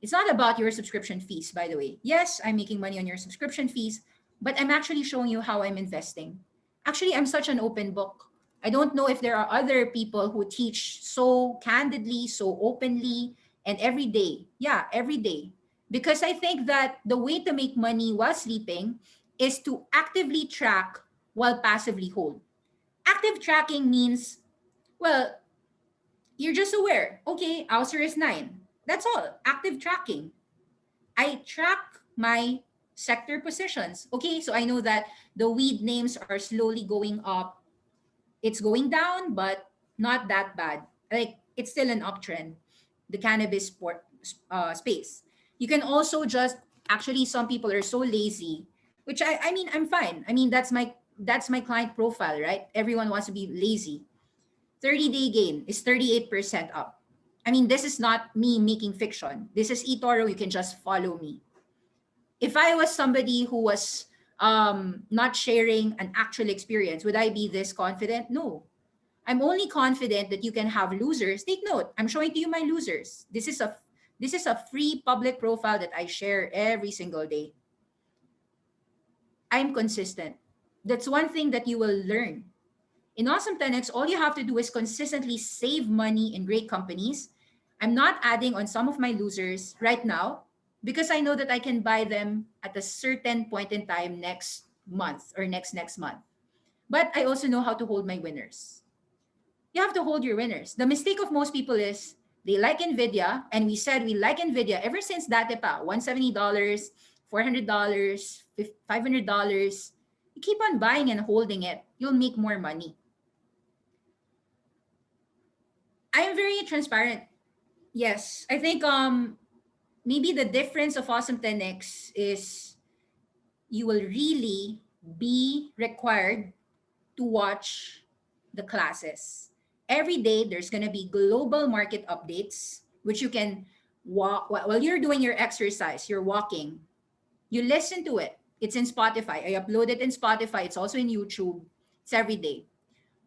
It's not about your subscription fees, by the way. Yes, I'm making money on your subscription fees, but I'm actually showing you how I'm investing. Actually, I'm such an open book. I don't know if there are other people who teach so candidly, so openly, and every day. Yeah, every day. Because I think that the way to make money while sleeping is to actively track while passively hold. Active tracking means, well, you're just aware. Okay, Ouster is 9. That's all. Active tracking. I track my sector positions. Okay, so I know that the weed names are slowly going up. It's going down, but not that bad. Like, it's still an uptrend, the cannabis space. You can also just, actually, some people are so lazy, which I mean, I'm fine. I mean, that's my client profile, right? Everyone wants to be lazy. 30-day gain is 38% up. I mean, this is not me making fiction. This is eToro. You can just follow me. If I was somebody who was not sharing an actual experience, would I be this confident? No. I'm only confident that you can have losers. Take note, I'm showing to you my losers. This is a free public profile that I share every single day. I'm consistent. That's one thing that you will learn. In Awesome 10X, all you have to do is consistently save money in great companies. I'm not adding on some of my losers right now because I know that I can buy them at a certain point in time next month or next month. But I also know how to hold my winners. You have to hold your winners. The mistake of most people is they like Nvidia, and we said we like Nvidia ever since dati pa, $170, $400, $500. You keep on buying and holding it, you'll make more money. I am very transparent. Yes, I think maybe the difference of Awesome 10X is you will really be required to watch the classes. Every day, there's going to be global market updates, which you can walk while you're doing your exercise, you're walking. You listen to it. It's in Spotify. I upload it in Spotify. It's also in YouTube. It's every day.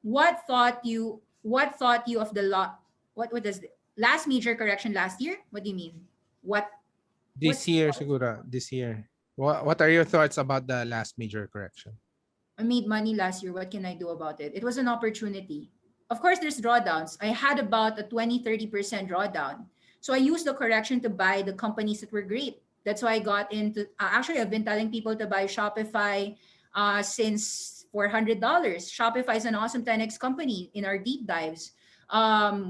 What thought you of the lot? What does the last major correction last year? What do you mean? What This year, siguro, this year. What are your thoughts about the last major correction? I made money last year. What can I do about it? It was an opportunity. Of course, there's drawdowns. I had about a 20-30% drawdown. So I used the correction to buy the companies that were great. That's why I got into, actually, I've been telling people to buy Shopify since $400. Shopify is an awesome 10X company in our deep dives.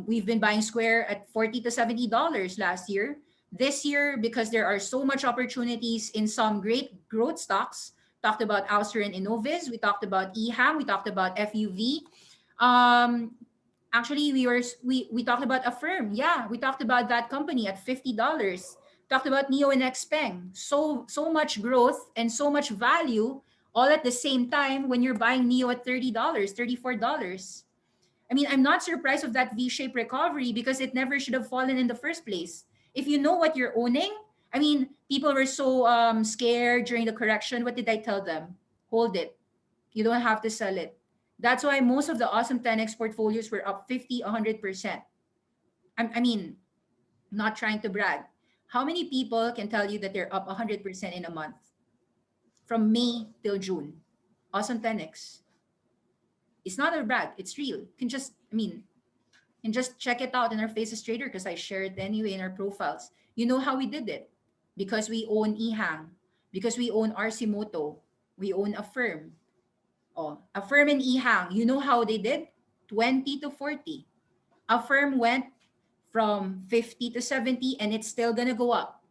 We've been buying Square at $40 to $70 last year. This year, because there are so much opportunities in some great growth stocks, talked about Ouster and Innoviz. We talked about EHAM. We talked about FUV. Actually, we talked about Affirm. Yeah, we talked about that company at $50. Talked about Neo and Xpeng. So much growth and so much value all at the same time when you're buying Neo at $30, $34. I mean, I'm not surprised of that V-shaped recovery because it never should have fallen in the first place. If you know what you're owning, I mean, people were so scared during the correction. What did I tell them? Hold it. You don't have to sell it. That's why most of the Awesome 10X portfolios were up 50, 100%. I mean, not trying to brag. How many people can tell you that they're up 100% in a month? From May till June. Awesome 10X. It's not a brag. It's real. You can just, and just check it out in our Faces Trader because I share it anyway in our profiles. You know how we did it? Because we own EHANG, because we own RC Moto, we own Affirm. Oh, Affirm and EHANG, you know how they did? 20 to 40. Affirm went from 50 to 70 and it's still gonna go up.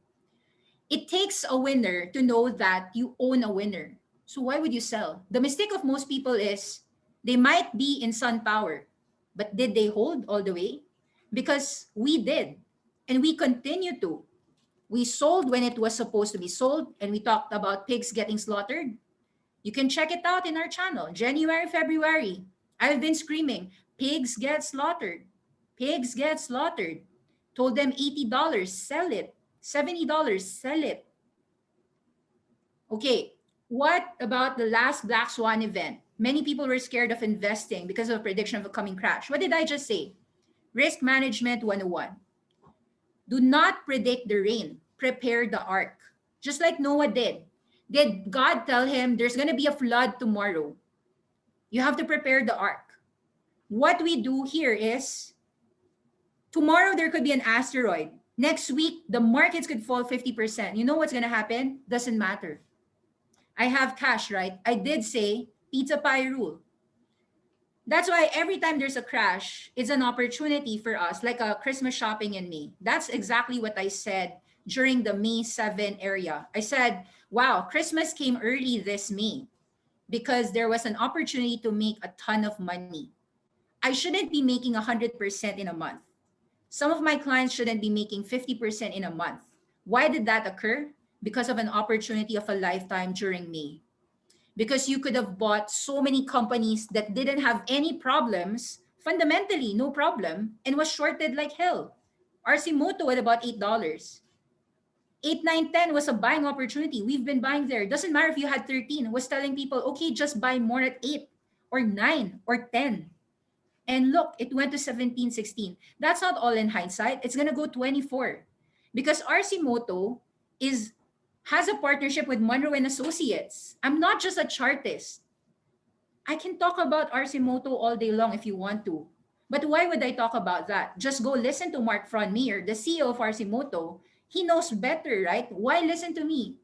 It takes a winner to know that you own a winner. So why would you sell? The mistake of most people is they might be in Sun Power, but did they hold all the way? Because we did, and we continue to. We sold when it was supposed to be sold, and we talked about pigs getting slaughtered. You can check it out in our channel. January, February, I've been screaming, pigs get slaughtered. Pigs get slaughtered. Told them $80, sell it. $70, sell it. Okay, what about the last Black Swan event? Many people were scared of investing because of a prediction of a coming crash. What did I just say? Risk Management 101. Do not predict the rain. Prepare the ark. Just like Noah did. Did God tell him there's going to be a flood tomorrow? You have to prepare the ark. What we do here is tomorrow there could be an asteroid. Next week, the markets could fall 50%. You know what's going to happen? Doesn't matter. I have cash, right? I did say pizza pie rule. That's why every time there's a crash, it's an opportunity for us, like a Christmas shopping in May. That's exactly what I said during the May 7 area. I said, wow, Christmas came early this May because there was an opportunity to make a ton of money. I shouldn't be making 100% in a month. Some of my clients shouldn't be making 50% in a month. Why did that occur? Because of an opportunity of a lifetime during May. Because you could have bought so many companies that didn't have any problems, fundamentally no problem, and was shorted like hell. RC Moto at about $8. 8, 9, 10 was a buying opportunity. We've been buying there. Doesn't matter if you had 13. Was telling people, okay, just buy more at 8 or 9 or 10. And look, it went to 17, 16. That's not all in hindsight. It's going to go 24. Because RC Moto has a partnership with Monroe and Associates. I'm not just a chartist. I can talk about RC Moto all day long if you want to. But why would I talk about that? Just go listen to Mark Fronmier, the CEO of RC Moto. He knows better, right? Why listen to me?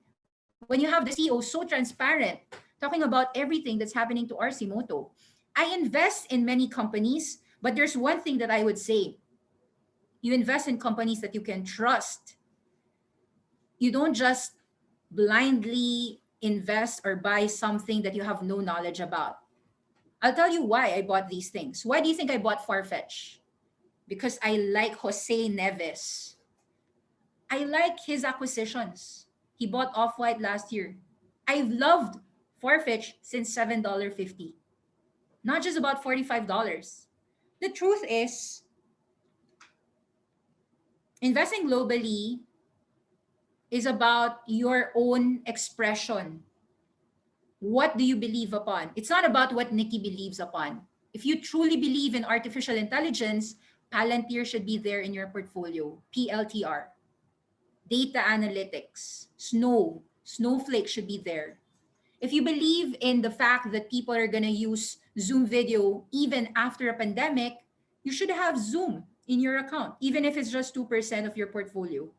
When you have the CEO so transparent, talking about everything that's happening to RC Moto. I invest in many companies, but there's one thing that I would say. You invest in companies that you can trust. You don't just blindly invest or buy something that you have no knowledge about. I'll tell you why I bought these things. Why do you think I bought Farfetch? Because I like Jose Neves. I like his acquisitions. He bought Off-White last year. I've loved Farfetch since $7.50. Not just about $45. The truth is, investing globally is about your own expression. What do you believe upon? It's not about what Nikki believes upon. If you truly believe in artificial intelligence, Palantir should be there in your portfolio. PLTR. Data analytics. Snowflake should be there. If you believe in the fact that people are going to use Zoom video even after a pandemic, you should have Zoom in your account, even if it's just 2% of your portfolio.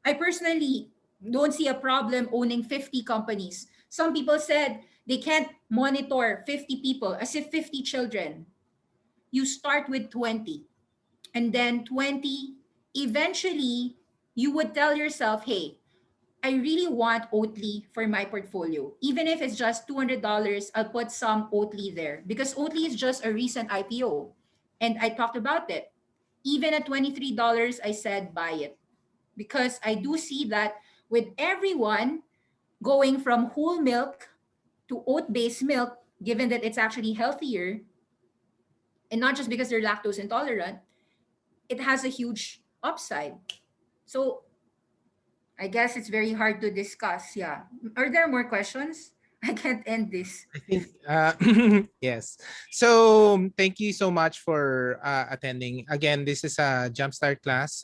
I personally don't see a problem owning 50 companies. Some people said they can't monitor 50 people, as if 50 children. You start with 20, and then 20, eventually you would tell yourself, hey, I really want Oatly for my portfolio. Even if it's just $200, I'll put some Oatly there because Oatly is just a recent IPO. And I talked about it. Even at $23, I said buy it because I do see that with everyone going from whole milk to oat-based milk, given that it's actually healthier, and not just because they're lactose intolerant, it has a huge upside. So I guess it's very hard to discuss. Yeah. Are there more questions? I can't end this. I think yes. So thank you so much for attending. Again, this is a jumpstart class.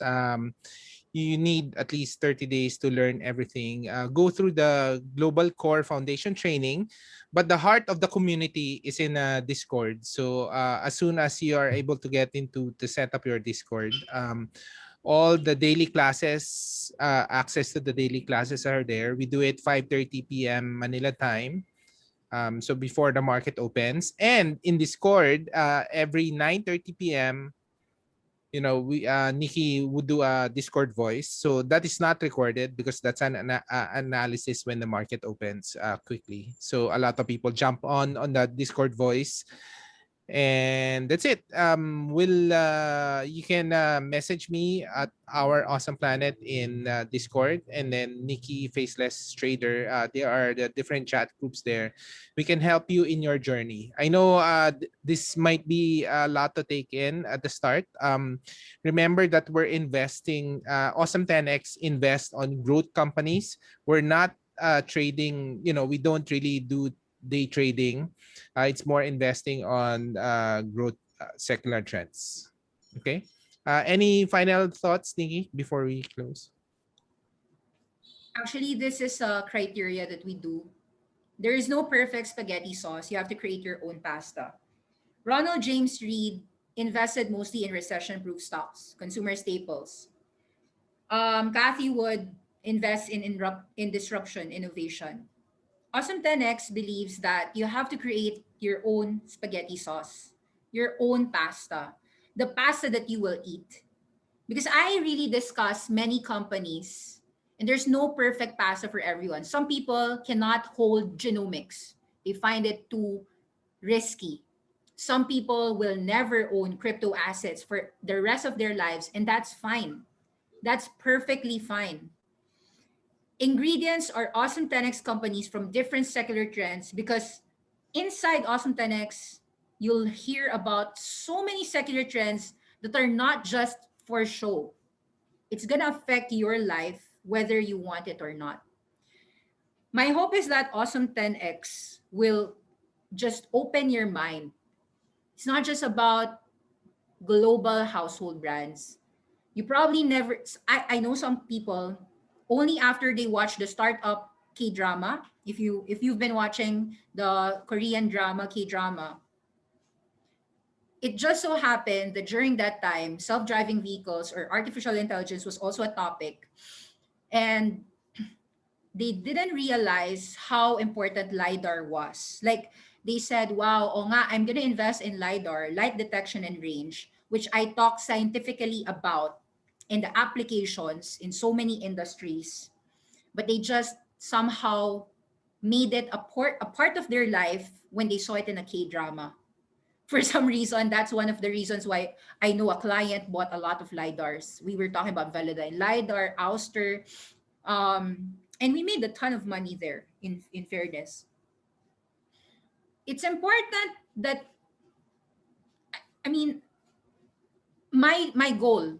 You need at least 30 days to learn everything. Go through the global core foundation training, but the heart of the community is in Discord. So as soon as you are able to get into to set up your Discord, all the daily classes, access to the daily classes are there. We do it 5:30 p.m. Manila time. So before the market opens, and in Discord, every 9:30 p.m., we Nikki would do a Discord voice. So that is not recorded because that's an analysis when the market opens quickly. So a lot of people jump on the Discord voice. And that's it. You can message me at our Awesome Planet in Discord, and then Nikki Faceless Trader. There are the different chat groups there. We can help you in your journey. I know this might be a lot to take in at the start. Remember that we're investing. Awesome10X invest on growth companies. We're not trading. We don't really do day trading. It's more investing on growth secular trends. Okay. Any final thoughts, Nikki, before we close? Actually, this is a criteria that we do. There is no perfect spaghetti sauce. You have to create your own pasta. Ronald James Reed invested mostly in recession-proof stocks, consumer staples. Kathy would invest in disruption, innovation. Awesome10X believes that you have to create your own spaghetti sauce, your own pasta, the pasta that you will eat. Because I really discuss many companies, and there's no perfect pasta for everyone. Some people cannot hold genomics, they find it too risky. Some people will never own crypto assets for the rest of their lives, and that's fine. That's perfectly fine. Ingredients are Awesome10X companies from different secular trends because inside Awesome10X, you'll hear about so many secular trends that are not just for show. It's going to affect your life whether you want it or not. My hope is that Awesome10X will just open your mind. It's not just about global household brands. You probably never, I know some people only after they watch the startup K-drama. If you've been watching the Korean drama K-drama, it just so happened that during that time, self-driving vehicles or artificial intelligence was also a topic. And they didn't realize how important LiDAR was. Like they said, wow, oh nga, I'm going to invest in LiDAR, light detection and range, which I talk scientifically about in the applications in so many industries. But they just somehow made it a part of their life when they saw it in a K-drama. For some reason, that's one of the reasons why I know a client bought a lot of LiDARs. We were talking about Velodyne LiDAR, Ouster, and we made a ton of money there, in fairness. It's important that, I mean, my goal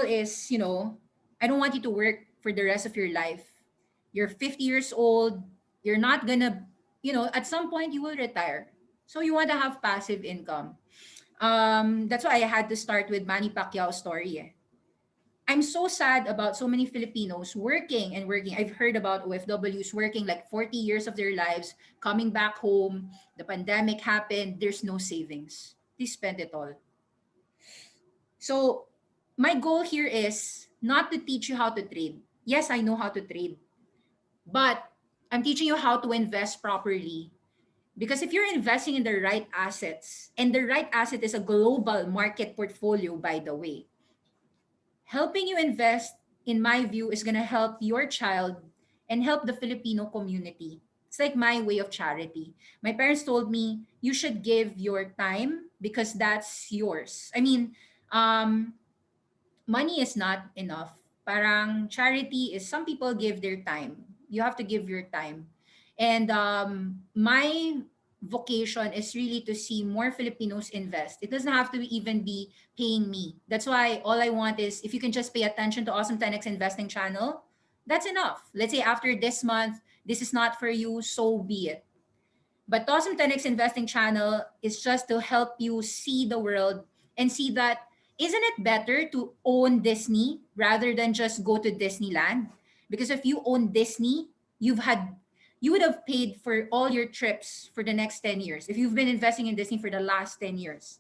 is, I don't want you to work for the rest of your life. You're 50 years old, you're not gonna, at some point you will retire. So you want to have passive income. That's why I had to start with Manny Pacquiao's story. I'm so sad about so many Filipinos working and working. I've heard about OFWs working like 40 years of their lives, coming back home. The pandemic happened. There's no savings. They spent it all. So my goal here is not to teach you how to trade. Yes, I know how to trade, but I'm teaching you how to invest properly. Because if you're investing in the right assets, and the right asset is a global market portfolio, by the way, helping you invest, in my view, is going to help your child and help the Filipino community. It's like my way of charity. My parents told me you should give your time because that's yours. I mean, money is not enough. Parang charity is, some people give their time. You have to give your time. And my vocation is really to see more Filipinos invest. It doesn't have to even be paying me. That's why all I want is, if you can just pay attention to Awesome 10X Investing channel, that's enough. Let's say after this month, this is not for you, so be it. But Awesome 10X Investing channel is just to help you see the world and see that, isn't it better to own Disney rather than just go to Disneyland? Because if you own Disney, you would have paid for all your trips for the next 10 years if you've been investing in Disney for the last 10 years.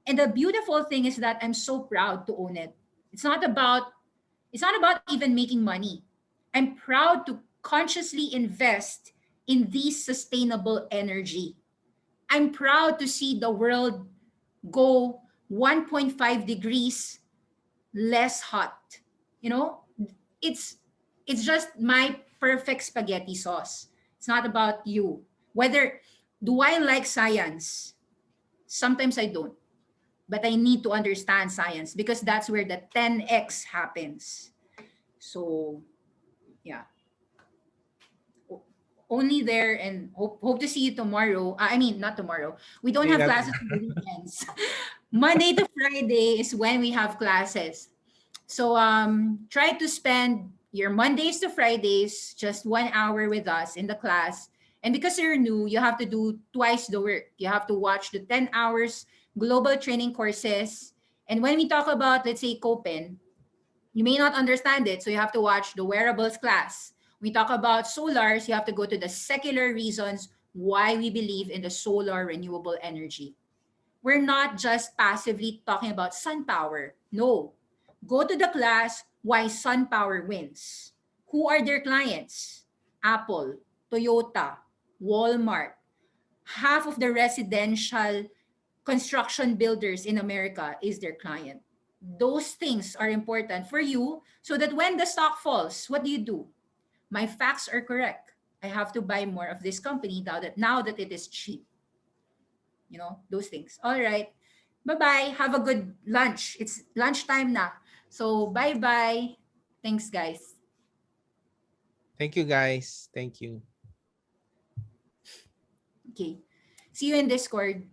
And the beautiful thing is that I'm so proud to own it. It's not about even making money. I'm proud to consciously invest in this sustainable energy. I'm proud to see the world go 1.5 degrees less hot. You know, it's it's just my perfect spaghetti sauce. It's not about you. Whether, do I like science? Sometimes I don't. But I need to understand science because that's where the 10x happens. So, yeah. Only there, and hope to see you tomorrow. I mean, not tomorrow. We don't have classes on the weekends. Monday to Friday is when we have classes. So try to spend your Mondays to Fridays just 1 hour with us in the class. And because you're new, you have to do twice the work. You have to watch the 10 hours global training courses. And when we talk about, let's say, Copen, you may not understand it, so you have to watch the wearables class. We talk about solars, you have to go to the secular reasons why we believe in the solar renewable energy. We're not just passively talking about sun power. No. Go to the class why sun power wins. Who are their clients? Apple, Toyota, Walmart. Half of the residential construction builders in America is their client. Those things are important for you so that when the stock falls, what do? My facts are correct. I have to buy more of this company now that it is cheap. Those things. All right. Bye-bye. Have a good lunch. It's lunchtime now. So bye-bye. Thanks, guys. Thank you, guys. Thank you. Okay. See you in Discord.